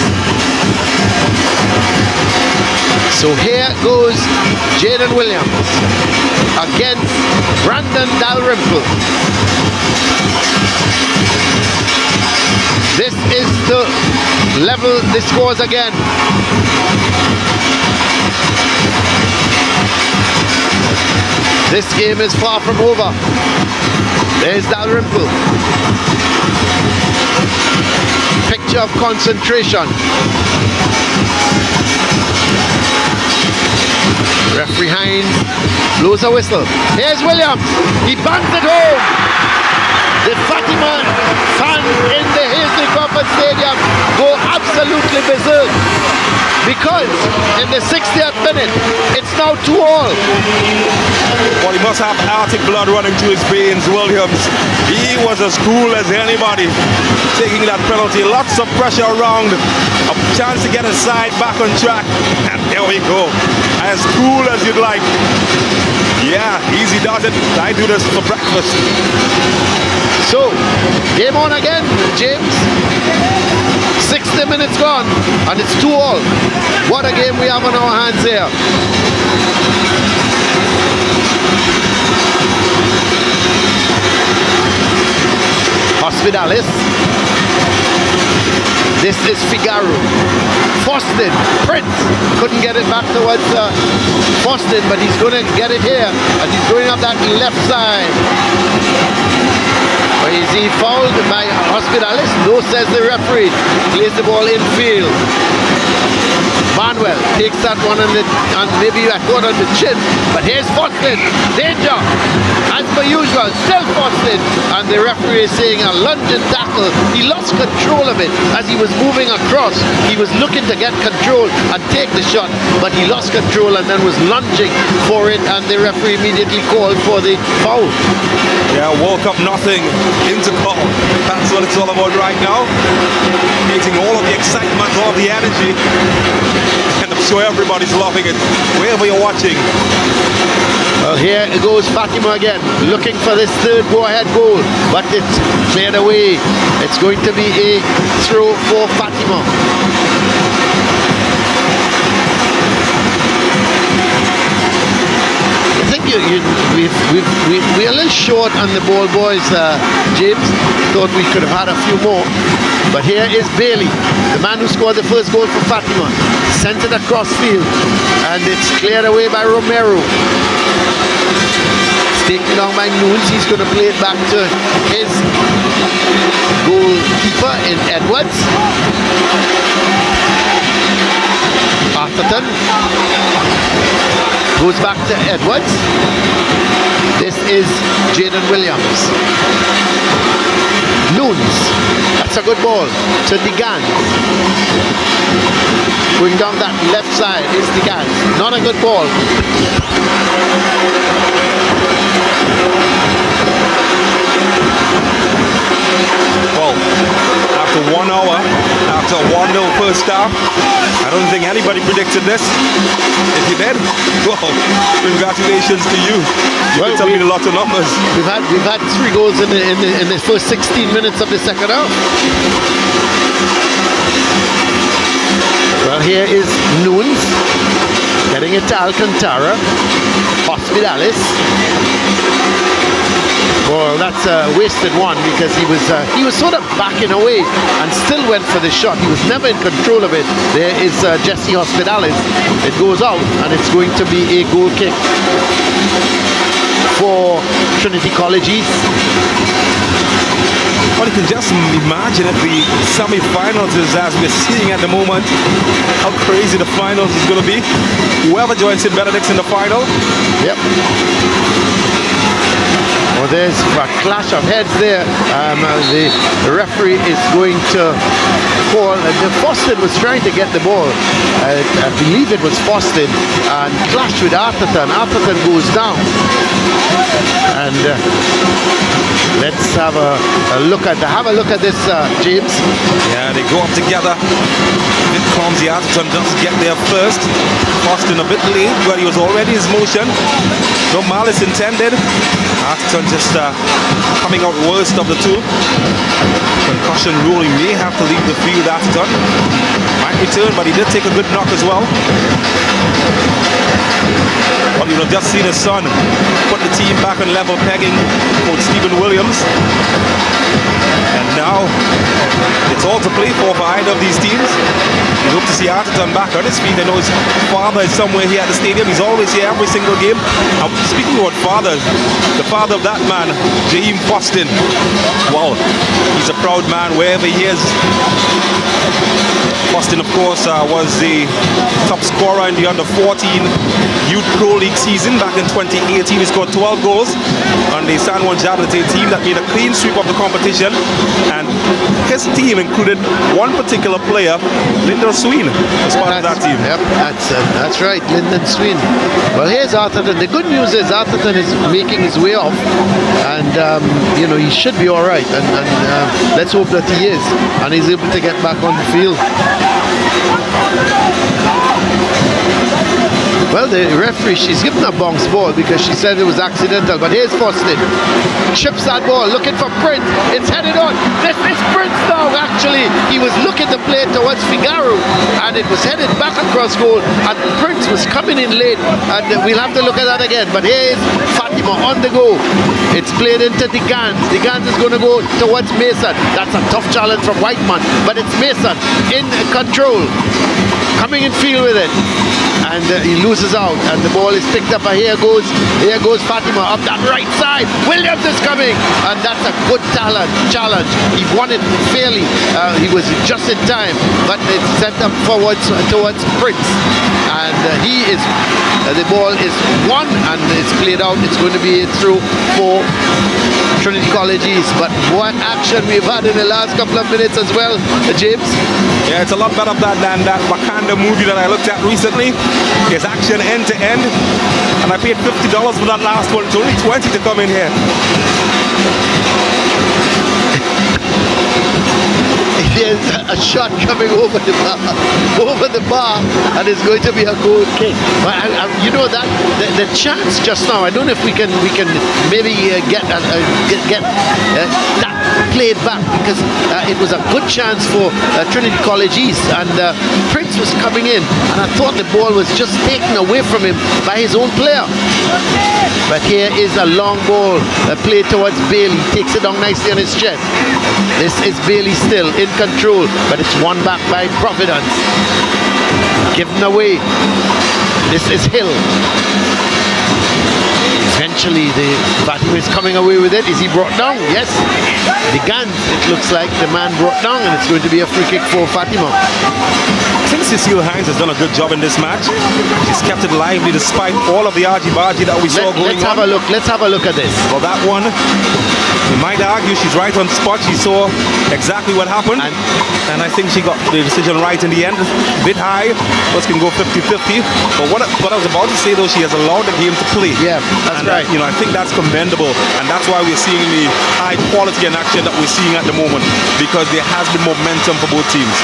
[SPEAKER 4] So here goes Jaden Williams against Brandon Dalrymple. This is to level the scores again. This game is far from over. There's Dalrymple. Picture of concentration. Referee Hines blows a whistle. Here's Williams. He bangs it home. The Fatima fans in the Hazley Crawford Stadium go absolutely berserk because in the 60th minute it's now 2-2.
[SPEAKER 12] Well, he must have Arctic blood running through his veins, Williams. He was as cool as anybody taking that penalty. Lots of pressure around, a chance to get his side back on track, and there we go. As cool as you'd like. Yeah, easy does it. I do this for breakfast.
[SPEAKER 4] So, game on again, James. 60 minutes gone, and it's 2-2. What a game we have on our hands here. Hospitalis. This is Figaro. Foston, Prince couldn't get it back towards Foston, but he's going to get it here, and he's going up that left side. Is he fouled by Hospitalis? No, says the referee. Plays the ball infield. Manuel takes that one and maybe I caught on the chin. But here's Foston. Danger. As per usual, still Foston. And the referee is saying a lunging tackle. He lost control of it as he was moving across. He was looking to get control and take the shot, but he lost control and then was lunging for it, and the referee immediately called for the foul.
[SPEAKER 12] Yeah, World Cup nothing. Intercol. That's what it's all about right now. Getting all of the excitement, all of the energy. And I'm sure everybody's loving it, wherever you're watching.
[SPEAKER 4] Well, here goes Fatima again, looking for this third go-ahead goal, but it's cleared away. It's going to be a throw for Fatima. I think we're a little short on the ball, boys. James thought we could have had a few more, but here is Bailey, the man who scored the first goal for Fatima. Sent it across field, and it's cleared away by Romero. It's taken down by Nunes. He's going to play it back to his goalkeeper in Edwards. Atherton goes back to Edwards. This is Jaden Williams. Nunes. That's a good ball to Degan. Going down that left side is Degan. Not a good ball.
[SPEAKER 12] Well, after 1 hour, after 1-0 first half, I don't think anybody predicted this. If you did, well, congratulations to you. You've been telling me a lot of numbers.
[SPEAKER 4] We've had 3 goals in the first 16 minutes of the second half. Well, here is Nunes getting it to Alcantara. Hospitalis. Well, that's a wasted one because he was sort of backing away and still went for the shot. He was never in control of it. There is Jesse Hospitalis. It goes out and it's going to be a goal kick for Trinity College East.
[SPEAKER 12] Well, you can just imagine if the semi-finals is as we're seeing at the moment, how crazy the finals is going to be. Whoever joins St. Benedict's in the final.
[SPEAKER 4] Yep. Well, there's a clash of heads there. The referee is going to call. Foston was trying to get the ball. I believe it was Foston, and clashed with Atherton. Atherton goes down. And let's have a look at this, James.
[SPEAKER 12] Yeah, they go up together. bit clumsy. Atherton does get there first. Austin a bit late, but he was already in his motion. No malice intended. Atherton just coming out worst of the two. Concussion rule, he may have to leave the field. Atherton might return, but he did take a good knock as well. Well, you have just seen his son put the team back on level pegging for Stephen Williams. And now it's all to play for either of these teams. We hope to see Atherton back on his feet. I know his father is somewhere here at the stadium. He's always here every single game. Speaking about fathers, the father of that man, Jaheim Fostin. Wow, he's a proud man wherever he is. Fostin, of course, was the top scorer in the under-14 Youth Pro League season back in 2018. He scored 12 goals on the San Juan Jablete team that made a clean sweep of the competition. And his team included one particular player, Lyndon Sween, as part of that team.
[SPEAKER 4] Yep, that's right, Lyndon Sween. Well, here's Atherton. The good news is Atherton is making his way off, and you know, he should be all right. And let's hope that he is, and he's able to get back on the field. Well, the referee, she's given a bounce ball because she said it was accidental, but here's Fostin. Chips that ball, looking for Prince. It's headed on. This is Prince now, actually. He was looking to play towards Figaro, and it was headed back across goal, and Prince was coming in late, and we'll have to look at that again. But here's Fatima on the go. It's played into the Gans. The Gans is going to go towards Mason. That's a tough challenge from Whiteman, but it's Mason in control. Coming in field with it, and he loses out, and the ball is picked up, and here goes Fatima up that right side. Williams is coming, and that's a good challenge. He won it fairly. He was just in time, but it's sent up forwards towards Prince, and the ball is won, and it's played out. It's going to be a through for Trinity College East. But what action we've had in the last couple of minutes as well, James.
[SPEAKER 12] Yeah, it's a lot better than that Wakanda movie that I looked at recently. There's action end to end, and I paid $50 for that last one. It's only $20 to come in here.
[SPEAKER 4] There's a shot coming over the bar, and it's going to be a goal kick. But you know that the chance just now. I don't know if we can maybe get that played back, because it was a good chance for Trinity College East, and Prince was coming in, and I thought the ball was just taken away from him by his own player. But here is a long ball played towards Bailey. Takes it down nicely on his chest. This is Bailey still in control, but it's won back by Providence. Given away. This is Hill. Eventually the Fatima is coming away with it. Is he brought down? Yes. The Gans, it looks like the man brought down, and it's going to be a free kick for Fatima.
[SPEAKER 12] I think Cecile Hines has done a good job in this match. She's kept it lively despite all of the argy-bargy that we saw going on.
[SPEAKER 4] Let's have a look at this.
[SPEAKER 12] Well, that one, you might argue she's right on spot. She saw exactly what happened, and I think she got the decision right in the end. A bit high, but can go 50-50. But what I was about to say, though, she has allowed the game to play.
[SPEAKER 4] Yeah, that's right.
[SPEAKER 12] You know, I think that's commendable, and that's why we're seeing the high quality in action that we're seeing at the moment, because there has been momentum for both teams.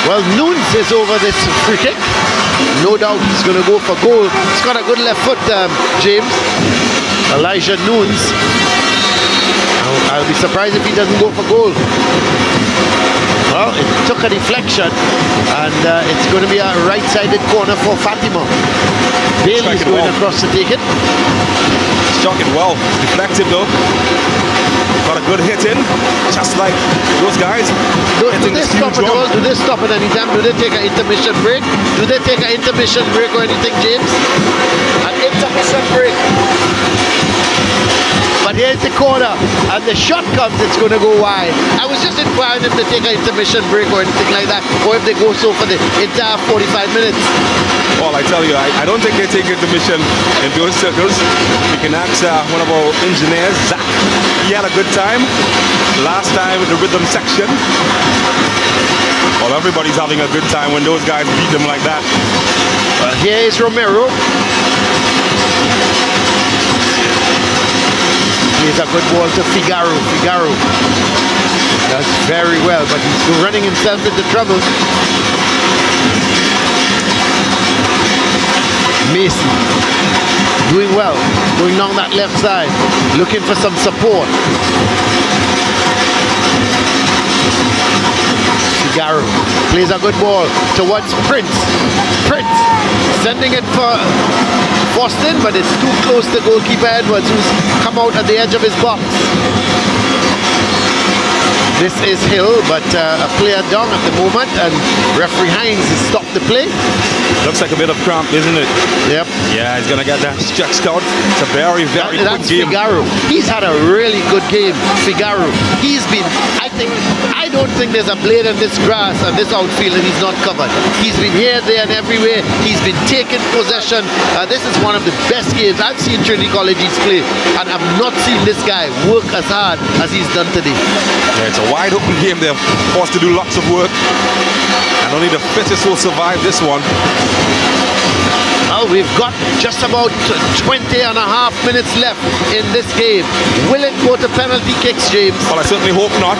[SPEAKER 4] Well, Nunes is over this free kick. No doubt he's going to go for goal. He's got a good left foot, James. Elijah Nunes. I'll be surprised if he doesn't go for goal. Well, it took a deflection, and it's going to be a right-sided corner for Fatima. Bailey's going across to take it.
[SPEAKER 12] Struck it well. Deflective though. Got a good hit in, just like those guys.
[SPEAKER 4] Do they stop at all? Do they stop at any time? Do they take an intermission break? Do they take an intermission break or anything, James? An intermission break. But here's the corner, and the shot comes, it's going to go wide. I was just inquiring if they take an intermission break or anything like that, or if they go so for the entire 45 minutes.
[SPEAKER 12] Well, I tell you, I don't think they take intermission in those circles. We can ask one of our engineers, Zach. He had a good time last time with the rhythm section. Well, everybody's having a good time when those guys beat them like that.
[SPEAKER 4] Well, here is Romero. Plays Plays a good ball to Figaro. Figaro does very well, but he's running himself into trouble. Mason doing well, going down that left side, looking for some support. Figaro plays a good ball towards Prince. Prince sending it for Boston, but it's too close to goalkeeper Edwards, who's come out at the edge of his box. This is Hill, but a player down at the moment, and referee Hines has stopped the play.
[SPEAKER 12] Looks like a bit of cramp, isn't it?
[SPEAKER 4] Yep.
[SPEAKER 12] Yeah, he's going to get that stretched out. It's a very, very good game.
[SPEAKER 4] Figaro. He's had a really good game, Figaro. He's been, I don't think there's a blade in this grass and this outfield that he's not covered. He's been here, there, and everywhere. He's been taking possession. This is one of the best games I've seen Trinity College East play, and I've not seen this guy work as hard as he's done today.
[SPEAKER 12] Yeah, it's a wide open game. They're forced to do lots of work, and only the fittest will survive this one.
[SPEAKER 4] Well, we've got just about 20 and a half minutes left in this game. Will it go to penalty kicks, James?
[SPEAKER 12] Well, I certainly hope not.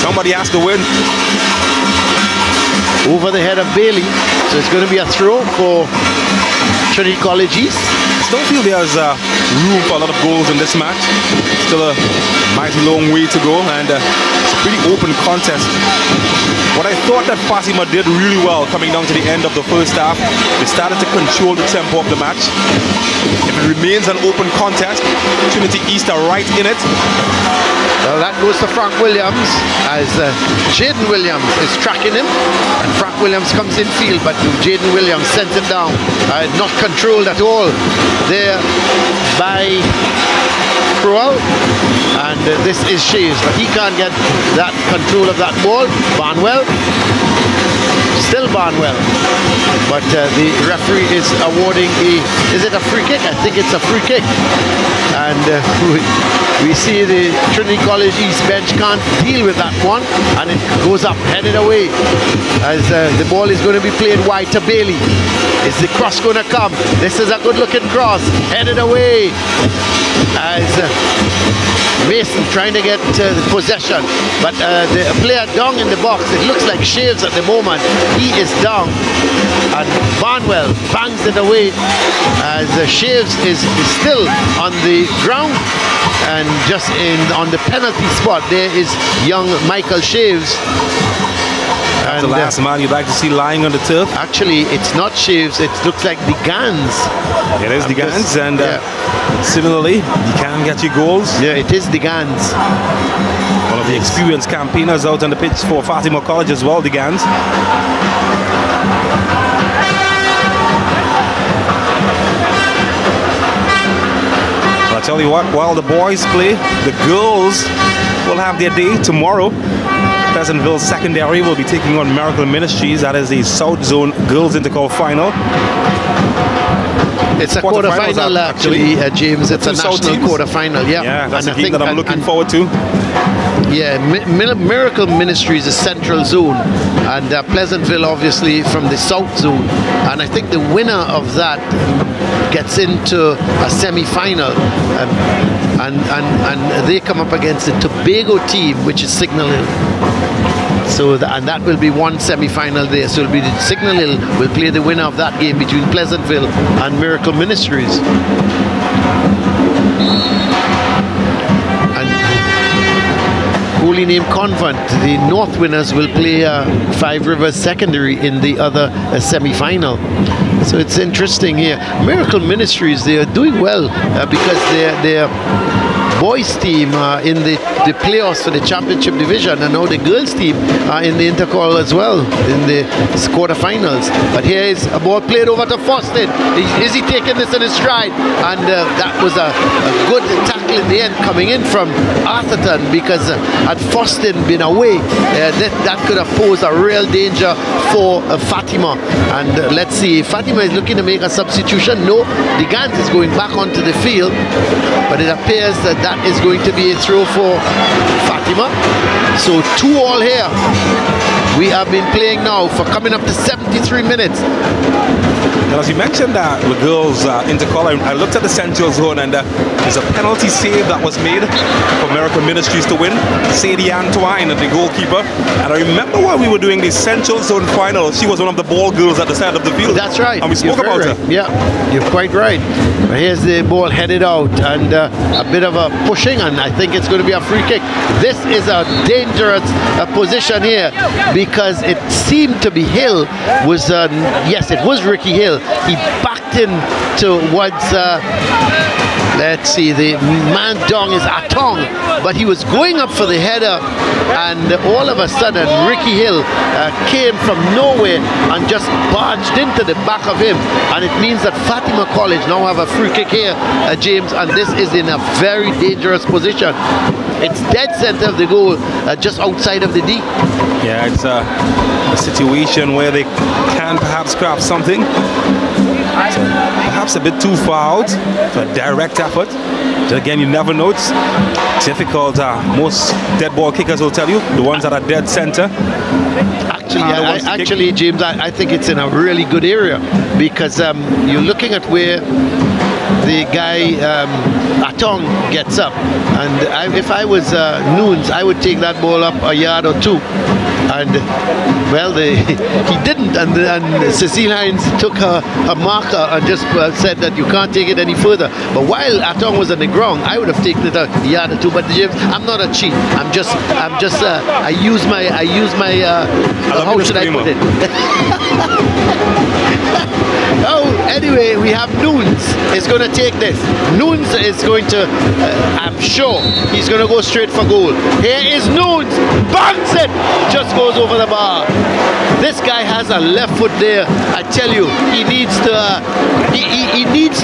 [SPEAKER 12] Somebody has to win.
[SPEAKER 4] Over the head of Bailey, so it's going to be a throw for Trinity College East.
[SPEAKER 12] I still feel there's room for a lot of goals in this match. Still a mighty long way to go, and it's a pretty open contest. What I thought that Fatima did really well coming down to the end of the first half, they started to control the tempo of the match. If it remains an open contest, Trinity East are right in it.
[SPEAKER 4] Well, that goes to Frank Williams as Jaden Williams is tracking him, and Frank Williams comes in field, but Jaden Williams sends it down, not controlled at all there by Crowell, and this is Shaves, but he can't get that control of that ball. Barnwell, still Barnwell, but the referee is awarding is it a free kick? I think it's a free kick, and we see the Trinity College East bench can't deal with that one, and it goes up, headed away, as the ball is going to be played wide to Bailey. Is the cross going to come? This is a good looking cross, headed away, as Mason trying to get the possession, but the player down in the box, it looks like Shaves at the moment, he is down, and Barnwell bangs it away as Shaves is still on the ground, and just on the penalty spot there is young Michael Shaves.
[SPEAKER 12] That's the last man you'd like to see lying on the turf.
[SPEAKER 4] Actually, it's not Shaves, it looks like the Gans.
[SPEAKER 12] It is the Gans, and similarly, you can get your goals.
[SPEAKER 4] Yeah, it is the Gans.
[SPEAKER 12] One of the experienced campaigners out on the pitch for Fatima College as well, the Gans. Well, I tell you what, while the boys play, the girls will have their day tomorrow. Pleasantville Secondary will be taking on Miracle Ministries. That is the South Zone Girls Intercol final.
[SPEAKER 4] It's a quarter-final actually, James. It's a national quarter-final.
[SPEAKER 12] Yeah, that's a game that I'm looking forward to.
[SPEAKER 4] Yeah, Miracle Ministries is Central Zone, and Pleasantville obviously from the South Zone. And I think the winner of that gets into a semi-final, and they come up against the Tobago team, which is Signal Hill. So and that will be one semi-final there. So it'll be the Signal Hill will play the winner of that game between Pleasantville and Miracle Ministries. And Holy Name Convent, the North winners, will play Five Rivers Secondary in the other semi-final. So it's interesting here. Miracle Ministries, they are doing well because they're boys team in the playoffs for the championship division, and now the girls team are in the Intercol as well in the quarterfinals. But here is a ball played over to Foston. Is he taking this in his stride? And that was a good tackle in the end coming in from Atherton, because had Foston been away, that could have posed a real danger for Fatima. And let's see, Fatima is looking to make a substitution. No, the Gans is going back onto the field, but it appears that that is going to be a throw for Fatima. So 2-2 here. we have been playing now for coming up to 73 minutes.
[SPEAKER 12] And as you mentioned that the girls Intercol, I looked at the central zone and there's a penalty save that was made for Miracle Ministries to win. Sadie Antoine, the goalkeeper. And I remember when we were doing the central zone final, she was one of the ball girls at the side of the field.
[SPEAKER 4] That's right.
[SPEAKER 12] And we spoke about her.
[SPEAKER 4] Yeah, you're quite right. Here's the ball headed out and a bit of a pushing, and I think it's going to be a free kick. This is a dangerous position here because it seemed to be Hill was, yes, it was Ricky Hill. He backed in towards, let's see, the man dong is Atong, but he was going up for the header, and all of a sudden Ricky Hill came from nowhere and just barged into the back of him, and it means that Fatima College now have a free kick here, James, and this is in a very dangerous position. It's dead center of the goal, just outside of the D.
[SPEAKER 12] Yeah, it's a situation where they can perhaps craft something. Perhaps a bit too far out for a direct effort. But again, you never know. It's difficult. Most dead ball kickers will tell you, the ones that are dead center.
[SPEAKER 4] Actually, James, I think it's in a really good area because you're looking at where the guy Atong gets up, and if I was Noons, I would take that ball up a yard or two. And well, he didn't, and Cecile Hines took her marker and just said that you can't take it any further. But while Atong was on the ground, I would have taken it a yard or two. But James, I'm not a cheat. I use my how should I put it? Oh, anyway, we have Noons is going to take this. Noons is going to, I'm sure, he's going to go straight for goal. Here is Noons, bangs it, just goes over the bar. This guy has a left foot there. I tell you, he needs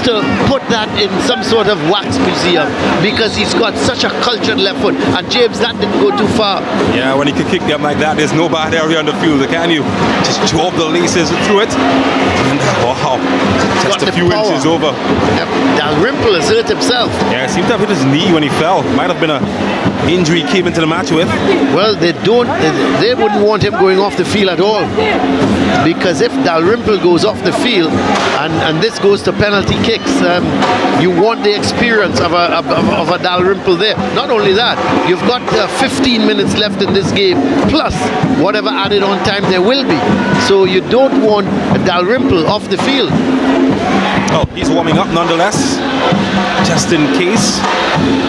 [SPEAKER 4] to put that in some sort of wax museum because he's got such a cultured left foot. And James, that didn't go too far.
[SPEAKER 12] Yeah, when you can kick them like that, there's no bad area on the field, can you? Just drop the laces through it. And wow, just a few inches over.
[SPEAKER 4] Yep. Dalrymple has hurt himself.
[SPEAKER 12] Yeah, it seemed to have hit his knee when he fell. Might have been an injury he came into the match with.
[SPEAKER 4] Well, they wouldn't want him going off the field at all, because if Dalrymple goes off the field and this goes to penalty kicks, you want the experience of a Dalrymple there. Not only that, you've got 15 minutes left in this game, plus whatever added on time there will be. So you don't want Dalrymple off the field.
[SPEAKER 12] Oh, he's warming up nonetheless, just in case.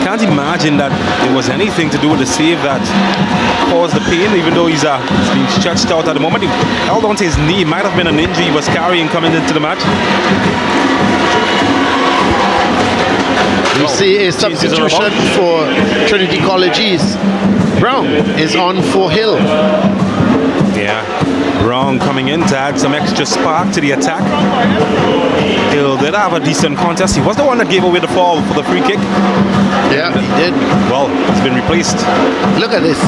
[SPEAKER 12] Can't imagine that it was anything to do with the save that caused the pain, even though he's being stretched out at the moment. He held on to his knee. Might have been an injury he was carrying coming into the match.
[SPEAKER 4] You see a substitution for Trinity College East. Brown is on for Hill.
[SPEAKER 12] Yeah, Brown coming in to add some extra spark to the attack. Hill did have a decent contest. He was the one that gave away the fall for the free kick.
[SPEAKER 4] Yeah, he did.
[SPEAKER 12] Well, it's been replaced.
[SPEAKER 4] Look at this,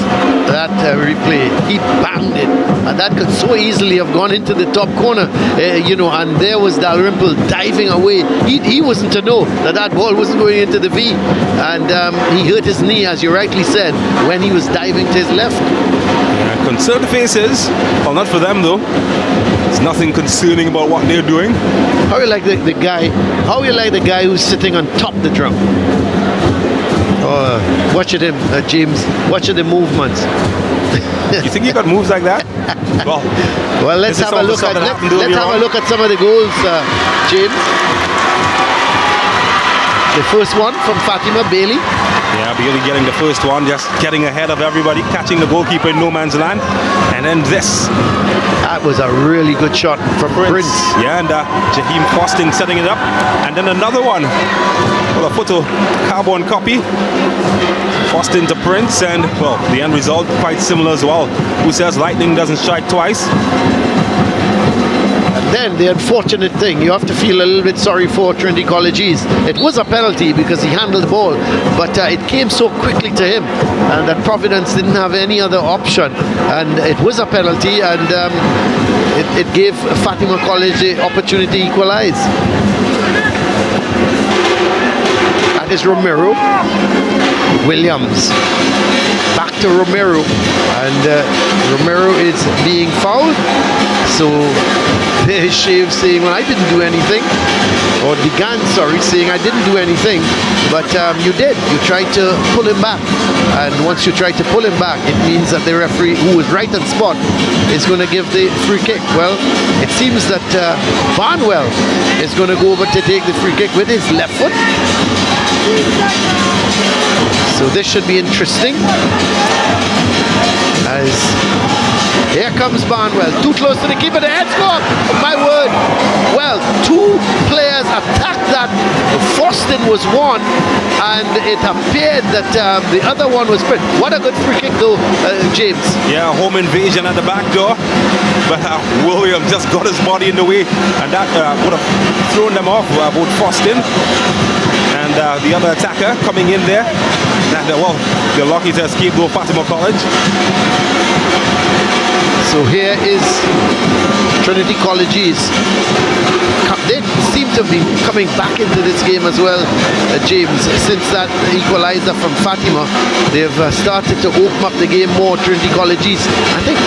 [SPEAKER 4] that replay. He banged it, and that could so easily have gone into the top corner, and there was Dalrymple diving away. He wasn't to know that ball wasn't going into the V, and he hurt his knee, as you rightly said, when he was diving to his left.
[SPEAKER 12] Yeah, concerned faces. Well, not for them though. There's nothing concerning about what they're doing.
[SPEAKER 4] How you like the guy? How you like the guy who's sitting on top of the drum? Watching him, James. Watching the movements.
[SPEAKER 12] You think he got moves like that?
[SPEAKER 4] Well, let's have a look at some of the goals, James. The first one from Fatima Bailey.
[SPEAKER 12] Yeah, Bailey getting the first one, just getting ahead of everybody, catching the goalkeeper in no man's land. And then this.
[SPEAKER 4] That was a really good shot from Prince.
[SPEAKER 12] Yeah, and Jaheim Fostin setting it up. And then another one. Well, a photo carbon copy. Fostin to Prince, and well, the end result quite similar as well. Who says lightning doesn't strike twice?
[SPEAKER 4] Then the unfortunate thing, you have to feel a little bit sorry for Trinity College East. It was a penalty because he handled the ball, but it came so quickly to him, and that Providence didn't have any other option, and it was a penalty, and it gave Fatima College the opportunity to equalize. And is Romero. Williams. Back to Romero. And Romero is being fouled. So there's Shave saying, well, I didn't do anything. Or Degan, sorry, saying I didn't do anything. But you did. You tried to pull him back. And once you try to pull him back, it means that the referee, who is right on spot, is going to give the free kick. Well, it seems that Barnwell is going to go over to take the free kick with his left foot. So this should be interesting. As here comes Barnwell, too close to the keeper, the head score, my word. Well, two players attacked that. Forston was one, and it appeared that the other one was spread. What a good free kick though, James.
[SPEAKER 12] Yeah, home invasion at the back door, but William just got his body in the way, and that would have thrown them off, both Forston and the other attacker coming in there. And well, they're lucky to escape though, Fatima College.
[SPEAKER 4] So here is Trinity College East. They seem to be coming back into this game as well, James. Since that equalizer from Fatima, they've started to open up the game more, Trinity College East.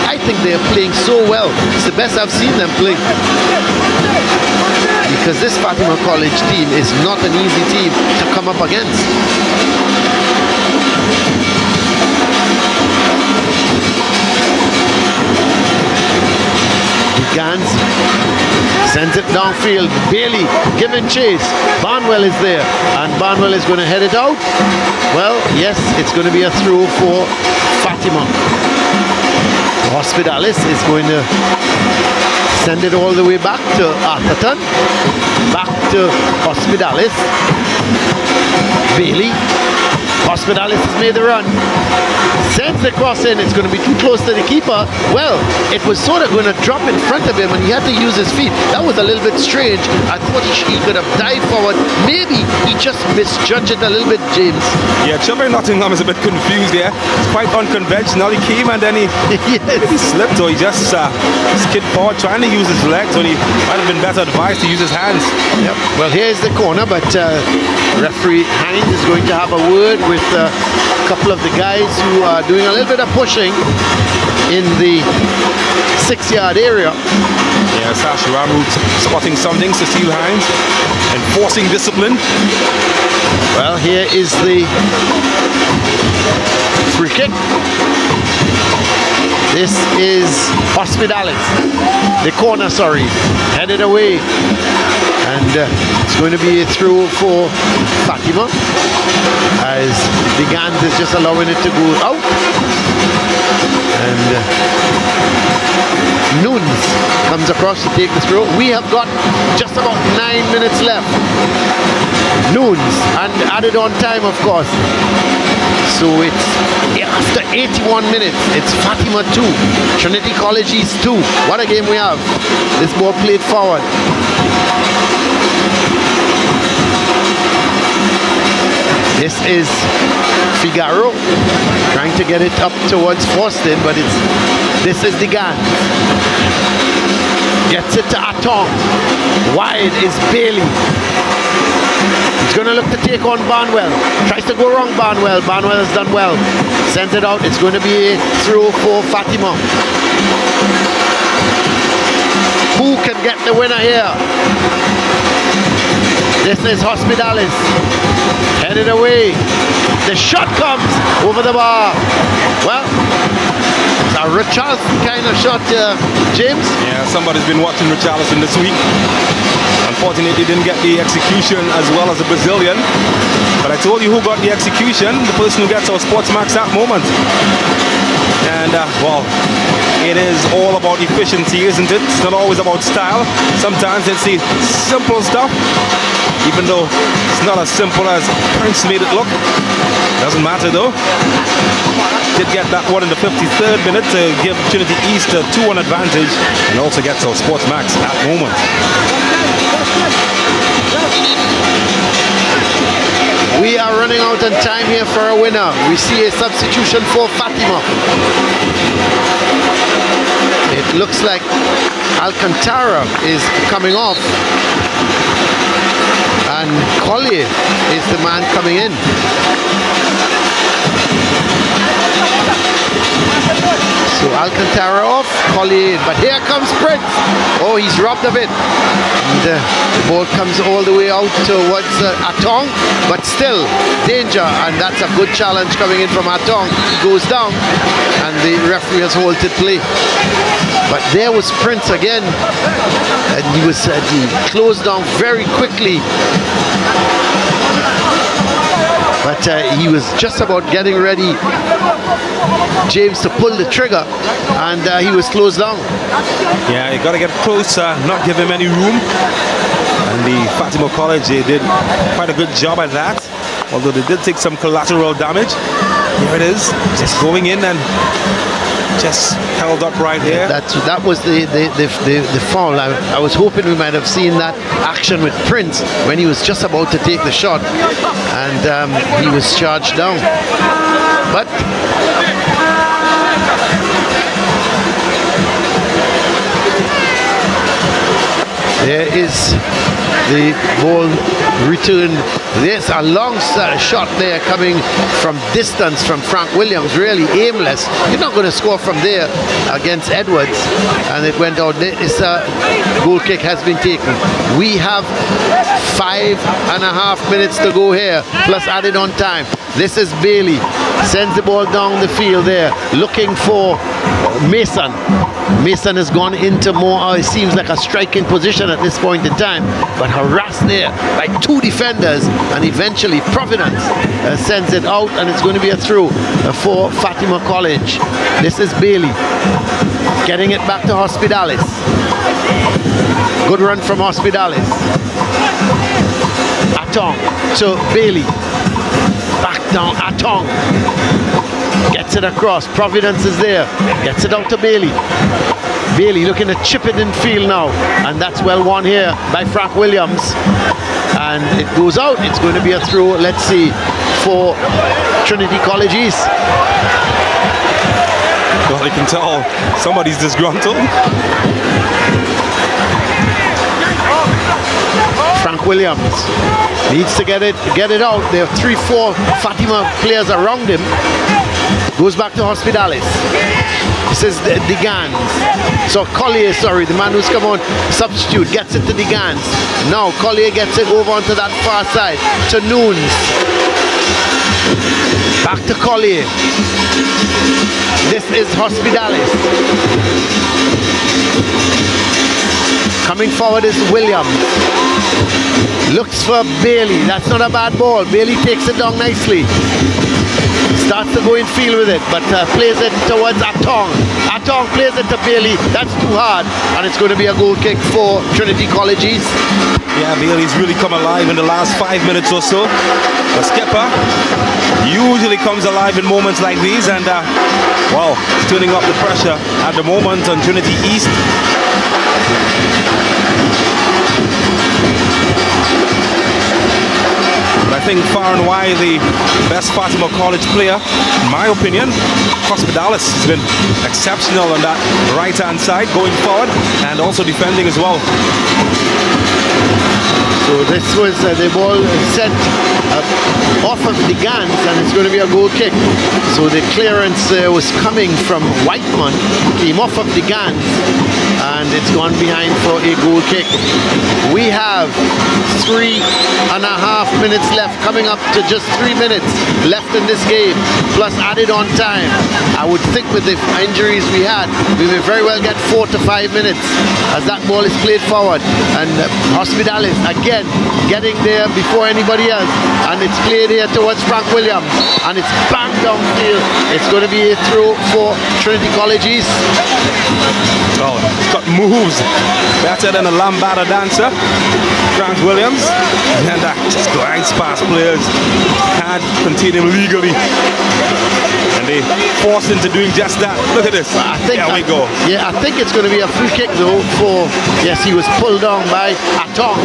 [SPEAKER 4] I think they're playing so well. It's the best I've seen them play. Because this Fatima College team is not an easy team to come up against. Gans sends it downfield. Bailey giving chase. Barnwell is there, and Barnwell is going to head it out. Well, yes, it's going to be a throw for Fatima. Hospitalis is going to send it all the way back to Atherton. Back to Hospitalis. Bailey. Hospitalis has made the run. Sends the cross in. It's going to be too close to the keeper. Well, it was sort of going to drop in front of him and he had to use his feet. That was a little bit strange. I thought he could have dived forward. Maybe he just misjudged it a little bit, James.
[SPEAKER 12] Yeah, Children Nottingham is a bit confused there. It's quite unconventional. He came and then he slipped, or he just skid forward trying to use his legs, when he might have been better advised to use his hands.
[SPEAKER 4] Yep. Well, here's the corner, but referee Hines is going to have a word with a couple of the guys who are doing a little bit of pushing in the 6-yard area.
[SPEAKER 12] Yeah, Sash Ramu spotting something, Cecile Hines, enforcing discipline.
[SPEAKER 4] Well, here is the free kick. This is Hospitalis. The corner, sorry. Headed away. And it's going to be a throw for Fatima, as the Gans is just allowing it to go out. And Nunes comes across to take the throw. We have got just about 9 minutes left. Nunes, and added on time, of course. So it's after 81 minutes, it's Fatima 2, Trinity College East 2. What a game we have. This ball played forward. This is Figaro trying to get it up towards Forston, but this is Degan. Gets it to Atong. Wide is Bailey. He's going to look to take on Barnwell. Tries to go wrong, Barnwell. Barnwell has done well. Sends it out. It's going to be a throw for Fatima. Who can get the winner here? This is Hospitalis. Headed away. The shot comes over the bar. Well, it's a Richarlison kind of shot, James.
[SPEAKER 12] Yeah, somebody's been watching Richarlison this week. Unfortunately, didn't get the execution as well as the Brazilian. But I told you who got the execution, the person who gets our SportsMax that moment. And, well, it is all about efficiency, isn't it? It's not always about style. Sometimes it's the simple stuff, even though it's not as simple as Prince made it look. Doesn't matter though. Did get that one in the 53rd minute to give Trinity East a 2-1 advantage, and also gets our SportsMax at the moment.
[SPEAKER 4] We are running out of time here for a winner. We see a substitution for Fatima. It looks like Alcantara is coming off. And and Collier is the man coming in. So Alcantara off, Collier in, but here comes Prince. Oh, he's robbed of it. And the ball comes all the way out towards Atong, but still danger, and that's a good challenge coming in from Atong. He goes down, and the referee has halted play. But there was Prince again, and he was he closed down very quickly. But he was just about getting ready, James, to pull the trigger, and he was closed down.
[SPEAKER 12] Yeah, you got to get closer, not give him any room. And the Fatima College, they did quite a good job at that, although they did take some collateral damage. Here it is, just going in and just held up right here.
[SPEAKER 4] That was the foul. I was hoping we might have seen that action with Prince when he was just about to take the shot, and he was charged down. But there is the ball returned. There's a long shot there coming from distance from Frank Williams, really aimless. You're not going to score from there against Edwards, and it went out. This goal kick has been taken. We have 5.5 minutes to go here, plus added on time. This is Bailey, sends the ball down the field there, looking for Mason. Mason has gone into more, it seems like a striking position at this point in time, but harassed there by two defenders, and eventually Providence sends it out, and it's going to be a throw for Fatima College. This is Bailey getting it back to Hospitalis. Good run from Hospitalis. Atong to Bailey. Back down, Atong. Gets it across. Providence is there. Gets it out to Bailey. Bailey looking to chip it in field now. And that's well won here by Frank Williams. And it goes out. It's going to be a throw, let's see, for Trinity College East.
[SPEAKER 12] Well, you can tell somebody's disgruntled.
[SPEAKER 4] Frank Williams needs to get it out. There are 3-4 Fatima players around him. Goes back to Hospitalis. This is Digans. So Collier, sorry, the man who's come on substitute, gets it to Digans. Now Collier gets it over onto that far side to Nunes. Back to Collier. This is Hospitalis. Coming forward is Williams. Looks for Bailey. That's not a bad ball. Bailey takes it down nicely. Starts to go in field with it, but plays it towards Atong. Atong plays it to Bailey. That's too hard, and it's going to be a goal kick for Trinity College East.
[SPEAKER 12] Yeah, Bailey's really come alive in the last 5 minutes or so. The skipper usually comes alive in moments like these, and well, turning up the pressure at the moment on Trinity East. I think far and wide the best Fatima College player, in my opinion, Hospitalis, has been exceptional on that right-hand side, going forward and also defending as well.
[SPEAKER 4] So this was the ball sent off of the Gans, and it's going to be a goal kick. So the clearance was coming from Whiteman, came off of the Gans, and it's gone behind for a goal kick. We have 3.5 minutes left, coming up to just 3 minutes left in this game, plus added on time. I would think with the injuries we had, we may very well get 4 to 5 minutes as that ball is played forward. And Hospitalis again getting there before anybody else, and it's played here towards Frank Williams, and it's banged downfield. It's going to be a throw for Trinity College East.
[SPEAKER 12] Oh, he's got moves better than a lambada dancer, Frank Williams, and just glides past players, can't contain him legally. And And they forced into doing just that. Look at this. There we go.
[SPEAKER 4] Yeah, I think it's going to be a free kick though for, yes, he was pulled down by Atong.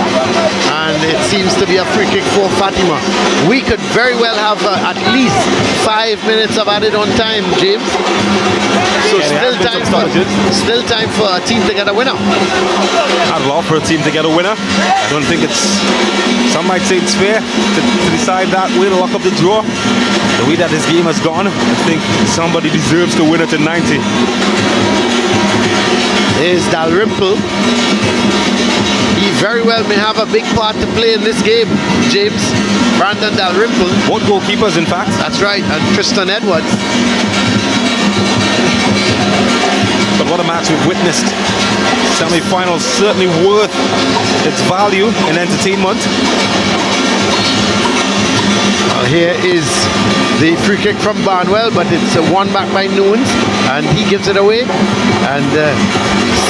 [SPEAKER 4] And it seems to be a free kick for Fatima. We could very well have at least 5 minutes of added on time, James. So still time for a team to get a winner.
[SPEAKER 12] I'd love for a team to get a winner. I don't think it's, some might say it's fair to decide that way to lock up the draw. The way that this game has gone, I think somebody deserves to win it in 90.
[SPEAKER 4] There's Dalrymple. He very well may have a big part to play in this game, James. Brandon Dalrymple.
[SPEAKER 12] Both goalkeepers, in fact.
[SPEAKER 4] That's right, and Tristan Edwards.
[SPEAKER 12] But what a match we've witnessed. Semi-finals certainly worth its value in entertainment.
[SPEAKER 4] Well, here is the free kick from Barnwell, but it's won back by Noons, and he gives it away. And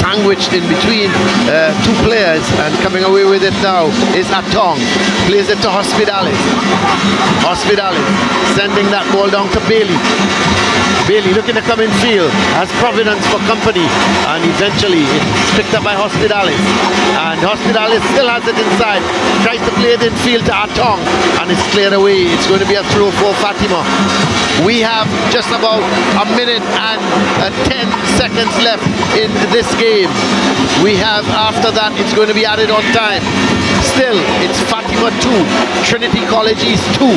[SPEAKER 4] sandwiched in between two players, and coming away with it now is Atong. Plays it to Hospitalis. Hospitalis sending that ball down to Bailey. Bailey looking to come in field, has Providence for company, and eventually it's picked up by Hospitalis. And Hospitalis still has it inside, tries to play it in field to Atong, and it's cleared away. It's going to be a throw for Fatima. We have just about a minute and 10 seconds left in this game. We have, after that, it's going to be added on time. Still, it's Fatima 2, Trinity College East 2,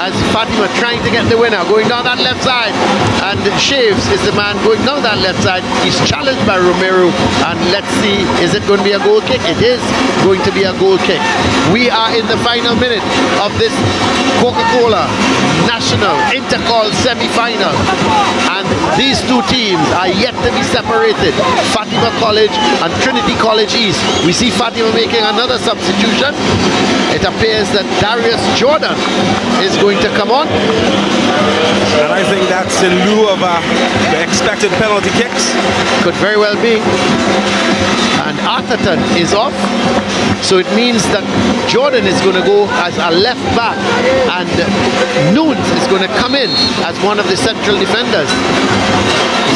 [SPEAKER 4] as Fatima trying to get the winner, going down that left side, and Shaves is the man going down that left side. He's challenged by Romero, and let's see, is it going to be a goal kick? It is going to be a goal kick. We are in the final minute of this Coca-Cola National Intercol semi-final, and these two teams are yet to be separated, Fatima College and Trinity College East. We see Fatima making another substitution. It appears that Darius Jordan is going to come on.
[SPEAKER 12] And I think that's in lieu of the expected penalty kicks.
[SPEAKER 4] Could very well be. And Atherton is off. So it means that Jordan is going to go as a left back, and Noons is going to come in as one of the central defenders.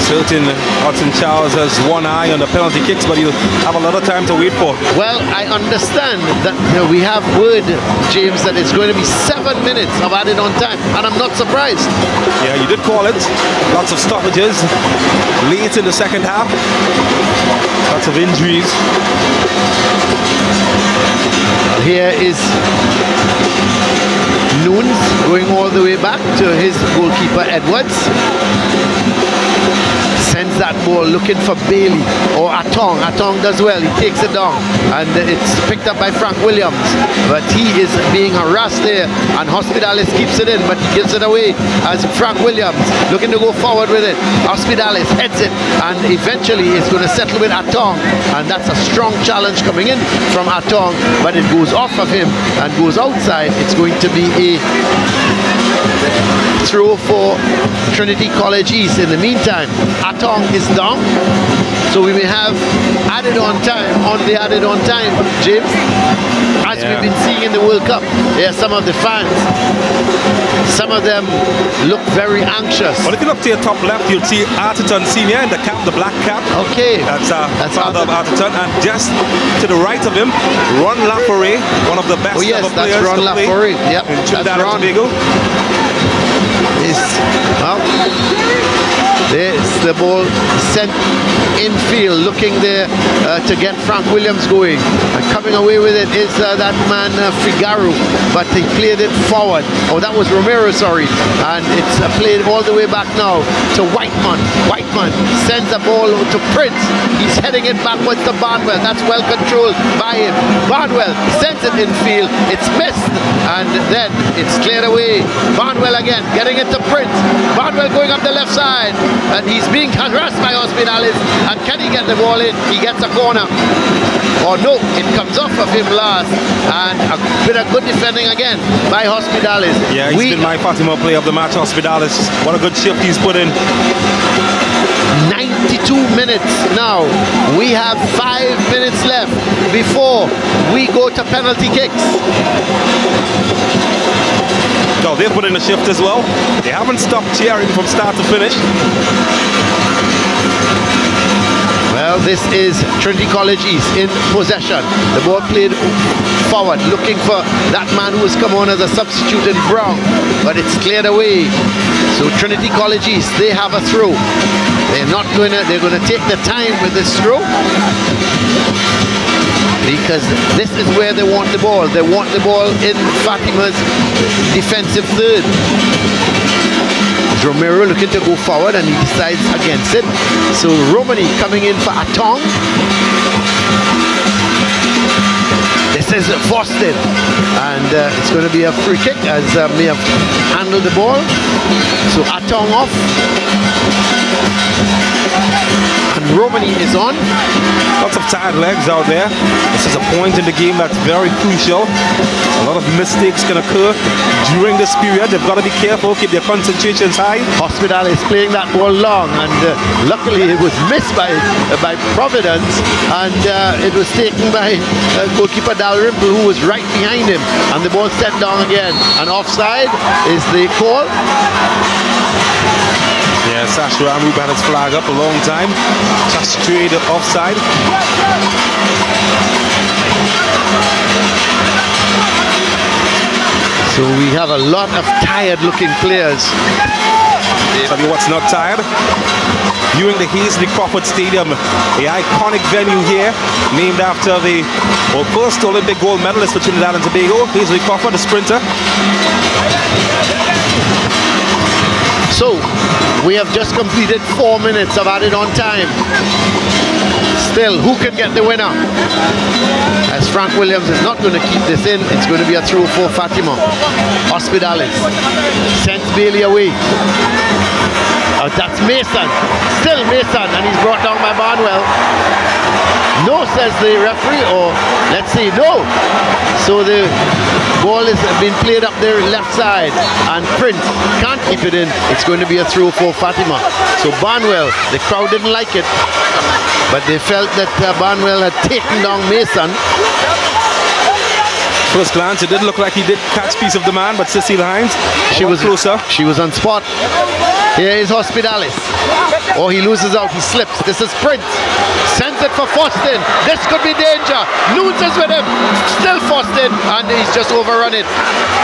[SPEAKER 12] Certain Hudson Charles has one eye on the penalty kicks, but he'll have a lot of time to wait for.
[SPEAKER 4] Well, I understand that we have word, James, that it's going to be 7 minutes of added on time, and I'm not surprised.
[SPEAKER 12] Yeah, you did call it. Lots of stoppages late in the second half. Lots of injuries.
[SPEAKER 4] Here is Noons going all the way back to his goalkeeper Edwards. Sends that ball looking for Bailey or Atong. Atong does well, he takes it down, and it's picked up by Frank Williams, but he is being harassed there, and Hospitalis keeps it in, but he gives it away as Frank Williams looking to go forward with it. Hospitalis heads it, and eventually it's going to settle with Atong, and that's a strong challenge coming in from Atong, but it goes off of him and goes outside. It's going to be a throw for Trinity College East. In the meantime, Atong is down, so we may have added on time on the added on time, James, as we've been seeing in the World Cup. There are some of the fans, some of them look very anxious.
[SPEAKER 12] Well, if you look to your top left, you'll see Atherton Senior in the cap, the black cap.
[SPEAKER 4] Okay,
[SPEAKER 12] that's father of Atherton, and just to the right of him, Ron Laforet, one of the best ever players.
[SPEAKER 4] That's Ron Laforet. Yep,
[SPEAKER 12] in Trinidad and Tobago.
[SPEAKER 4] Well, there's the ball sent infield, looking there to get Frank Williams going. And coming away with it is that man Figaro, but he played it forward. Oh, that was Romero, sorry. And it's played all the way back now to Whiteman. Whiteman sends the ball to Prince. He's heading it backwards to Barnwell. That's well controlled by him. Barnwell sends it infield. It's missed, and then it's cleared away. Barnwell again, getting it to Prince. Barnwell going up the left side, and he's being harassed by Hospitalis. And can he get the ball in? He gets a corner. Or no, it comes off of him last, and a bit of good defending again by Hospitalis.
[SPEAKER 12] Yeah, he's been my Fatima player of the match, Hospitalis. What a good shift he's put in.
[SPEAKER 4] 92 minutes now. We have 5 minutes left before we go to penalty kicks.
[SPEAKER 12] No, they've put in a shift as well. They haven't stopped cheering from start to finish.
[SPEAKER 4] Well, this is Trinity College East in possession. The ball played forward, looking for that man who has come on as a substitute in Brown, but it's cleared away. So Trinity College East, they have a throw. They're going to take the time with this throw, because this is where they want the ball. They want the ball in Fatima's defensive third. Romero looking to go forward and he decides against it. So Romani coming in for Atong. This is Foston, and it's going to be a free kick as may have handled the ball. So Atong off. And Romani is on.
[SPEAKER 12] Lots of tired legs out there. This is a point in the game that's very crucial. A lot of mistakes can occur during this period. They've got to be careful, keep their concentrations high.
[SPEAKER 4] Hospital is playing that ball long, and luckily it was missed by Providence, and it was taken by goalkeeper Dalrymple, who was right behind him, and the ball set down again. And offside is the call.
[SPEAKER 12] Yeah, Sash Ramrub had his flag up a long time. Just straight offside.
[SPEAKER 4] So we have a lot of tired-looking players.
[SPEAKER 12] Tell you what's not tired. Viewing the Hazley Crawford Stadium, the iconic venue here, named after the first Olympic gold medalist for Trinidad and Tobago, Hazley Crawford, the sprinter.
[SPEAKER 4] So, we have just completed 4 minutes of added on time. Still, who can get the winner? As Frank Williams is not going to keep this in, it's going to be a throw for Fatima. Hospitales sends Bailey away. That's Mason. Still Mason, and he's brought down by Barnwell. No, says the referee, or let's see, no. So the ball is being played up their left side, and Prince can't keep it in. It's going to be a throw for Fatima. So Barnwell, the crowd didn't like it, but they felt that Barnwell had taken down Mason.
[SPEAKER 12] First glance, it did look like he did catch piece of the man, but Cecile Hines, she was closer.
[SPEAKER 4] She was on spot. Here is Hospitalis. Oh, he loses out, he slips. This is Prince. Sends it for Foston. This could be danger. Nunes is with him. Still Foston, and he's just overrun it.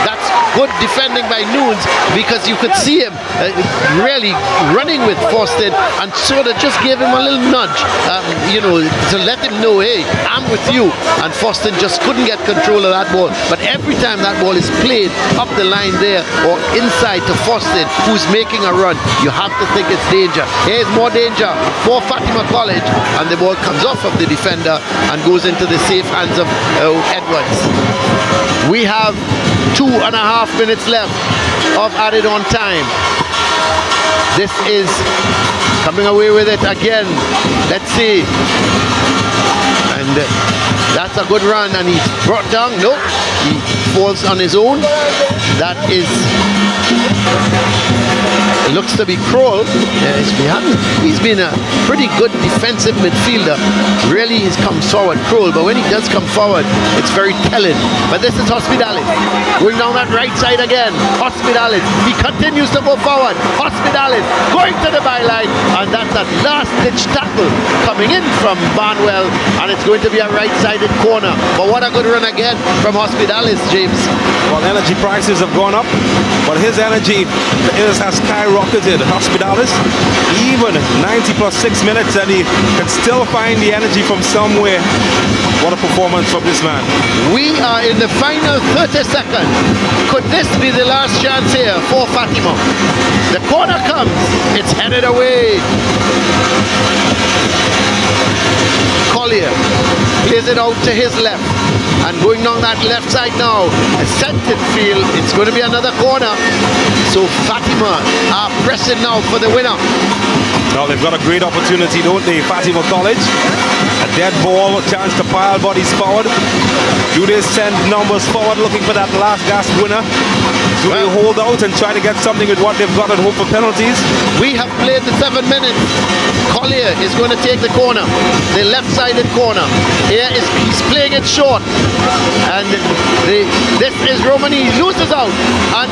[SPEAKER 4] That's good defending by Nunes, because you could see him really running with Foston, and sort of just gave him a little nudge, to let him know, hey, I'm with you. And Foston just couldn't get control of that ball. But every time that ball is played up the line there or inside to Foston, who's making a run, you have to think it's danger. Here's more danger for Fatima College, and the ball comes off of the defender and goes into the safe hands of Edwards. We have 2.5 minutes left of added on time. This is coming away with it again. Let's see. And that's a good run, and he's brought down. No, he falls on his own. That is, it looks to be Kroll. He's been a pretty good defensive midfielder. Really, he's come forward, Kroll, but when he does come forward, it's very telling. But this is Hospitalis going down that right side again. Hospitalis, he continues to go forward. Hospitalis going to the byline, and that's a last-ditch tackle coming in from Barnwell, and it's going to be a right-sided corner. But what a good run again from Hospitalis, James.
[SPEAKER 12] Well, energy prices have gone up, but his energy has skyrocketed. Hospitalis, even 90 plus 6 minutes, and he can still find the energy from somewhere. What a performance from this man.
[SPEAKER 4] We are in the final 30 seconds. Could this be the last chance here for Fatima? The corner comes. It's headed away. Collier plays it out to his left, and going down that left side now, a centered field. It's going to be another corner. So Fatima are pressing now for the winner.
[SPEAKER 12] Well, they've got a great opportunity, don't they? Fatima College, a dead ball, chance to pile bodies forward. Do they send numbers forward looking for that last gasp winner? Do they hold out and try to get something with what they've got and hope for penalties?
[SPEAKER 4] We have played the 7 minutes. Collier is going to take the corner, the left-sided corner. He's playing it short, and this is Romani. He loses out, and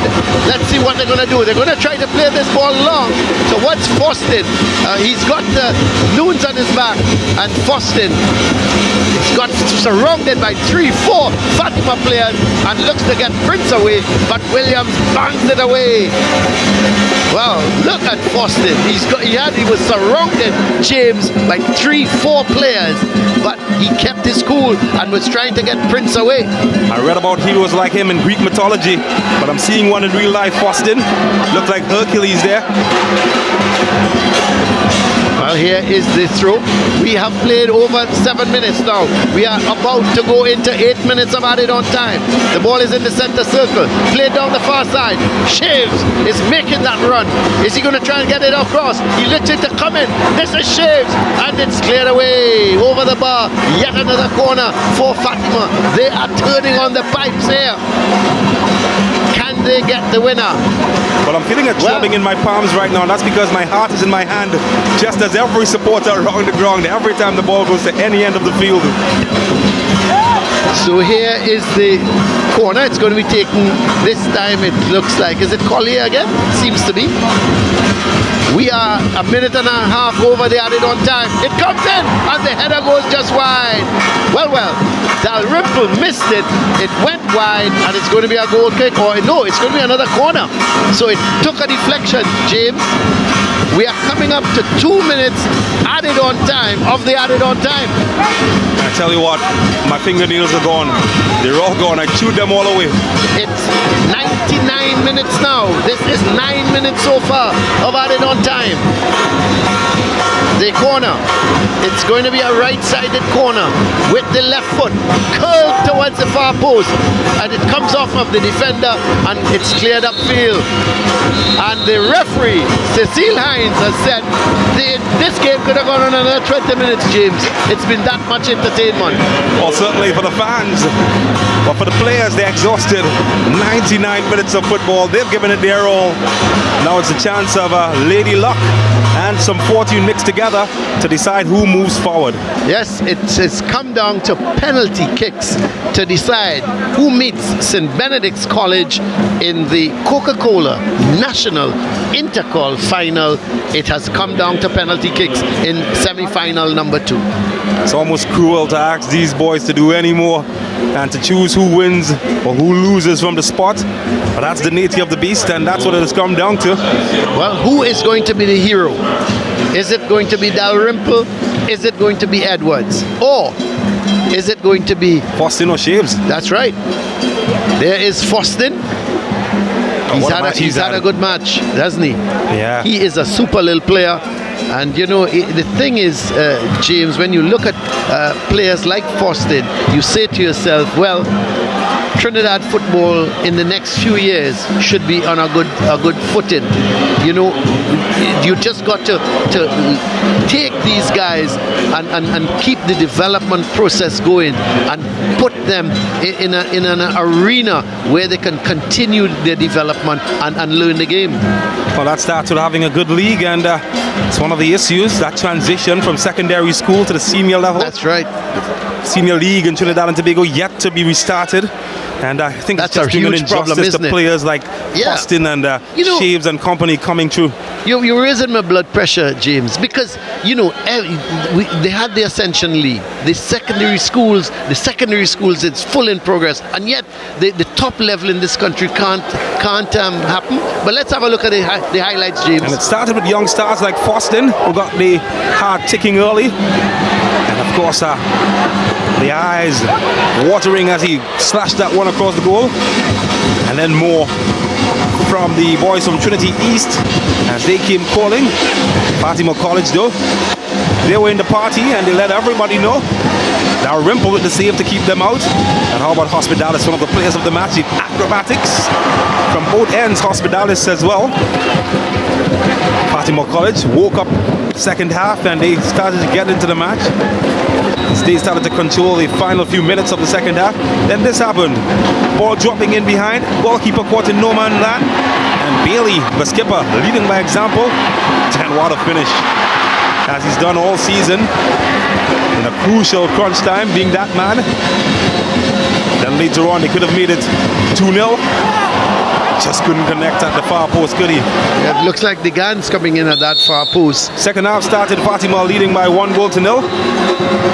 [SPEAKER 4] let's see what they're going to do. They're going to try to play this ball long. So what's Fostin? He's got Loons on his back, and Fostin is got surrounded by 3-4 Fatima players and looks to get Prince away, but Williams bangs it away. Well, look at Fostin. He was surrounded, James, by 3-4 players, but he kept his cool and was trying to get Prince away.
[SPEAKER 12] I read about heroes like him in Greek mythology, but I'm seeing one in real life. Fostin looked like Hercules there.
[SPEAKER 4] Well, here is the throw. We have played over 7 minutes now. We are about to go into 8 minutes of added on time. The ball is in the center circle. Played down the far side. Shaves is making that run. Is he going to try and get it across? He lets it to come in. This is Shaves, and it's cleared away over the bar. Yet another corner for Fatima. They are turning on the pipes here. Can they get the winner?
[SPEAKER 12] Well, I'm feeling a throbbing in my palms right now, and that's because my heart is in my hand, just as every supporter around the ground, every time the ball goes to any end of the field.
[SPEAKER 4] So here is the corner. It's going to be taken this time. It looks like, is it Collier again? Seems to be. We are a minute and a half over the added on time. It comes in, and the header goes just wide. Well, Dalrymple missed it. It went wide, and it's going to be a goal kick. Or no, it's going to be another corner. So it took a deflection, James. We are coming up to 2 minutes added on time of the added on time.
[SPEAKER 12] I tell you what, my fingernails are gone. They're all gone. I chewed them all away.
[SPEAKER 4] It's 99 minutes now. This is 9 minutes so far of added on time. The corner. It's going to be a right-sided corner with the left foot curled towards the far post, and it comes off of the defender, and it's cleared upfield. And the referee, Cecile Hines, has said this game could have gone on another 20 minutes, James. It's been that much entertainment.
[SPEAKER 12] Well, certainly for the fans, but for the players, they're exhausted. 99 minutes of football, they've given it their all. Now it's a chance of Lady Luck and some fortune mixed together to decide who moves forward.
[SPEAKER 4] Yes, it's come down to penalty kicks to decide who meets St. Benedict's College in the Coca-Cola National Intercol final. It has come down to penalty kicks in semi-final number 2.
[SPEAKER 12] It's almost cruel to ask these boys to do any more and to choose who wins or who loses from the spot. But that's the nature of the beast, and that's what it has come down to.
[SPEAKER 4] Well, who is going to be the hero? Is it going to be Dalrymple? Is it going to be Edwards? Or is it going to be
[SPEAKER 12] Fostin or Shaves?
[SPEAKER 4] That's right. There is Fostin. He's had a good match, hasn't he?
[SPEAKER 12] Yeah.
[SPEAKER 4] He is a super little player. And you know, the thing is, James, when you look at players like Fostin, you say to yourself, well, Trinidad football in the next few years should be on a good footing. You know, you just got to take these guys and keep the development process going and put them in an arena where they can continue their development and learn the game.
[SPEAKER 12] Well, that starts with having a good league, and it's one of the issues, that transition from secondary school to the senior level.
[SPEAKER 4] That's right.
[SPEAKER 12] Senior league in Trinidad and Tobago yet to be restarted. And I think
[SPEAKER 4] that's
[SPEAKER 12] it's just doing an
[SPEAKER 4] huge problem,
[SPEAKER 12] injustice to players like Fostin and Shaves and company coming through.
[SPEAKER 4] You're raising my blood pressure, James, because, you know, they had the Ascension League. The secondary schools, it's full in progress. And yet, the top level in this country can't happen. But let's have a look at the highlights, James.
[SPEAKER 12] And it started with young stars like Fostin, who got the heart ticking early. And of course, the eyes watering as he slashed that one across the goal. And then more from the boys from Trinity East as they came calling. Fatima College, though, they were in the party and they let everybody know. Dalrymple with the save to keep them out. And how about Hospitalis, one of the players of the match, in acrobatics from both ends. Hospitalis as well. Fatima College woke up second half and they started to get into the match. They started to control the final few minutes of the second half. Then this happened. Ball dropping in behind. Goalkeeper caught in no man land. And Bailey, the skipper, leading by example. And what a finish. As he's done all season. In a crucial crunch time, being that man. Then later on, they could have made it 2-0. Just couldn't connect at the far post, could he?
[SPEAKER 4] Yeah, it looks like the guns coming in at that far post.
[SPEAKER 12] Second half started, Fatima leading by 1-0.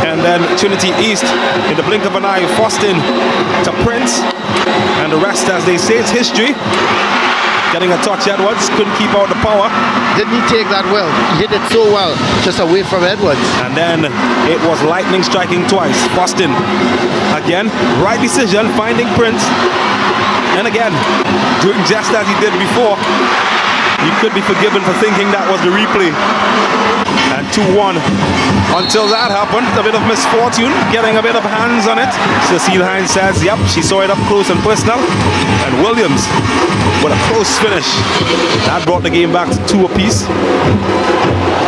[SPEAKER 12] And then Trinity East, in the blink of an eye, forced in to Prince. And the rest, as they say, it's history. Getting a touch, Edwards couldn't keep out the power.
[SPEAKER 4] Didn't he take that well? He hit it so well, just away from Edwards.
[SPEAKER 12] And then it was lightning striking twice. Boston again, right decision, finding Prince. And again, doing just as he did before. You could be forgiven for thinking that was the replay. And 2-1. Until that happened, a bit of misfortune, getting a bit of hands on it. Cecile Hines says, yep, she saw it up close and personal. And Williams with a close finish. That brought the game back to 2 apiece.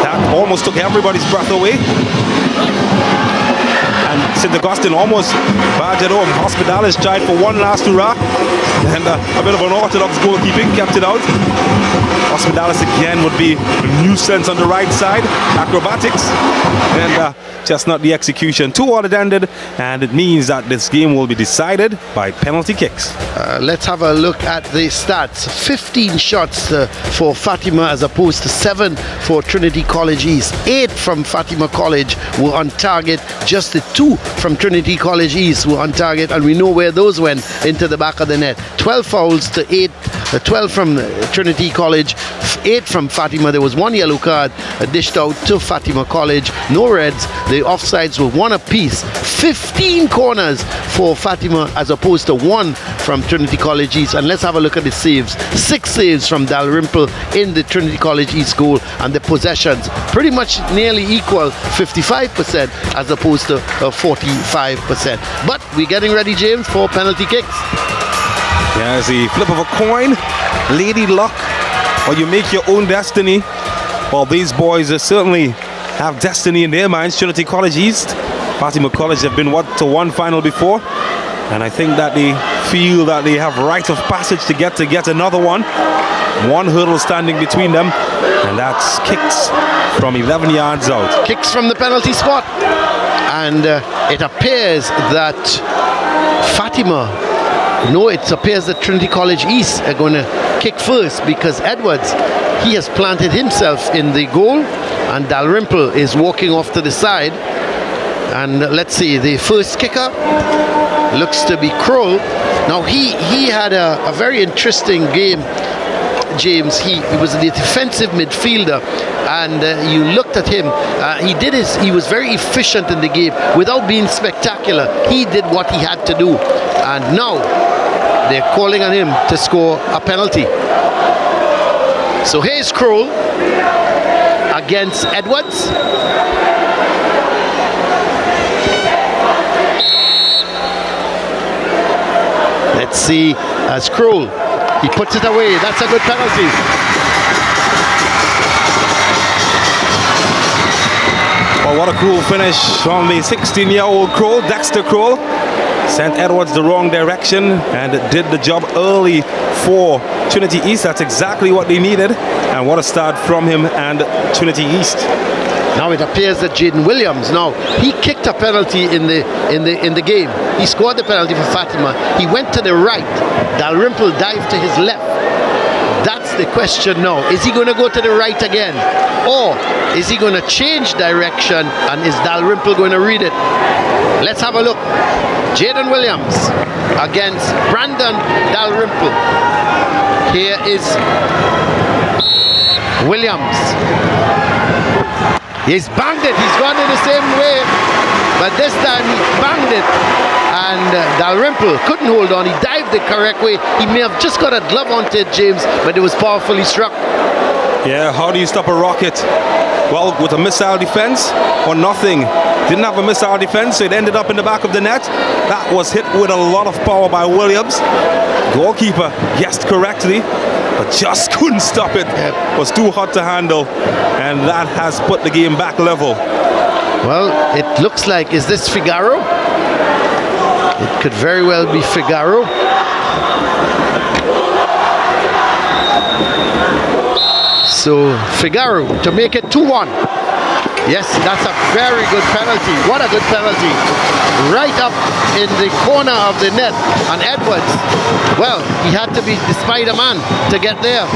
[SPEAKER 12] That almost took everybody's breath away. And St. Augustine almost barged it home. Hospitalis tried for one last hurrah. And a bit of unorthodox goalkeeping kept it out. Hospitalis again would be a nuisance on the right side. Acrobatics. And just not the execution. 2-2 it ended. And it means that this game will be decided by penalty kicks.
[SPEAKER 4] Let's have a look at the stats. 15 shots for Fatima as opposed to 7 for Trinity College East. 8 from Fatima College were on target. Just the 2 from Trinity College East were on target. And we know where those went, into the back of the net. 12 fouls to 8. 12 from Trinity College, 8 from Fatima. There was 1 yellow card dished out to Fatima College. No reds. The offsides were 1 apiece. 15 corners for Fatima as opposed to 1 from Trinity College East. And let's have a look at the saves. 6 saves from Dalrymple in the Trinity College East goal. And the possessions pretty much nearly equal, 55% as opposed to 45%. But we're getting ready, James, for penalty kicks.
[SPEAKER 12] Yeah, it's the flip of a coin, lady luck, or you make your own destiny. Well, these boys certainly have destiny in their minds. Trinity College East, Fatima College have been to one final before, and I think that they feel that they have rite of passage to get another one. 1 hurdle standing between them, and that's kicks from 11 yards out.
[SPEAKER 4] Kicks from the penalty spot, and it appears that Fatima. No, it appears that Trinity College East are going to kick first because Edwards, he has planted himself in the goal and Dalrymple is walking off to the side. And let's see, the first kicker looks to be Kroll. Now he had a very interesting game, James. He was the defensive midfielder, and you looked at him. He was very efficient in the game without being spectacular. He did what he had to do, and now they're calling on him to score a penalty. So here's Kroll against Edwards. Let's see, as Kroll, he puts it away. That's a good penalty.
[SPEAKER 12] Well, what a cool finish from the 16-year-old Kroll, Dexter Kroll. Sent Edwards the wrong direction and did the job early for Trinity East. That's exactly what they needed. And what a start from him and Trinity East.
[SPEAKER 4] Now it appears that Jaden Williams, now he kicked a penalty in the game. He scored the penalty for Fatima. He went to the right. Dalrymple dived to his left. That's the question now. Is he going to go to the right again? Or is he going to change direction and is Dalrymple going to read it? Let's have a look. Jaden Williams against Brandon Dalrymple. Here is Williams. He's banged it. He's gone in the same way, but this time he banged it. And Dalrymple couldn't hold on. He dived the correct way. He may have just got a glove onto it, James, but it was powerfully struck.
[SPEAKER 12] Yeah, how do you stop a rocket? Well, with a missile defense or nothing. Didn't have a missile defense, so it ended up in the back of the net. That was hit with a lot of power by Williams. Goalkeeper guessed correctly. but just couldn't stop it. It was too hot to handle, and that has put the game back level.
[SPEAKER 4] Well, it looks like, is this Figaro? It could very well be Figaro. So Figaro to make it 2-1. Yes, that's a very good penalty. What a good penalty. Right up in the corner of the net. And Edwards, well, he had to be the Spider-Man to get there.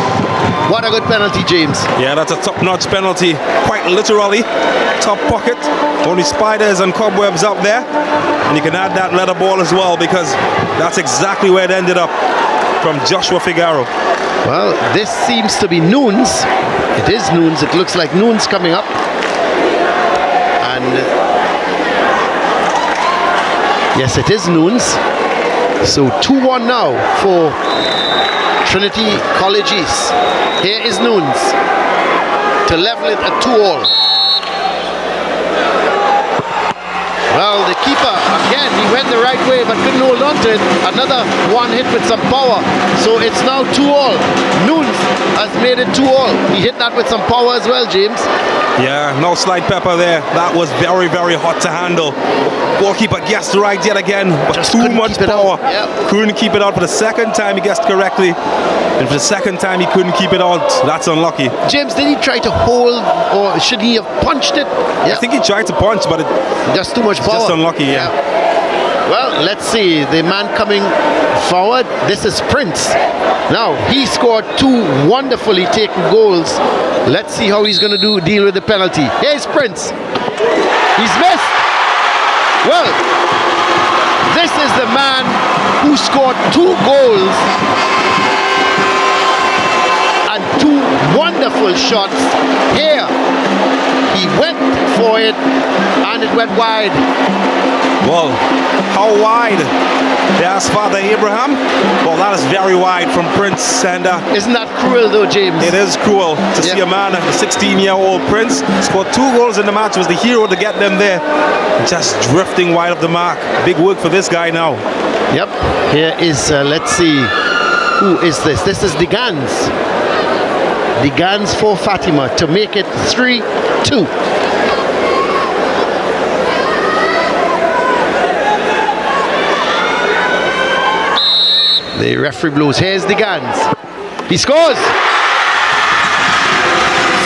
[SPEAKER 4] What a good penalty, James.
[SPEAKER 12] Yeah, that's a top-notch penalty. Quite literally. Top pocket. Only spiders and cobwebs up there. And you can add that leather ball as well, because that's exactly where it ended up from Joshua Figaro.
[SPEAKER 4] Well, this seems to be Nunes. It is Nunes. It looks like Nunes coming up. And yes, it is Nunes. So 2-1 now for Trinity College East. Here is Nunes to level it at 2-all. Well, the keeper, again, he went the right way but couldn't hold on to it. Another one hit with some power. So it's now 2-all. Nunes has made it 2-all. He hit that with some power as well, James.
[SPEAKER 12] Yeah, no slight pepper there. That was very, very hot to handle. Goalkeeper guessed right yet again, but
[SPEAKER 4] just
[SPEAKER 12] too much power.
[SPEAKER 4] Yep.
[SPEAKER 12] Couldn't keep it out for the second time. He guessed correctly. And for the second time, he couldn't keep it out. That's unlucky.
[SPEAKER 4] James, did he try to hold, or should he have punched it?
[SPEAKER 12] I think he tried to punch, but it
[SPEAKER 4] just too much power.
[SPEAKER 12] Just unlucky, yeah.
[SPEAKER 4] Well, let's see. The man coming forward, this is Prince. Now, he scored 2 wonderfully taken goals. Let's see how he's going to deal with the penalty. Here's Prince. He's missed. Well, this is the man who scored 2 goals and 2 wonderful shots. Here, he went for it and it went wide.
[SPEAKER 12] Well, how wide? They asked Father Abraham. Well, that is very wide from Prince. And
[SPEAKER 4] isn't that cruel though, James?
[SPEAKER 12] It is cruel to see a man, a 16-year-old Prince, scored 2 goals in the match, was the hero to get them there. Just drifting wide of the mark. Big work for this guy now.
[SPEAKER 4] Yep. Here is, let's see, who is this? This is Digans. Digans for Fatima to make it 3-2. The referee blows. Here's the Gans. He scores.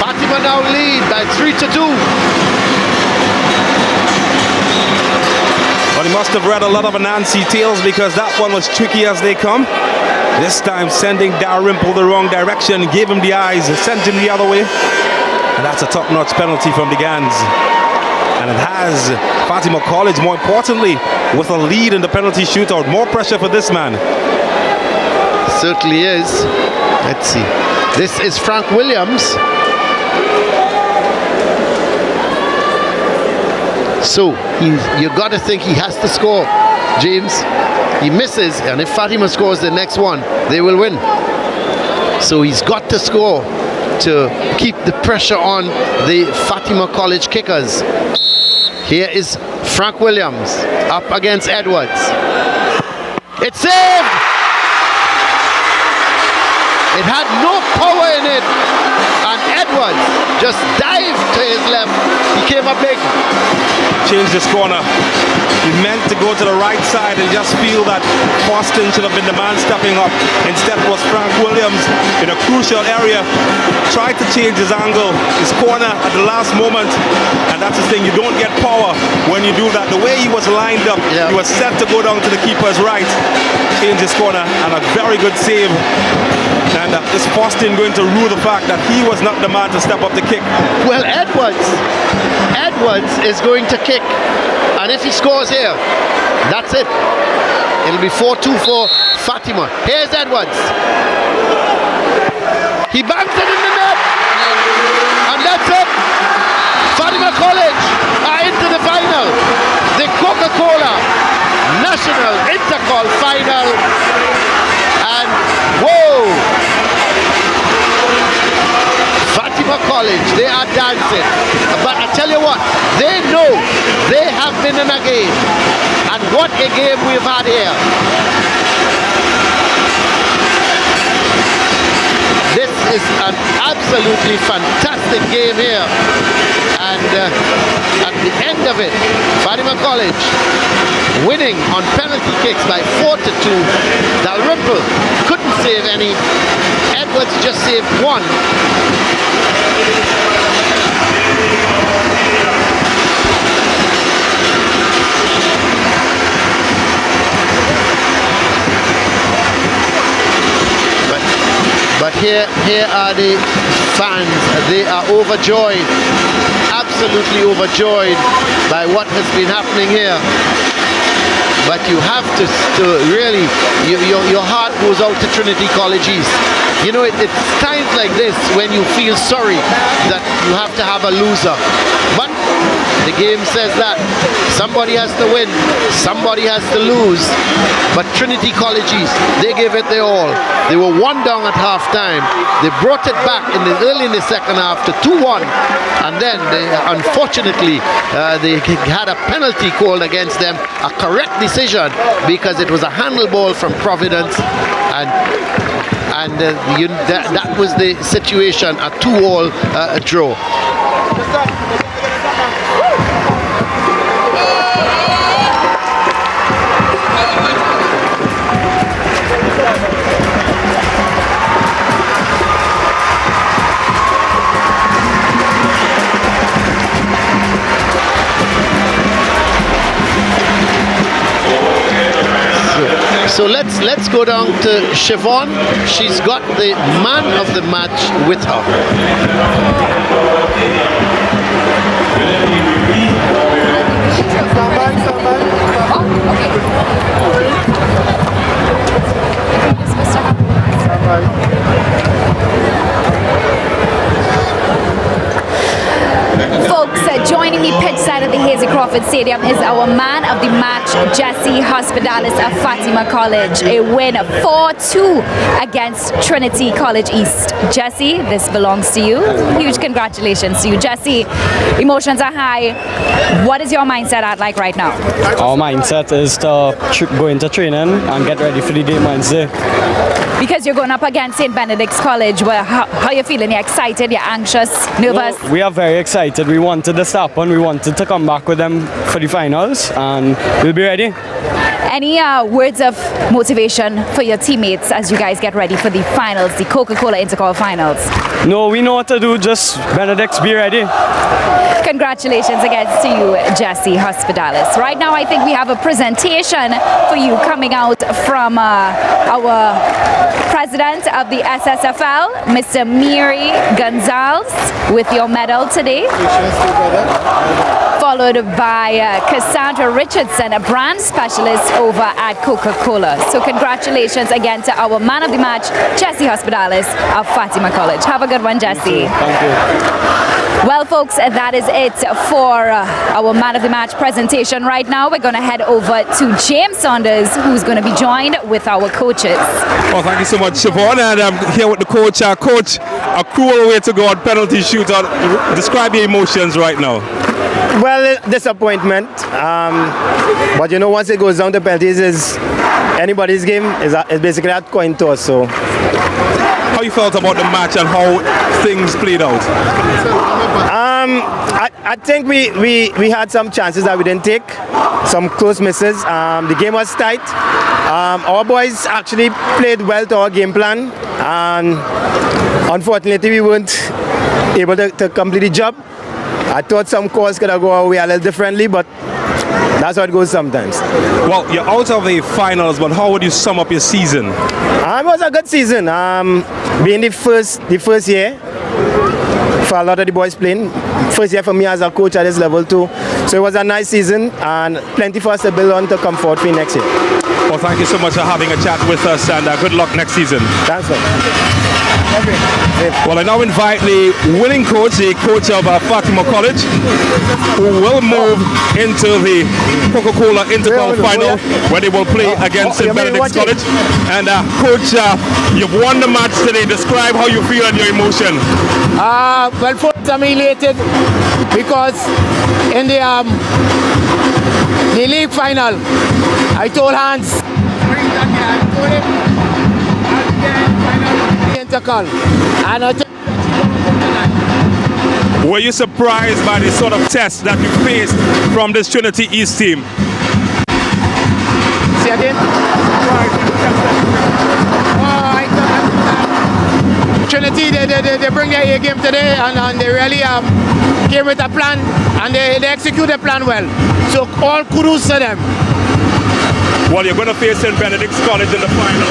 [SPEAKER 4] Fatima now lead by 3-2.
[SPEAKER 12] Well, he must have read a lot of Anansi tales, because that one was tricky as they come. This time sending Dalrymple the wrong direction, gave him the eyes, sent him the other way. And that's a top-notch penalty from the Gans. And it has Fatima College, more importantly, with a lead in the penalty shootout. More pressure for this man.
[SPEAKER 4] Certainly is. Let's see. This is Frank Williams. So you got to think he has to score, James. He misses, and if Fatima scores the next one, they will win. So he's got to score to keep the pressure on the Fatima College kickers. Here is Frank Williams up against Edwards. It's saved! It had no power in it, and Edwards just dived to his left. He came up big.
[SPEAKER 12] Changed his corner. He meant to go to the right side and just feel that Boston should have been the man stepping up. Instead it was Frank Williams in a crucial area. Tried to change his angle, his corner at the last moment. And that's the thing, you don't get power when you do that. The way he was lined up, he was set to go down to the keeper's right. Changed his corner, and a very good save. And is Boston going to rule the fact that he was not the man to step up the kick?
[SPEAKER 4] Well, Edwards is going to kick, and if he scores here, that's it. It'll be 4-2 for Fatima. Here's Edwards. He bangs it in the net, and that's it. Fatima College are into the final. The Coca-Cola National Intercol final. And whoa! Fatima College, they are dancing. But I tell you what, they know they have been in a game. And what a game we've had here. is an absolutely fantastic game here. And at the end of it, Fatima College winning on penalty kicks by 4-2. Dalrymple couldn't save any. Edwards just saved one. But here are the fans. They are overjoyed, absolutely overjoyed by what has been happening here. But you have to really, your heart goes out to Trinity College East. You know, it's times like this when you feel sorry that you have to have a loser. But the game says that somebody has to win, somebody has to lose. But Trinity College East, they gave it their all. They were 1 down at half time. They brought it back early in the second half to 2-1. And then, unfortunately, they had a penalty called against them, a correct decision, because it was a handle ball from Providence. And that was the situation, a 2-all draw. So let's go down to Siobhan. She's got the man of the match with her.
[SPEAKER 13] Folks, joining me pitch side of the Hazy Crawford Stadium is our man of the match, Jesse Hospitalis of Fatima College. A win 4-2 against Trinity College East. Jesse, this belongs to you. Huge congratulations to you. Jesse, emotions are high. What is your mindset at like right now?
[SPEAKER 7] Our mindset is to go into training and get ready for the game Wednesday.
[SPEAKER 13] Because you're going up against St. Benedict's College, how are you feeling? You're excited? You're anxious? Nervous?
[SPEAKER 7] No, we are very excited. We wanted this to happen. We wanted to come back with them for the finals, and we'll be ready.
[SPEAKER 13] Any words of motivation for your teammates as you guys get ready for the finals, the Coca-Cola Intercol finals?
[SPEAKER 7] No, we know what to do. Just Benedict's, be ready.
[SPEAKER 13] Congratulations again to you, Jesse Hospitalis. Right now, I think we have a presentation for you coming out from our president of the SSFL, Mr. Miri Gonzalez, with your medal today. Followed by Cassandra Richardson, a brand specialist over at Coca-Cola. So congratulations again to our man of the match, Jesse Hospitalis of Fatima College. Have a good one, Jesse.
[SPEAKER 7] Thank you.
[SPEAKER 13] Well, folks, that is it for our man of the match presentation. Right now, we're going to head over to James Saunders, who's going to be joined with our coaches.
[SPEAKER 12] Well, thank you so much, Siobhan. And I'm here with the coach. Coach, a cruel way to go on penalty shootout. Describe your emotions right now.
[SPEAKER 22] Well, disappointment. But you know, once it goes down to penalties, is anybody's game. Is basically a coin toss. So,
[SPEAKER 12] how you felt about the match and how things played out?
[SPEAKER 22] I think we had some chances that we didn't take, some close misses. The game was tight. Our boys actually played well to our game plan, and unfortunately we weren't able to complete the job. I thought some calls could have gone our way a little differently, but that's how it goes sometimes.
[SPEAKER 12] Well, you're out of the finals, but how would you sum up your season?
[SPEAKER 22] It was a good season. Being the first year for a lot of the boys playing. First year for me as a coach at this level too. So it was a nice season and plenty for us to build on to come forward for next year.
[SPEAKER 12] Well, thank you so much for having a chat with us, and good luck next season.
[SPEAKER 22] Thanks, man.
[SPEAKER 12] Well, I now invite the winning coach, the coach of Fatima College, who will move into the Coca-Cola Intercol final, where they will play against St. Benedict's College. And coach, you've won the match today. Describe how you feel and your emotion.
[SPEAKER 23] Well, first I'm elated because in the league final, I told Hans Intercol. And I think
[SPEAKER 12] Were you surprised by the sort of test that you faced from this Trinity East team?
[SPEAKER 23] See again? Trinity, they bring their A game today, and they really came with a plan, and they execute the plan well. So all kudos to them.
[SPEAKER 12] Well, you're going to face St. Benedict's College in the final.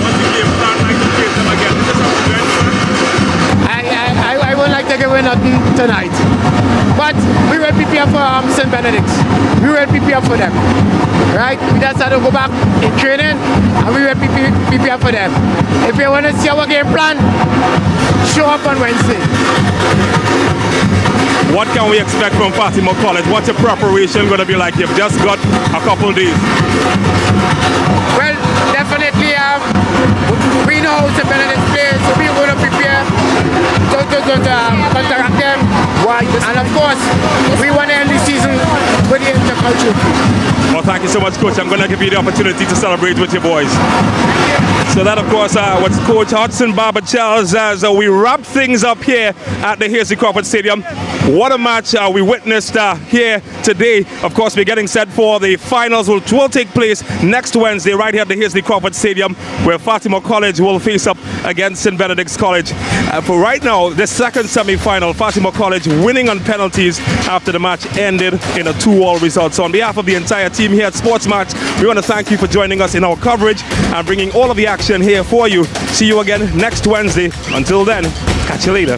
[SPEAKER 12] What's the game plan like to face them again?
[SPEAKER 23] I would like to give away nothing tonight. But we will prepare for St. Benedict's. We will prepare for them. Right? We just have to go back in training, and we will prepare for them. If you want to see our game plan, show up on Wednesday.
[SPEAKER 12] What can we expect from Fatima College? What's your preparation going to be like? You've just got a couple days.
[SPEAKER 23] Well, definitely we know how St. Benedict's plays, so we're going to prepare to counteract them. And of course, we want to end the season with the Intercol trophy.
[SPEAKER 12] Well, thank you so much, Coach. I'm going to give you the opportunity to celebrate with your boys. So that, of course, was Coach Hudson Barber Charles as we wrap things up here at the Hasely Crawford Stadium. What a match we witnessed here today. Of course, we're getting set for the finals, which will take place next Wednesday right here at the Hasely Crawford Stadium, where Fatima College will face up against St. Benedict's College. For right now, the second semi-final, Fatima College winning on penalties after the match ended in a 2-2 result. So on behalf of the entire team here at SportsMax, we want to thank you for joining us in our coverage and bringing all of the action here for you. See you again next Wednesday. Until then, catch you later.